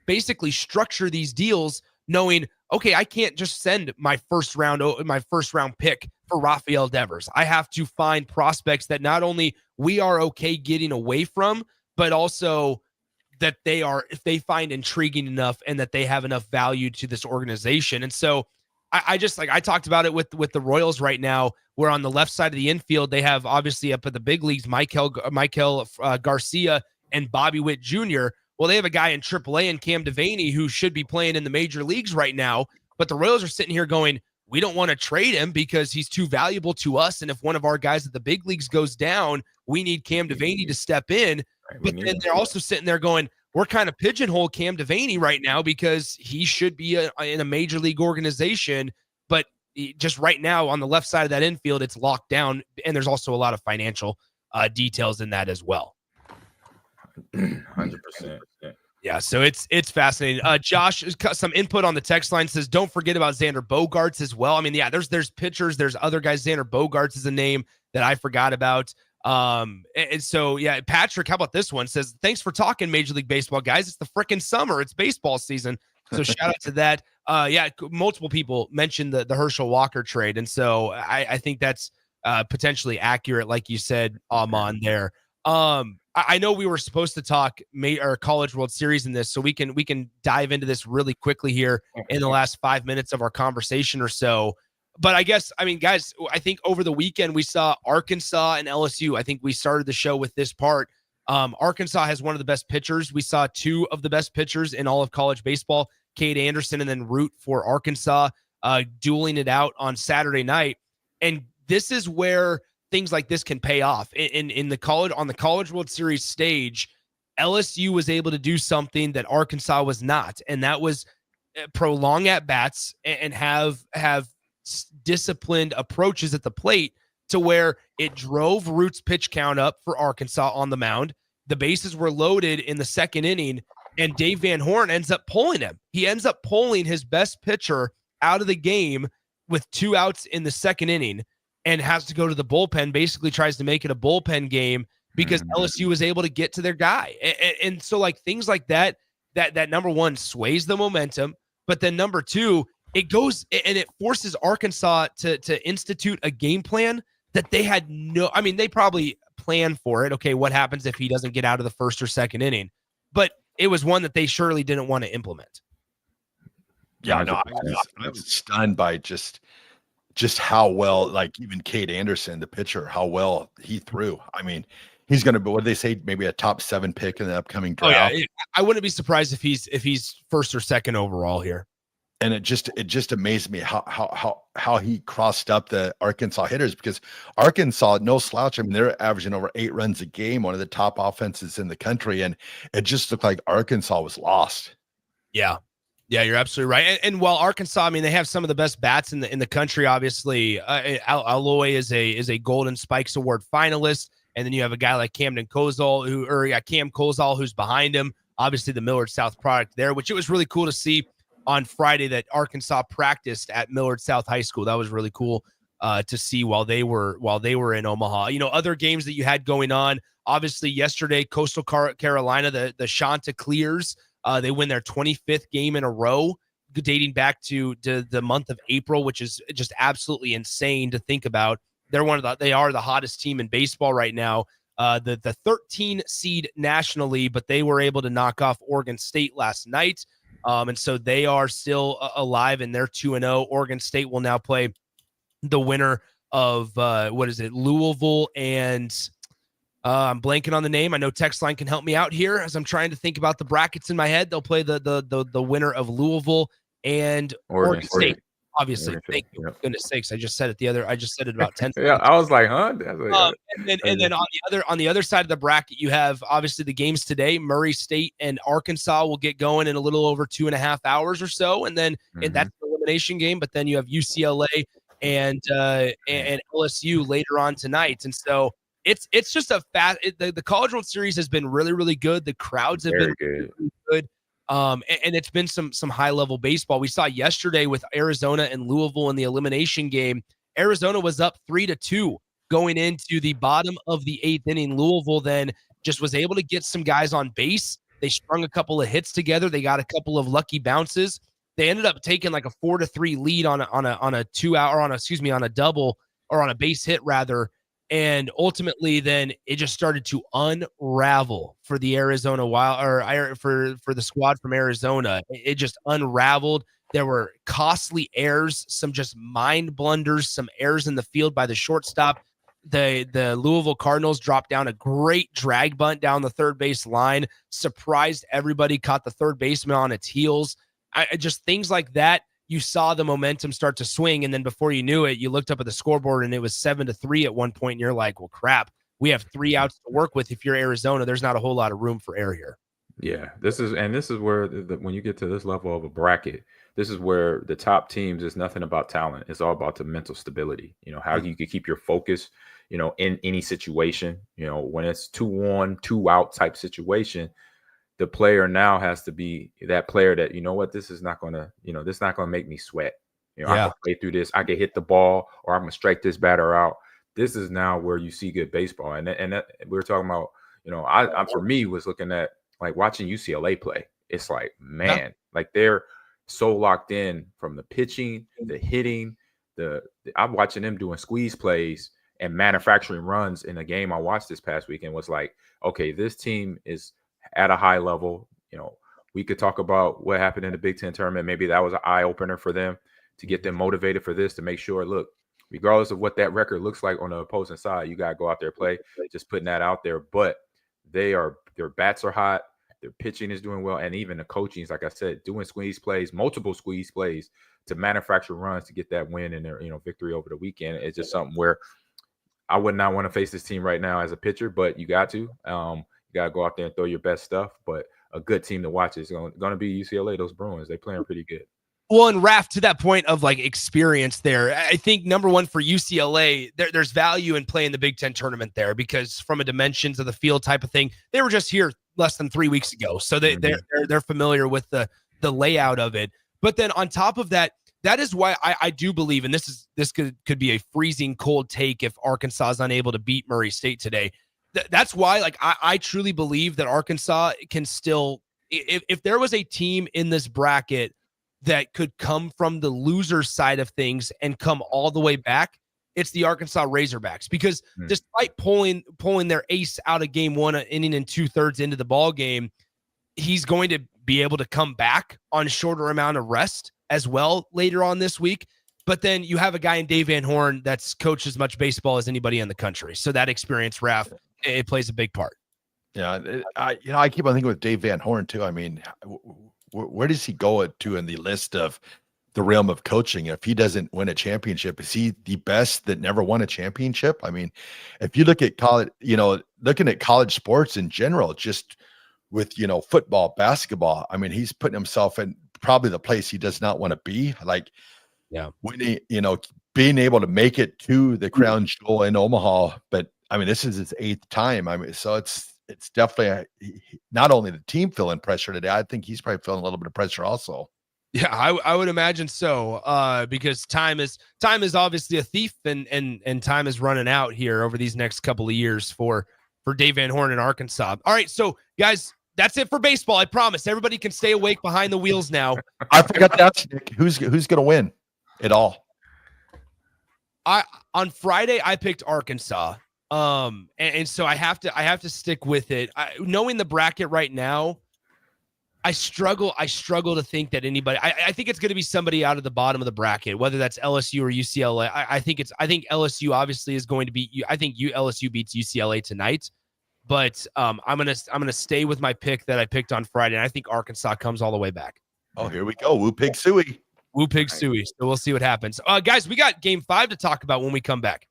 basically structure these deals, knowing, okay, I can't just send my first round pick for Rafael Devers. I have to find prospects that not only we are okay getting away from, but also that if they find intriguing enough and that they have enough value to this organization. And so I just, like, I talked about it with the Royals right now, where on the left side of the infield, they have obviously up at the big leagues, Michael Garcia and Bobby Witt Jr. Well, they have a guy in AAA and Cam Devaney who should be playing in the major leagues right now. But the Royals are sitting here going, we don't want to trade him because he's too valuable to us. And if one of our guys at the big leagues goes down, we need Cam Devaney to step in. But then they're also sitting there going, we're kind of pigeonhole Cam Devaney right now because he should be in a major league organization. But just right now on the left side of that infield, it's locked down. And there's also a lot of financial details in that as well. 100%. Yeah, so it's fascinating. Josh, some input on the text line says, don't forget about Xander Bogaerts as well. I mean, yeah, there's pitchers, there's other guys. Xander Bogaerts is a name that I forgot about. And so, yeah, Patrick, how about this one? Says, thanks for talking Major League Baseball, guys. It's the freaking summer. It's baseball season. So shout out to that. Yeah, multiple people mentioned the Herschel Walker trade. And so I think that's potentially accurate, like you said, Ahman, there. I know we were supposed to talk College World Series in this, so we can dive into this really quickly here in the last 5 minutes of our conversation or so. But I guess, I mean, guys, I think over the weekend we saw Arkansas and LSU. I think we started the show with this part. Arkansas has one of the best pitchers. We saw two of the best pitchers in all of college baseball, Cade Anderson and then Root for Arkansas, dueling it out on Saturday night. And this is where things like this can pay off. On the College World Series stage, LSU was able to do something that Arkansas was not, and that was prolong at bats and have disciplined approaches at the plate to where it drove Root's pitch count up for Arkansas on the mound. The bases were loaded in the second inning, and Dave Van Horn ends up pulling him. He ends up pulling his best pitcher out of the game with 2 outs in the second inning and has to go to the bullpen, basically tries to make it a bullpen game because LSU was able to get to their guy. And so, like, things like that number one sways the momentum, but then number two, it goes and it forces Arkansas to institute a game plan that they had they probably planned for it. Okay, what happens if he doesn't get out of the first or second inning? But it was one that they surely didn't want to implement. Yeah, no, I was stunned by just how well, like, even Cade Anderson, the pitcher, how well he threw. I mean, he's going to be, what do they say, maybe a top 7 pick in the upcoming draft. Oh, yeah. I wouldn't be surprised if he's first or second overall here. And it just amazed me how he crossed up the Arkansas hitters, because Arkansas, no slouch. I mean, they're averaging over 8 runs a game, one of the top offenses in the country, and it just looked like Arkansas was lost. Yeah, you're absolutely right. And while Arkansas, I mean, they have some of the best bats in the country. Obviously, Alloy is a Golden Spikes Award finalist, and then you have a guy like Cam Kozol, who's behind him. Obviously, the Millard South product there, which it was really cool to see on Friday that Arkansas practiced at Millard South High School. That was really cool to see while they were in Omaha. You know, other games that you had going on, obviously yesterday, Coastal Carolina, the Chanticleers, they win their 25th game in a row, dating back to the month of April, which is just absolutely insane to think about. They are the hottest team in baseball right now. The 13 seed nationally, but they were able to knock off Oregon State last night. And so they are still alive, and they're 2-0. Oregon State will now play the winner of Louisville and I'm blanking on the name. I know text line can help me out here as I'm trying to think about the brackets in my head. They'll play the winner of Louisville and Oregon State. Obviously, thank you. For goodness sakes, I just said it about 10 seconds. Yeah, I was like, huh? And then on the other side of the bracket, you have obviously the games today. Murray State and Arkansas will get going in a little over 2.5 hours or so, and then and that's the elimination game, but then you have UCLA and LSU later on tonight. And so it's just a the College World Series has been really, really good. The crowds have been really, really good. And it's been some high level baseball. We saw yesterday with Arizona and Louisville in the elimination game. Arizona was up 3-2 going into the bottom of the 8th inning. Louisville then just was able to get some guys on base. They strung a couple of hits together. They got a couple of lucky bounces. They ended up taking like a 4-3 lead on a double or on a base hit rather. And ultimately, then it just started to unravel for the Arizona for the squad from Arizona. It just unraveled. There were costly errors, some just mind blunders, some errors in the field by the shortstop. The Louisville Cardinals dropped down a great drag bunt down the third base line, surprised everybody, caught the third baseman on its heels. Just things like that. You saw the momentum start to swing, and then before you knew it, you looked up at the scoreboard and it was 7-3 at one point, and you're like, well, crap, we have 3 outs to work with. If you're Arizona, there's not a whole lot of room for error here. Yeah, this is where when you get to this level of a bracket, this is where the top teams is nothing about talent. It's all about the mental stability. How you can keep your focus, in any situation. When it's 2-1, 2-out type situation, the player now has to be that player that, this is not going to, this is not going to make me sweat. I can play through this. I can hit the ball, or I'm going to strike this batter out. This is now where you see good baseball. And that we were talking about, I for me was looking at like watching UCLA play. It's like, man, like they're so locked in from the pitching, the hitting, I'm watching them doing squeeze plays and manufacturing runs in a game I watched this past weekend. Was like, okay, this team is at a high level. We could talk about what happened in the Big Ten tournament. Maybe that was an eye opener for them to get them motivated for this, to make sure, look, regardless of what that record looks like on the opposing side, you got to go out there and play. Just putting that out there. But their bats are hot. Their pitching is doing well. And even the coaching is, like I said, doing squeeze plays, multiple squeeze plays to manufacture runs to get that win and their victory over the weekend. It's just something where I would not want to face this team right now as a pitcher, but you got to. You got to go out there and throw your best stuff. But a good team to watch is going to be UCLA, those Bruins. They're playing pretty good. Well, and Raff, to that point of like experience there, I think number one for UCLA, there's value in playing the Big Ten tournament there, because from a dimensions of the field type of thing, they were just here less than 3 weeks ago. So they're familiar with the layout of it. But then on top of that, that is why I do believe, and this could be a freezing cold take if Arkansas is unable to beat Murray State today. That's why, like, I truly believe that Arkansas can still, if there was a team in this bracket that could come from the loser side of things and come all the way back, it's the Arkansas Razorbacks, because despite pulling their ace out of game 1, an inning and 2/3 into the ball game, he's going to be able to come back on a shorter amount of rest as well later on this week. But then you have a guy in Dave Van Horn that's coached as much baseball as anybody in the country. So that experience, Raff, it plays a big part. Yeah, I keep on thinking with Dave Van Horn too. I mean, where does he go to in the list of the realm of coaching? If he doesn't win a championship, is he the best that never won a championship? I mean, if you look at college, looking at college sports in general, just with, football, basketball, I mean, he's putting himself in probably the place he does not want to be. Like, when he, being able to make it to the crown jewel in Omaha, but I mean, this is his 8th time. I mean, so it's definitely not only the team feeling pressure today, I think he's probably feeling a little bit of pressure also. Yeah, I would imagine so, because time is obviously a thief, and time is running out here over these next couple of years for Dave Van Horn in Arkansas. All right, so guys, that's it for baseball. I promise everybody can stay awake behind the wheels now. I forgot to ask Nick, who's going to win it all? On Friday I picked Arkansas. And so I have to stick with it. Knowing the bracket right now, I struggle to think that anybody, I think it's going to be somebody out of the bottom of the bracket, whether that's LSU or UCLA. I think LSU obviously is going to be, I think LSU beats UCLA tonight, but I'm going to stay with my pick that I picked on Friday. And I think Arkansas comes all the way back. Oh, here we go. Woo pig suey. Woo pig suey. So we'll see what happens. Guys, we got game 5 to talk about when we come back.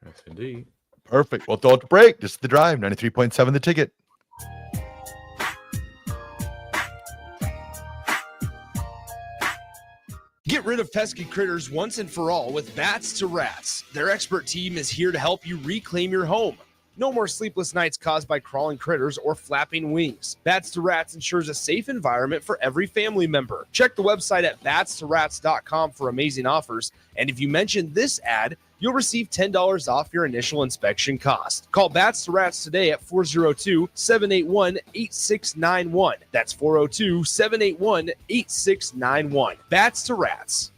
Yes, indeed. Perfect. We'll throw it to break. This is The Drive, 93.7 The Ticket. Get Get rid of pesky critters once and for all with Bats to Rats. Their expert team is here to help you reclaim your home. No more sleepless nights caused by crawling critters or flapping wings. Bats to Rats ensures a safe environment for every family member. Check the website at batstoRats.com for amazing offers. And if you mention this ad, you'll receive $10 off your initial inspection cost. Call Bats to Rats today at 402-781-8691. That's 402-781-8691. Bats to Rats.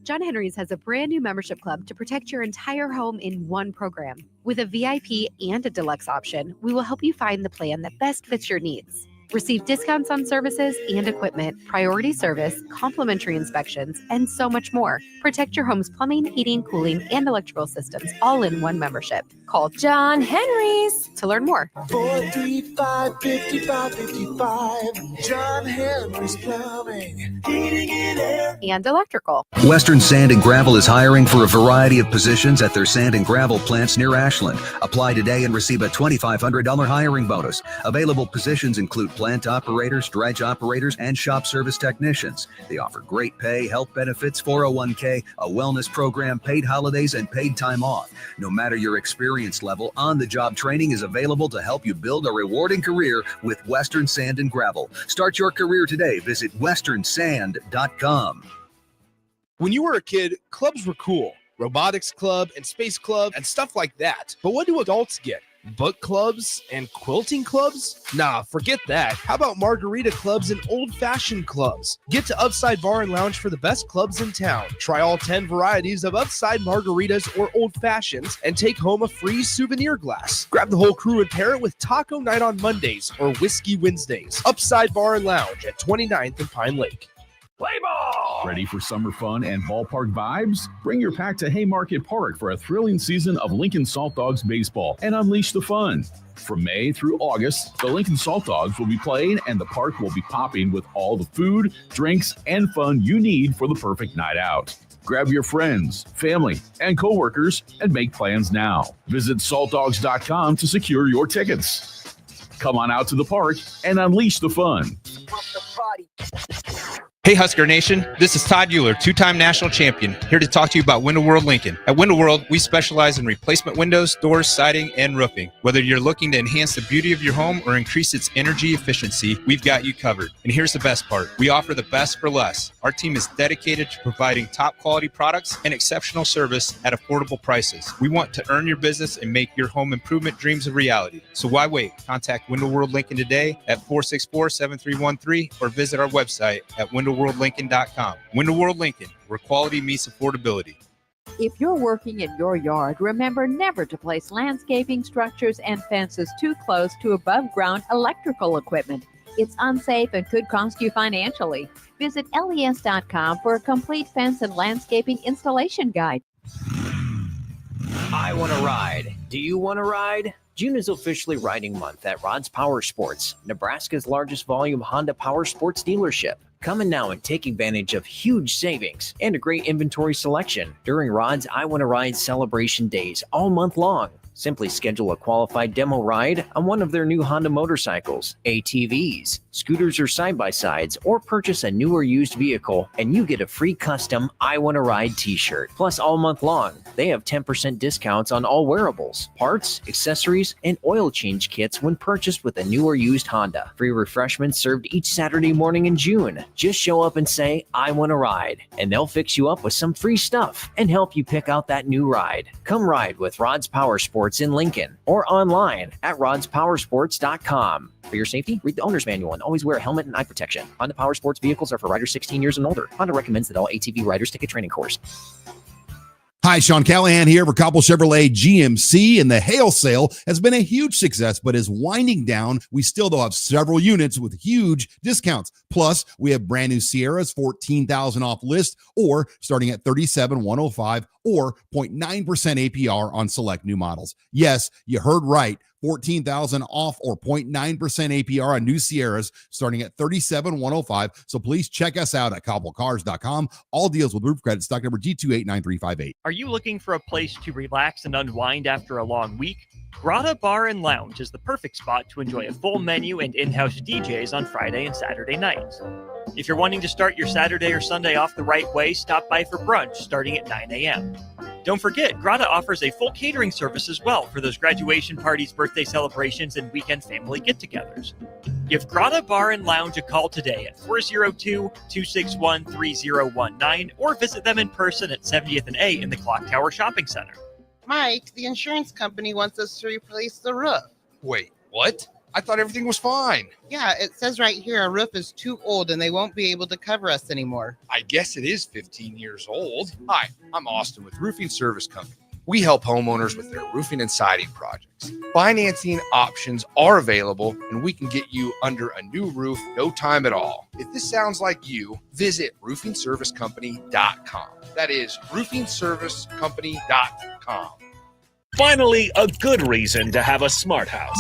John Henry's has a brand new membership club to protect your entire home in one program. With a VIP and a deluxe option, we will help you find the plan that best fits your needs. Receive discounts on services and equipment, priority service, complimentary inspections, and so much more. Protect your home's plumbing, heating, cooling, and electrical systems all in one membership. Call John Henry's to learn more. 435-5555. John Henry's Plumbing, Heating and Air. And electrical. Western Sand and Gravel is hiring for a variety of positions at their sand and gravel plants near Ashland. Apply today and receive a $2,500 hiring bonus. Available positions include plant operators, dredge operators, and shop service technicians. They offer great pay, health benefits, 401k, a wellness program, paid holidays, and paid time off. No matter your experience level, on-the-job training is available to help you build a rewarding career with Western Sand and Gravel. Start your career today. Visit westernsand.com. When you were a kid, clubs were cool. Robotics club and space club and stuff like that. But what do adults get? Book clubs and quilting clubs? Nah, forget that. How about margarita clubs and old-fashioned clubs? Get to Upside Bar and Lounge for the best clubs in town. Try all 10 varieties of Upside margaritas or old fashions and take home a free souvenir glass. Grab the whole crew and pair it with taco night on Mondays or whiskey Wednesdays. Upside Bar and Lounge at 29th and Pine Lake. Play ball! Ready for summer fun and ballpark vibes? Bring your pack to Haymarket Park for a thrilling season of Lincoln Salt Dogs baseball and unleash the fun. From May through August, the Lincoln Salt Dogs will be playing and the park will be popping with all the food, drinks, and fun you need for the perfect night out. Grab your friends, family, and coworkers and make plans now. Visit saltdogs.com to secure your tickets. Come on out to the park and unleash the fun. Hey Husker Nation, this is Todd Euler, two-time national champion, here to talk to you about Window World Lincoln. At Window World, we specialize in replacement windows, doors, siding, and roofing. Whether you're looking to enhance the beauty of your home or increase its energy efficiency, we've got you covered. And here's the best part. We offer the best for less. Our team is dedicated to providing top quality products and exceptional service at affordable prices. We want to earn your business and make your home improvement dreams a reality. So why wait? Contact Window World Lincoln today at 464-7313 or visit our website at windowworldlincoln.com. Window World Lincoln, where quality meets affordability. If you're working in your yard, remember never to place landscaping structures and fences too close to above-ground electrical equipment. It's unsafe and could cost you financially. Visit les.com for a complete fence and landscaping installation guide. I want to ride. Do you want to ride? June is officially riding month at Rod's Power Sports, Nebraska's largest volume Honda Power Sports dealership. Come in now and take advantage of huge savings and a great inventory selection during Rod's I Want to Ride celebration days all month long. Simply schedule a qualified demo ride on one of their new Honda motorcycles, ATVs, scooters, or side-by-sides, or purchase a new or used vehicle, and you get a free custom I Want to Ride t-shirt. Plus, all month long, they have 10% discounts on all wearables, parts, accessories, and oil change kits when purchased with a new or used Honda. Free refreshments served each Saturday morning in June. Just show up and say, I want to ride, and they'll fix you up with some free stuff and help you pick out that new ride. Come ride with Rod's Power Sports in Lincoln or online at rodspowersports.com. For your safety, read the owner's manual and always wear a helmet and eye protection. Honda Power Sports vehicles are for riders 16 years and older. Honda recommends that all ATV riders take a training course. Hi, Sean Callahan here for Cobble Chevrolet GMC, and the hail sale has been a huge success, but is winding down. We still though have several units with huge discounts. Plus, we have brand new Sierras, $14,000 off list, or starting at $37,105, or 0.9% APR on select new models. Yes, you heard right. $14,000 off or 0.9% APR on new Sierras starting at $37,105. So please check us out at cobblecars.com. All deals with roof credit, stock number G289358. Are you looking for a place to relax and unwind after a long week? Grotto Bar and Lounge is the perfect spot to enjoy a full menu and in-house DJs on Friday and Saturday nights. If you're wanting to start your Saturday or Sunday off the right way, stop by for brunch starting at 9 a.m. Don't forget, Grotto offers a full catering service as well for those graduation parties, birthday celebrations, and weekend family get-togethers. Give Grotto Bar and Lounge a call today at 402-261-3019 or visit them in person at 70th and A in the Clock Tower Shopping Center. Mike, the insurance company wants us to replace the roof. Wait, what? I thought everything was fine. Yeah, it says right here our roof is too old and they won't be able to cover us anymore. I guess it is 15 years old. Hi, I'm Austin with Roofing Service Company. We help homeowners with their roofing and siding projects. Financing options are available, and we can get you under a new roof no time at all. If this sounds like you, visit roofingservicecompany.com. That is roofingservicecompany.com. Finally, a good reason to have a smart house.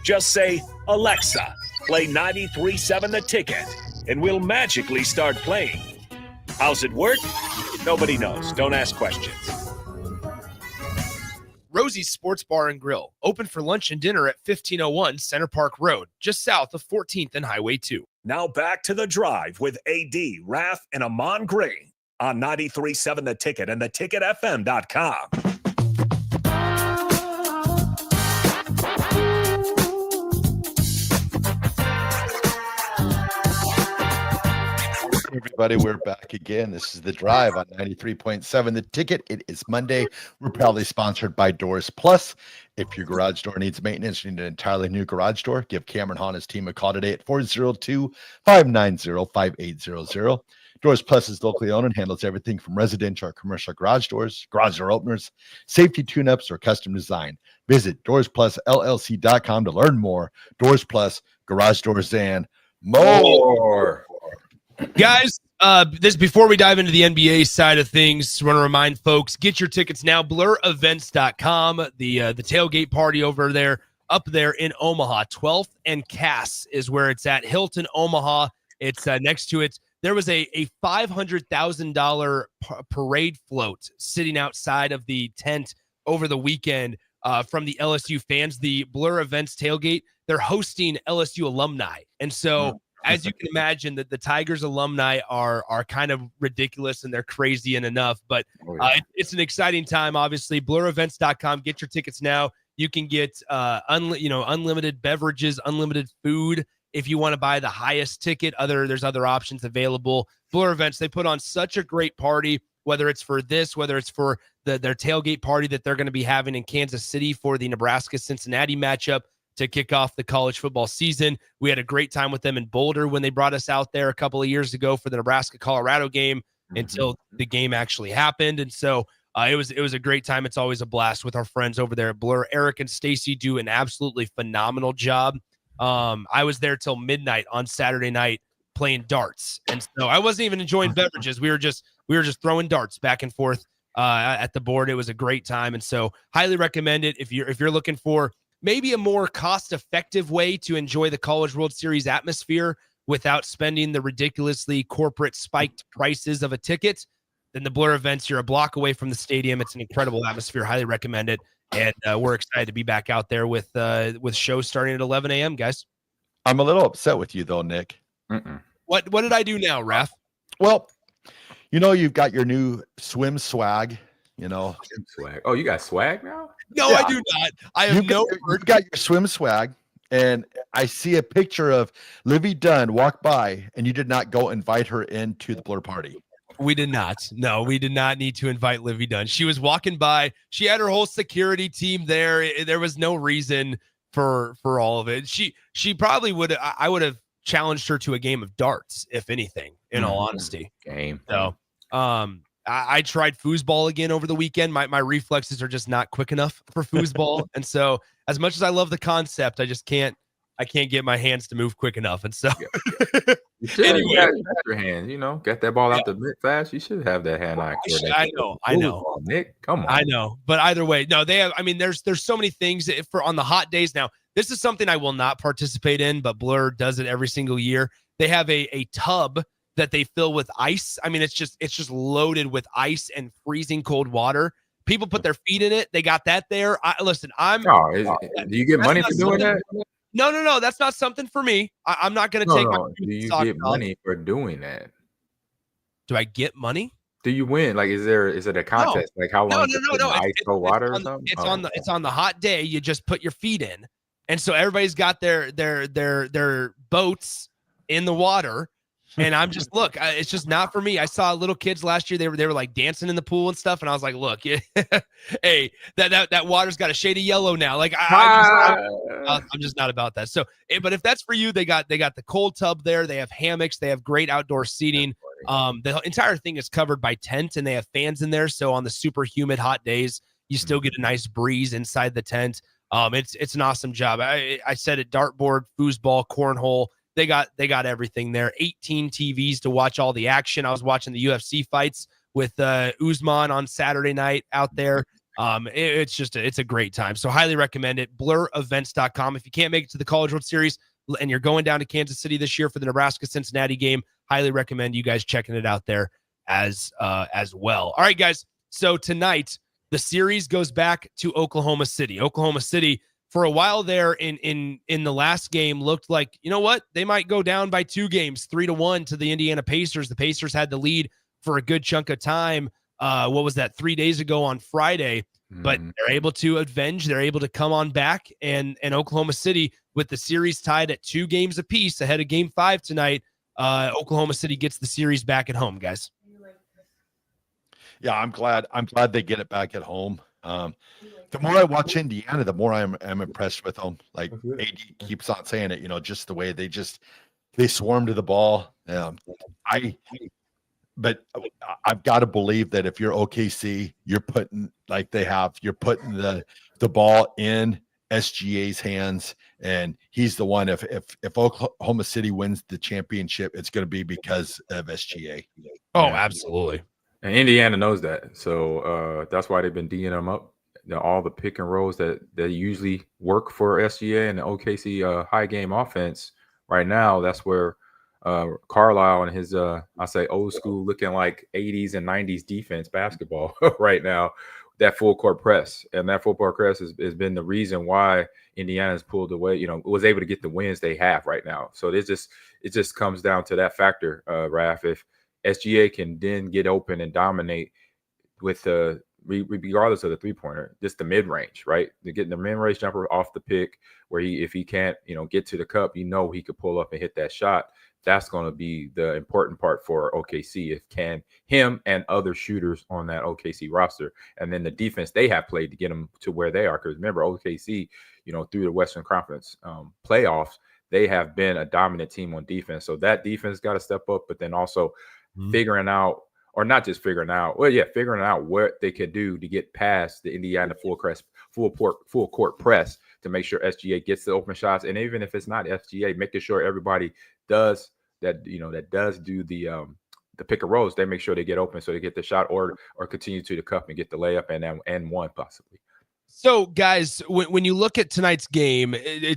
Just say, Alexa, play 93.7 The Ticket, and we'll magically start playing. How's it work? Nobody knows. Don't ask questions. Rosie's Sports Bar and Grill, open for lunch and dinner at 1501 Center Park Road, just south of 14th and Highway 2. Now back to The Drive with AD, Raff, and Ahman Green on 93.7 The Ticket and theticketfm.com. Everybody, we're back again. This is The Drive on 93.7 The Ticket. It is Monday. We're proudly sponsored by Doors Plus. If your garage door needs maintenance, you need an entirely new garage door, give Cameron Honda's team a call today at 402-590-5800. Doors Plus is locally owned and handles everything from residential or commercial garage doors, garage door openers, safety tune-ups, or custom design. Visit DoorsPlusLLC.com to learn more. Doors Plus, garage doors, and more. Guys, this before we dive into the NBA side of things, I want to remind folks, get your tickets now, blurevents.com. The tailgate party over there, up there in Omaha, 12th and Cass is where it's at. Hilton, Omaha. It's next to it. There was a $500,000 parade float sitting outside of the tent over the weekend from the LSU fans. The Blur Events tailgate, they're hosting LSU alumni. And so as you can imagine, that the Tigers alumni are kind of ridiculous and they're crazy and enough, but it's an exciting time. Obviously, blurevents.com. Get your tickets now. You can get unlimited beverages, unlimited food. If you want to buy the highest ticket, there's other options available. Blur Events, they put on such a great party, whether it's for this, whether it's for their tailgate party that they're going to be having in Kansas City for the Nebraska-Cincinnati matchup to kick off the college football season. We had a great time with them in Boulder when they brought us out there a couple of years ago for the Nebraska-Colorado game until the game actually happened. And so it was a great time. It's always a blast with our friends over there at Blur. Eric and Stacy do an absolutely phenomenal job. I was there till midnight on Saturday night playing darts. And so I wasn't even enjoying beverages. We were just throwing darts back and forth at the board. It was a great time. And so highly recommend it if you're looking for maybe a more cost-effective way to enjoy the College World Series atmosphere without spending the ridiculously corporate spiked prices of a ticket. Then the Blur Events, you're a block away from the stadium. It's an incredible atmosphere. Highly recommend it. And we're excited to be back out there with shows starting at 11 a.m., guys. I'm a little upset with you, though, Nick. What did I do now, Raff? Well, you've got your new swim swag, Swag. Oh, you got swag now? No, yeah. I do not. I have You've got your swim swag, and I see a picture of Livy Dunn walk by, and you did not go invite her into the Blur party. We did not. No, we did not need to invite Livy Dunn. She was walking by. She had her whole security team there. There was no reason for all of it. She probably would. I would have challenged her to a game of darts, if anything. In all honesty, game. So, I tried foosball again over the weekend. My reflexes are just not quick enough for foosball, and so as much as I love the concept, I can't get my hands to move quick enough. And so, anyway, you got your hands, get that ball out the mitt fast. You should have that hand-eye coordination. I know, Nick. Come on, I know, but either way, no, they have. I mean, there's so many things for on the hot days now. This is something I will not participate in, but Blur does it every single year. They have a tub that they fill with ice. I mean, it's just loaded with ice and freezing cold water. People put their feet in it. They got that there. Listen, do you get money for doing that? No. That's not something for me. I'm not going to take. No. Do you get money for doing that? Do I get money? Do you win? Like, is it a contest? Like, how long? No. Ice cold water or something? It's on the hot day. You just put your feet in, and so everybody's got their boats in the water. And I'm just it's just not for me. I saw little kids last year. They were like dancing in the pool and stuff. And I was like, look, hey, that water's got a shade of yellow now. Like I'm just not about that. So, but if that's for you, they got the cold tub there. They have hammocks. They have great outdoor seating. The entire thing is covered by tent, and they have fans in there. So on the super humid hot days, you still get a nice breeze inside the tent. It's an awesome job. I said it: dartboard, foosball, cornhole. They got everything there. 18 TVs to watch all the action. I was watching the UFC fights with Usman on Saturday night out there. It's a great time. So highly recommend it. blurevents.com. If you can't make it to the College World Series and you're going down to Kansas City this year for the Nebraska-Cincinnati game, highly recommend you guys checking it out there as well. All right, guys. So tonight, the series goes back to Oklahoma City. Oklahoma City, for a while there in the last game, looked like, you know what, they might go down by 2 games, 3-1 to the Indiana Pacers. The Pacers had the lead for a good chunk of time. What was that, 3 days ago on Friday? But they're able to avenge. They're able to come on back. And Oklahoma City, with the series tied at 2 games apiece ahead of Game 5 tonight, Oklahoma City gets the series back at home, guys. Yeah, I'm glad they get it back at home. The more I watch Indiana, the more I'm impressed with them. Like AD keeps on saying it, just the way they swarm to the ball. But I've got to believe that if you're OKC, you're putting the ball in SGA's hands, and he's the one. If Oklahoma City wins the championship, it's going to be because of SGA. Oh, absolutely. And Indiana knows that, so that's why they've been D'ing them up. All the pick and rolls that usually work for SGA and the OKC high game offense. Right now, that's where Carlisle and his I say old school looking like 80s and 90s defense basketball right now, that full court press. And that full court press has been the reason why Indiana's pulled away, was able to get the wins they have right now. So it just comes down to that factor, Raff. If SGA can then get open and dominate with regardless of the 3-pointer, just the mid-range, right? They're getting the mid-range jumper off the pick where if he can't, get to the cup, he could pull up and hit that shot. That's going to be the important part for OKC. If him and other shooters on that OKC roster, and then the defense they have played to get them to where they are. Because remember, OKC, through the Western Conference playoffs, they have been a dominant team on defense. So that defense got to step up, but then also figuring out what they could do to get past the Indiana full court press to make sure SGA gets the open shots. And even if it's not SGA, making sure everybody does that, that does do the pick and rolls, they make sure they get open so they get the shot or continue to the cup and get the layup and one possibly. So, guys, when you look at tonight's game,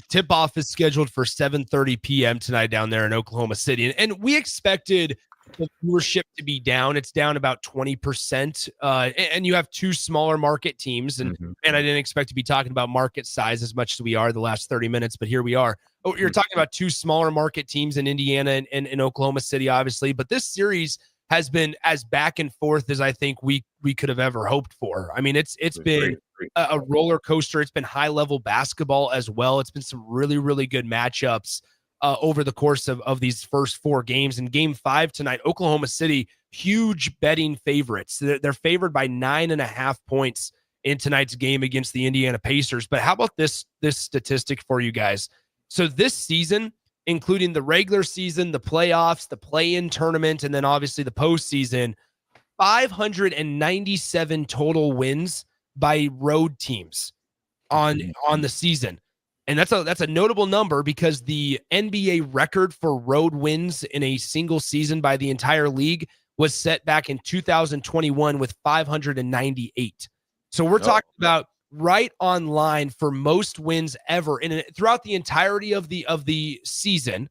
tip-off is scheduled for 7:30 p.m. tonight down there in Oklahoma City. And we expected the viewership to be down. It's down about 20%. And you have 2 smaller market teams. And I didn't expect to be talking about market size as much as we are the last 30 minutes, but here we are. Oh, you're talking about 2 smaller market teams in Indiana and Oklahoma City, obviously. But this series has been as back and forth as I think we could have ever hoped for. I mean, it's been a roller coaster. It's been high level basketball as well. It's been some really, really good matchups over the course of these first 4 games. In Game 5 tonight, Oklahoma City, huge betting favorites. They're favored by 9.5 points in tonight's game against the Indiana Pacers. But how about this statistic for you guys? So this season, including the regular season, the playoffs, the play-in tournament, and then obviously the postseason, 597 total wins by road teams on the season. And that's a notable number because the NBA record for road wins in a single season by the entire league was set back in 2021 with 598. So we're talking about right on line for most wins ever throughout the entirety of the season,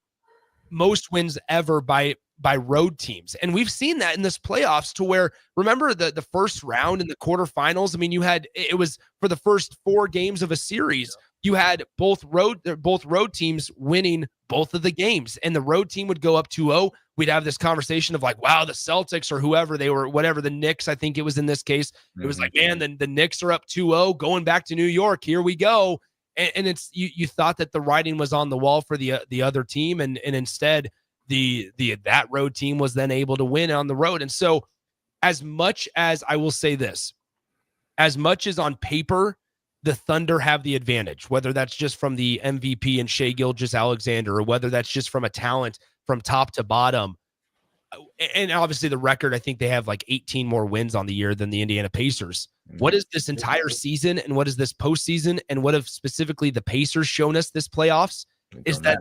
most wins ever by by road teams. And we've seen that in this playoffs to where, remember the first round in the quarterfinals? I mean, it was for the first 4 games of a series, you had both road teams winning both of the games, and the road team would go up 2-0. We'd have this conversation of like, wow, the Celtics or whoever they were, whatever, the Knicks, I think it was in this case. It was like, man, the Knicks are up 2-0 going back to New York. Here we go. And it's you thought that the writing was on the wall for the other team, and instead that road team was then able to win on the road. And so, as much as I will say this, as much as on paper the Thunder have the advantage, whether that's just from the MVP and Shai Gilgeous-Alexander, or whether that's just from a talent from top to bottom, and obviously the record, I think they have like 18 more wins on the year than the Indiana Pacers. What is this entire season, and what is this postseason, and what have specifically the Pacers shown us this playoffs is that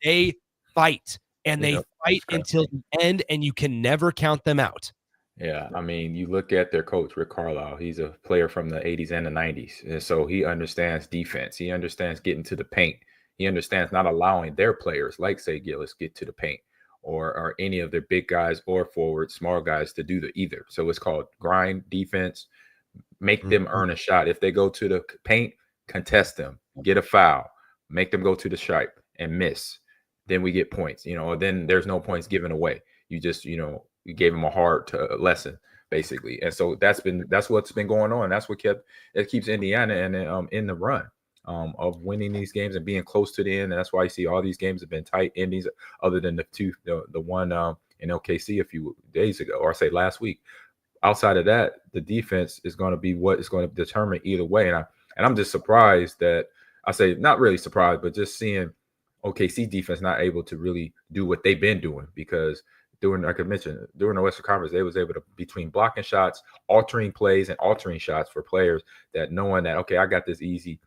they fight, and they fight until the end, and you can never count them out. Yeah, I mean, you look at their coach, Rick Carlisle. He's a player from the 80s and the 90s. And so he understands defense. He understands getting to the paint. He understands not allowing their players, like, say, Gillis, get to the paint, or any of their big guys or forward, small guys to do either. So it's called grind defense. Make them earn a shot. If they go to the paint, contest them, get a foul, make them go to the stripe and miss. Then we get points, or then there's no points given away. You just, you gave them a hard lesson, basically. And so that's what's been going on. That's what keeps Indiana in the run of winning these games and being close to the end. And that's why you see all these games have been tight endings, other than the one in OKC a few days ago, or say last week. Outside of that, the defense is going to be what is going to determine either way. And I'm just surprised that, I say not really surprised, but just seeing OKC defense not able to really do what they've been doing, because like I mentioned, during the Western Conference, they was able to, between blocking shots, altering plays, and altering shots for players, that knowing that, okay, I got this easy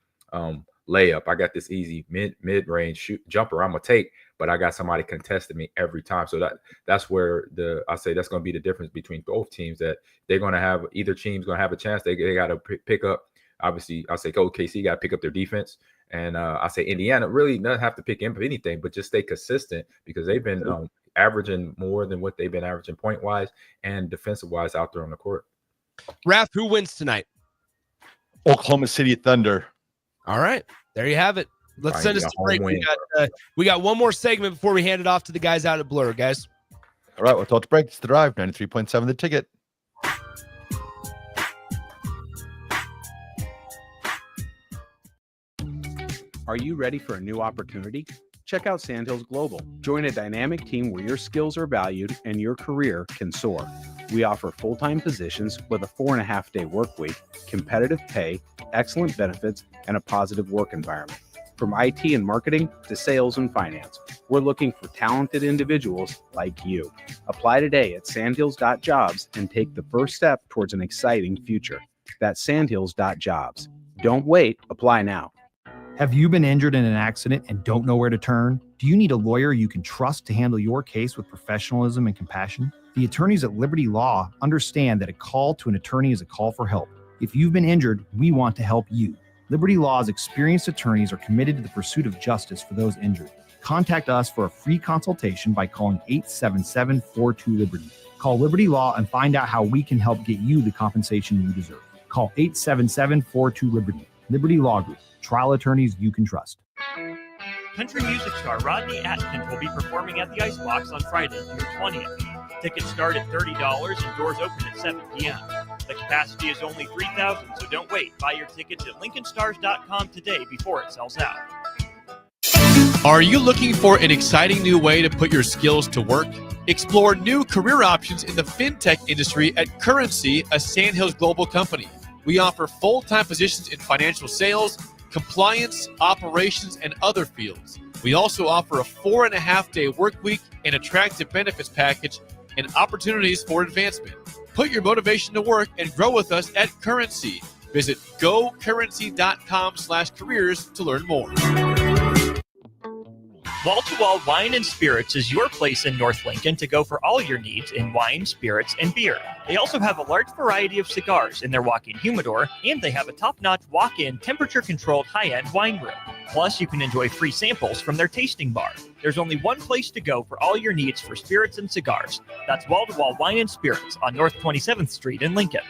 layup, I got this easy mid-range jumper I'm gonna take, but I got somebody contesting me every time. So that's where I say that's going to be the difference between both teams, that they're going to have, either team's going to have a chance. They got to pick up, obviously, I say OKC got to pick up their defense. And I say Indiana really doesn't have to pick up anything, but just stay consistent, because they've been averaging more than what they've been averaging point-wise and defensive-wise out there on the court. Raff, who wins tonight? Oklahoma City Thunder. All right, there you have it. Let's send us to break. We got one more segment before we hand it off to the guys out at Blur, guys. All right, we'll talk to break. It's The Drive, 93.7 The Ticket. Are you ready for a new opportunity? Check out Sandhills Global. Join a dynamic team where your skills are valued and your career can soar. We offer full-time positions with a 4.5-day work week, competitive pay, excellent benefits, and a positive work environment. From IT and marketing to sales and finance, we're looking for talented individuals like you. Apply today at sandhills.jobs and take the first step towards an exciting future. That's sandhills.jobs. Don't wait. Apply now. Have you been injured in an accident and don't know where to turn? Do you need a lawyer you can trust to handle your case with professionalism and compassion? The attorneys at Liberty Law understand that a call to an attorney is a call for help. If you've been injured, we want to help you. Liberty Law's experienced attorneys are committed to the pursuit of justice for those injured. Contact us for a free consultation by calling 877-42-LIBERTY. Call Liberty Law and find out how we can help get you the compensation you deserve. Call 877-42-LIBERTY. Liberty Law Group. Trial attorneys you can trust. Country music star Rodney Atkins will be performing at the Icebox on Friday, June 20th. Tickets start at $30 and doors open at 7 p.m. The capacity is only 3,000, so don't wait. Buy your tickets at LincolnStars.com today before it sells out. Are you looking for an exciting new way to put your skills to work? Explore new career options in the fintech industry at Currency, a Sandhills Global company. We offer full-time positions in financial sales, compliance, operations, and other fields. We also offer a 4.5-day work week, an attractive benefits package, and opportunities for advancement. Put your motivation to work and grow with us at Currency. Visit gocurrency.com/careers to learn more. Wall to Wall Wine and Spirits is your place in North Lincoln to go for all your needs in wine, spirits, and beer. They also have a large variety of cigars in their walk-in humidor, and they have a top-notch walk-in temperature-controlled high-end wine room. Plus, you can enjoy free samples from their tasting bar. There's only one place to go for all your needs for spirits and cigars. That's Wall to Wall Wine and Spirits on North 27th Street in Lincoln.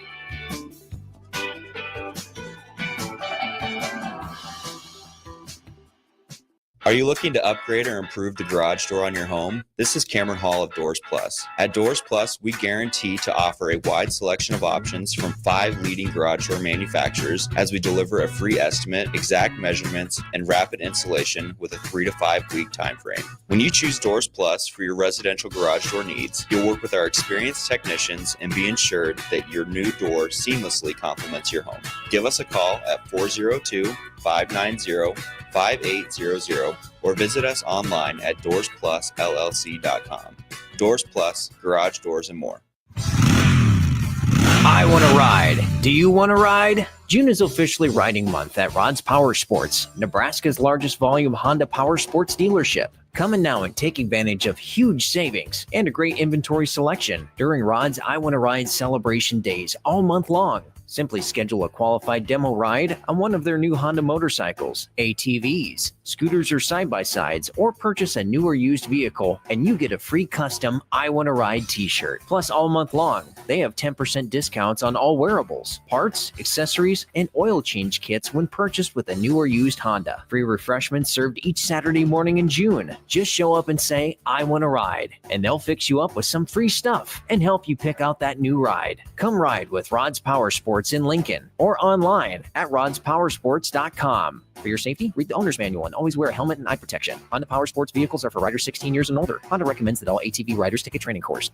Are you looking to upgrade or improve the garage door on your home? This is Cameron Hall of Doors Plus. At Doors Plus, we guarantee to offer a wide selection of options from 5 leading garage door manufacturers as we deliver a free estimate, exact measurements, and rapid installation with a 3 to 5 week time frame. When you choose Doors Plus for your residential garage door needs, you'll work with our experienced technicians and be ensured that your new door seamlessly complements your home. Give us a call at 402-590-5800 or visit us online at DoorsPlusLLC.com. Doors Plus, garage doors, and more. I want to ride. Do you want to ride? June is officially riding month at Rod's Power Sports, Nebraska's largest volume Honda Power Sports dealership. Come in now and take advantage of huge savings and a great inventory selection during Rod's I Want to Ride celebration days all month long. Simply schedule a qualified demo ride on one of their new Honda motorcycles, ATVs, scooters, or side-by-sides, or purchase a new or used vehicle, and you get a free custom I Want to Ride t-shirt. Plus, all month long, they have 10% discounts on all wearables, parts, accessories, and oil change kits when purchased with a new or used Honda. Free refreshments served each Saturday morning in June. Just show up and say, I want to ride, and they'll fix you up with some free stuff and help you pick out that new ride. Come ride with Rod's Power Sports in Lincoln or online at rodspowersports.com. For your safety, read the owner's manual and always wear a helmet and eye protection. Honda Power Sports vehicles are for riders 16 years and older. Honda recommends that all ATV riders take a training course.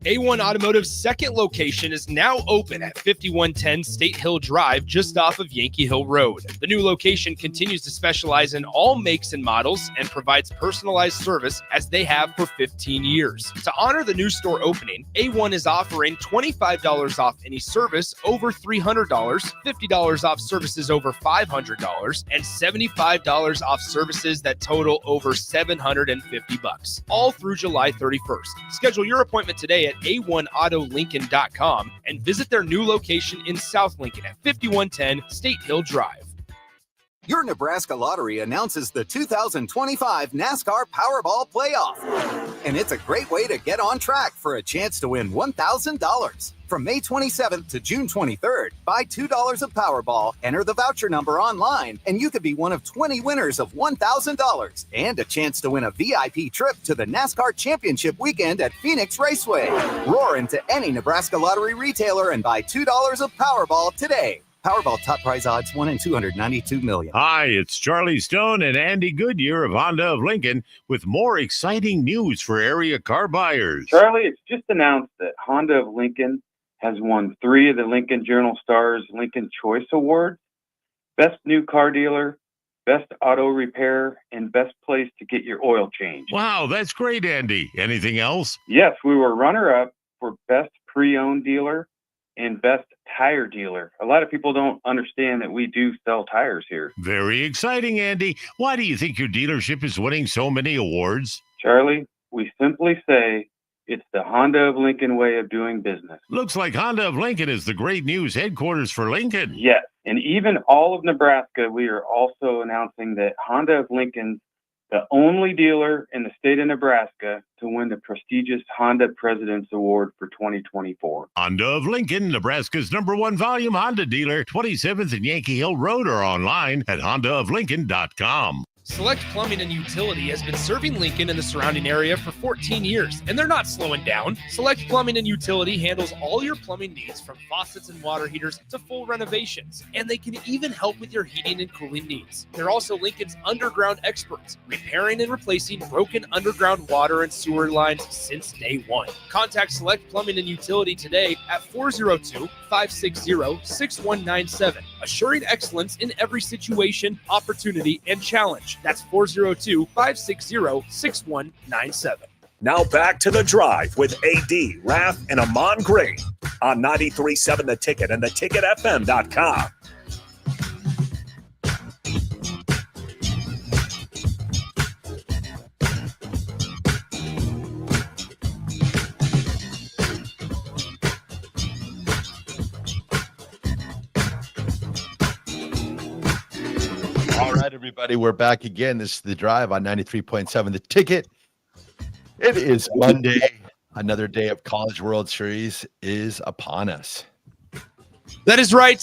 A1 Automotive's second location is now open at 5110 State Hill Drive, just off of Yankee Hill Road. The new location continues to specialize in all makes and models and provides personalized service as they have for 15 years. To honor the new store opening, A1 is offering $25 off any service over $300, $50 off services over $500, and $75 off services that total over $750, all through July 31st. Schedule your appointment today at A1AutoLincoln.com and visit their new location in South Lincoln at 5110 State Hill Drive. Your Nebraska Lottery announces the 2025 NASCAR Powerball Playoff. And it's a great way to get on track for a chance to win $1,000. From May 27th to June 23rd, buy $2 of Powerball, enter the voucher number online, and you could be one of 20 winners of $1,000 and a chance to win a VIP trip to the NASCAR Championship weekend at Phoenix Raceway. Roar into any Nebraska Lottery retailer and buy $2 of Powerball today. Powerball top prize odds 1 in 292 million. Hi, it's Charlie Stone and Andy Goodyear of Honda of Lincoln with more exciting news for area car buyers. Charlie, it's just announced that Honda of Lincoln has won 3 of the Lincoln Journal-Star's Lincoln Choice Awards: Best New Car Dealer, Best Auto Repair, and Best Place to Get Your Oil Changed. Wow, that's great, Andy. Anything else? Yes, we were runner-up for Best Pre-Owned Dealer and Best Tire Dealer. A lot of people don't understand that we do sell tires here. Very exciting, Andy. Why do you think your dealership is winning so many awards? Charlie, we simply say it's the Honda of Lincoln way of doing business. Looks like Honda of Lincoln is the great news headquarters for Lincoln. Yes, and even all of Nebraska, we are also announcing that Honda of Lincoln's the only dealer in the state of Nebraska to win the prestigious Honda President's Award for 2024. Honda of Lincoln, Nebraska's #1 volume Honda dealer, 27th and Yankee Hill Road, or online at hondaoflincoln.com. Select Plumbing and Utility has been serving Lincoln and the surrounding area for 14 years, and they're not slowing down. Select Plumbing and Utility handles all your plumbing needs, from faucets and water heaters to full renovations, and they can even help with your heating and cooling needs. They're also Lincoln's underground experts, repairing and replacing broken underground water and sewer lines since day one. Contact Select Plumbing and Utility today at 402-560-6197, assuring excellence in every situation, opportunity, and challenge. That's 402-560-6197. Now back to The Drive with AD, Raff, and Ahman Gray on 93.7 The Ticket and theticketfm.com. right, everybody, we're back again. This is The Drive on 93.7 The Ticket. It is Monday. Another day of College World Series is upon us. That is right.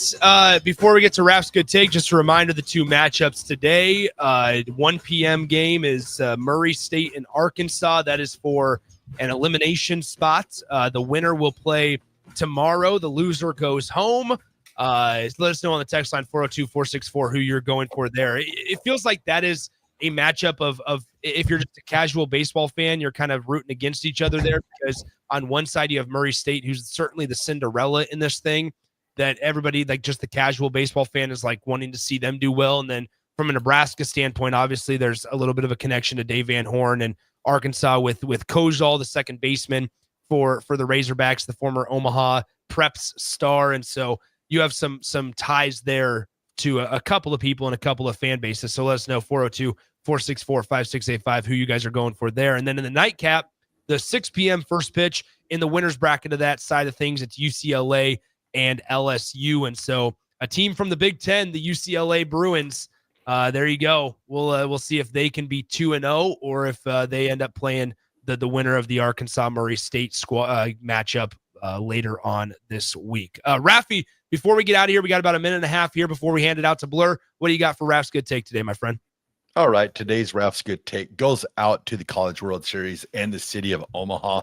Before we get to Raff's Good Take, just a reminder, the two matchups today. 1 p.m. game is Murray State and Arkansas. That is for an elimination spot. The winner will play tomorrow. The loser goes home. Let us know on the text line 402-464 who you're going for there. It feels like that is a matchup of if you're just a casual baseball fan, you're kind of rooting against each other there, because on one side you have Murray State, who's certainly the Cinderella in this thing, that everybody, like just the casual baseball fan, is like wanting to see them do well. And then from a Nebraska standpoint, obviously there's a little bit of a connection to Dave Van Horn and Arkansas with Kojal, the second baseman for the Razorbacks, the former Omaha Preps star. And so you have some ties there to a couple of people and a couple of fan bases. So let us know, 402-464-5685, who you guys are going for there. And then in the nightcap, the 6 p.m. first pitch in the winner's bracket of that side of things, it's UCLA and LSU. And so a team from the Big Ten, the UCLA Bruins, there you go. We'll see if they can be 2-0 or if they end up playing the winner of the Arkansas Murray State matchup later on this week. Raffi, before we get out of here, we got about a minute and a half here before we hand it out to Blur. What do you got for Raff's Good Take today, my friend? All right, today's Raff's Good Take goes out to the College World Series and the city of Omaha.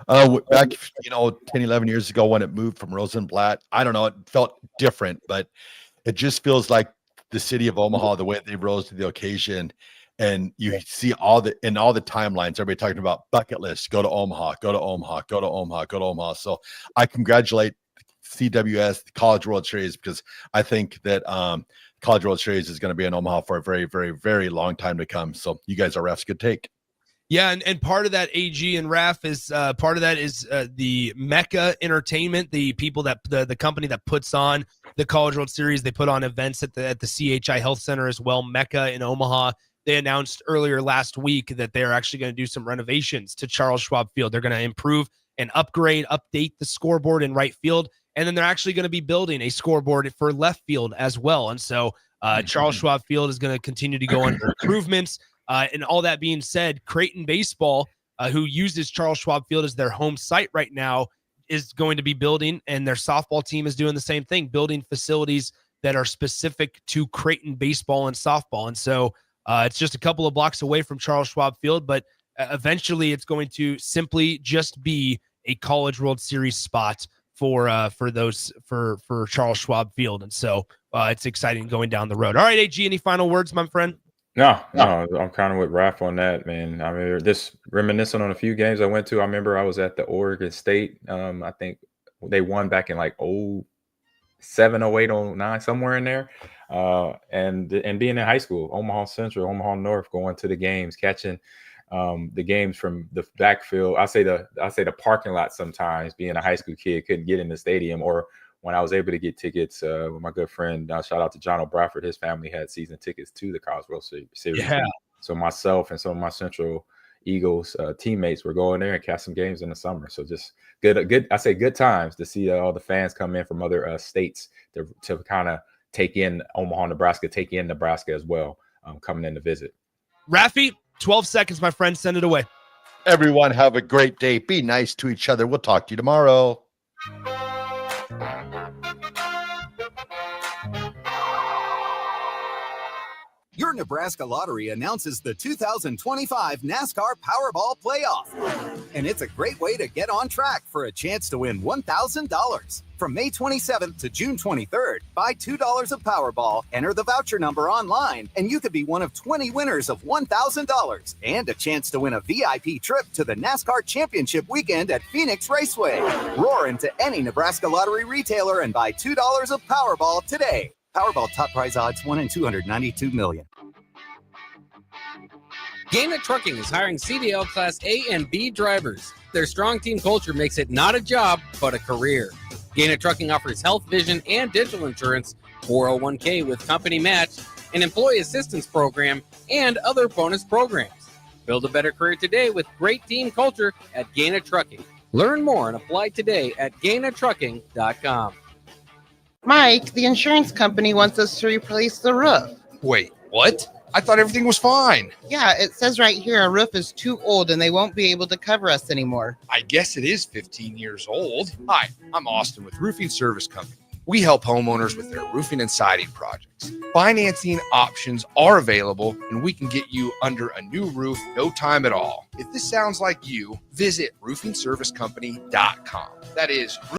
Back, 10, 11 years ago when it moved from Rosenblatt, I don't know, it felt different, but it just feels like the city of Omaha, the way they rose to the occasion. And you see all the timelines, everybody talking about bucket list, go to Omaha, go to Omaha, go to Omaha, go to Omaha. So I congratulate CWS, the College World Series, because I think that College World Series is going to be in Omaha for a very, very, very long time to come. So you guys are Raff's Good Take. Yeah, and part of that, AG and Raff, is part of that is the Mecca Entertainment, the people that the company that puts on the College World Series. They put on events at the CHI Health Center as well, Mecca in Omaha. They announced earlier last week that they're actually going to do some renovations to Charles Schwab Field. They're going to improve and update the scoreboard in right field, and then they're actually going to be building a scoreboard for left field as well. And so Charles Schwab Field is going to continue to go under improvements. And all that being said, Creighton Baseball, who uses Charles Schwab Field as their home site right now, is going to be building, and their softball team is doing the same thing, building facilities that are specific to Creighton baseball and softball. And so it's just a couple of blocks away from Charles Schwab Field, but eventually it's going to simply just be a College World Series spot for Charles Schwab Field. And so it's exciting going down the road. All right, AG, any final words, my friend? No, I'm kind of with Raff on that, man. I mean, just reminiscing on a few games I went to. I remember I was at the Oregon State. I think they won back in like 07, 08, 09, somewhere in there. And being in high school, Omaha Central, Omaha North, going to the games, catching the games from the backfield. I say the parking lot sometimes. Being a high school kid, couldn't get in the stadium, or when I was able to get tickets with my good friend, shout out to John O'Bradford, his family had season tickets to the College World Series. Yeah. So myself and some of my Central Eagles teammates were going there and catch some games in the summer. So just good. I say good times to see all the fans come in from other states to kind of take in Omaha, Nebraska, take in Nebraska as well, coming in to visit. Raffi, 12 seconds, my friend. Send it away. Everyone have a great day. Be nice to each other. We'll talk to you tomorrow. Your Nebraska Lottery announces the 2025 NASCAR Powerball Playoff. And it's a great way to get on track for a chance to win $1,000. From May 27th to June 23rd, buy $2 of Powerball, enter the voucher number online, and you could be one of 20 winners of $1,000 and a chance to win a VIP trip to the NASCAR Championship Weekend at Phoenix Raceway. Roar into any Nebraska Lottery retailer and buy $2 of Powerball today. Powerball top prize odds 1 in 292 million. Gaina Trucking is hiring CDL Class A and B drivers. Their strong team culture makes it not a job, but a career. Gaina Trucking offers health, vision, and dental insurance, 401k with company match, an employee assistance program, and other bonus programs. Build a better career today with great team culture at Gaina Trucking. Learn more and apply today at GainaTrucking.com. Mike, the insurance company wants us to replace the roof. Wait, What? I thought everything was fine. Yeah, it says right here our roof is too old and they won't be able to cover us anymore. I guess it is 15 years old. Hi, I'm Austin with Roofing Service Company. We help homeowners with their roofing and siding projects. Financing options are available, and we can get you under a new roof no time at all. If this sounds like you, visit roofingservicecompany.com. That is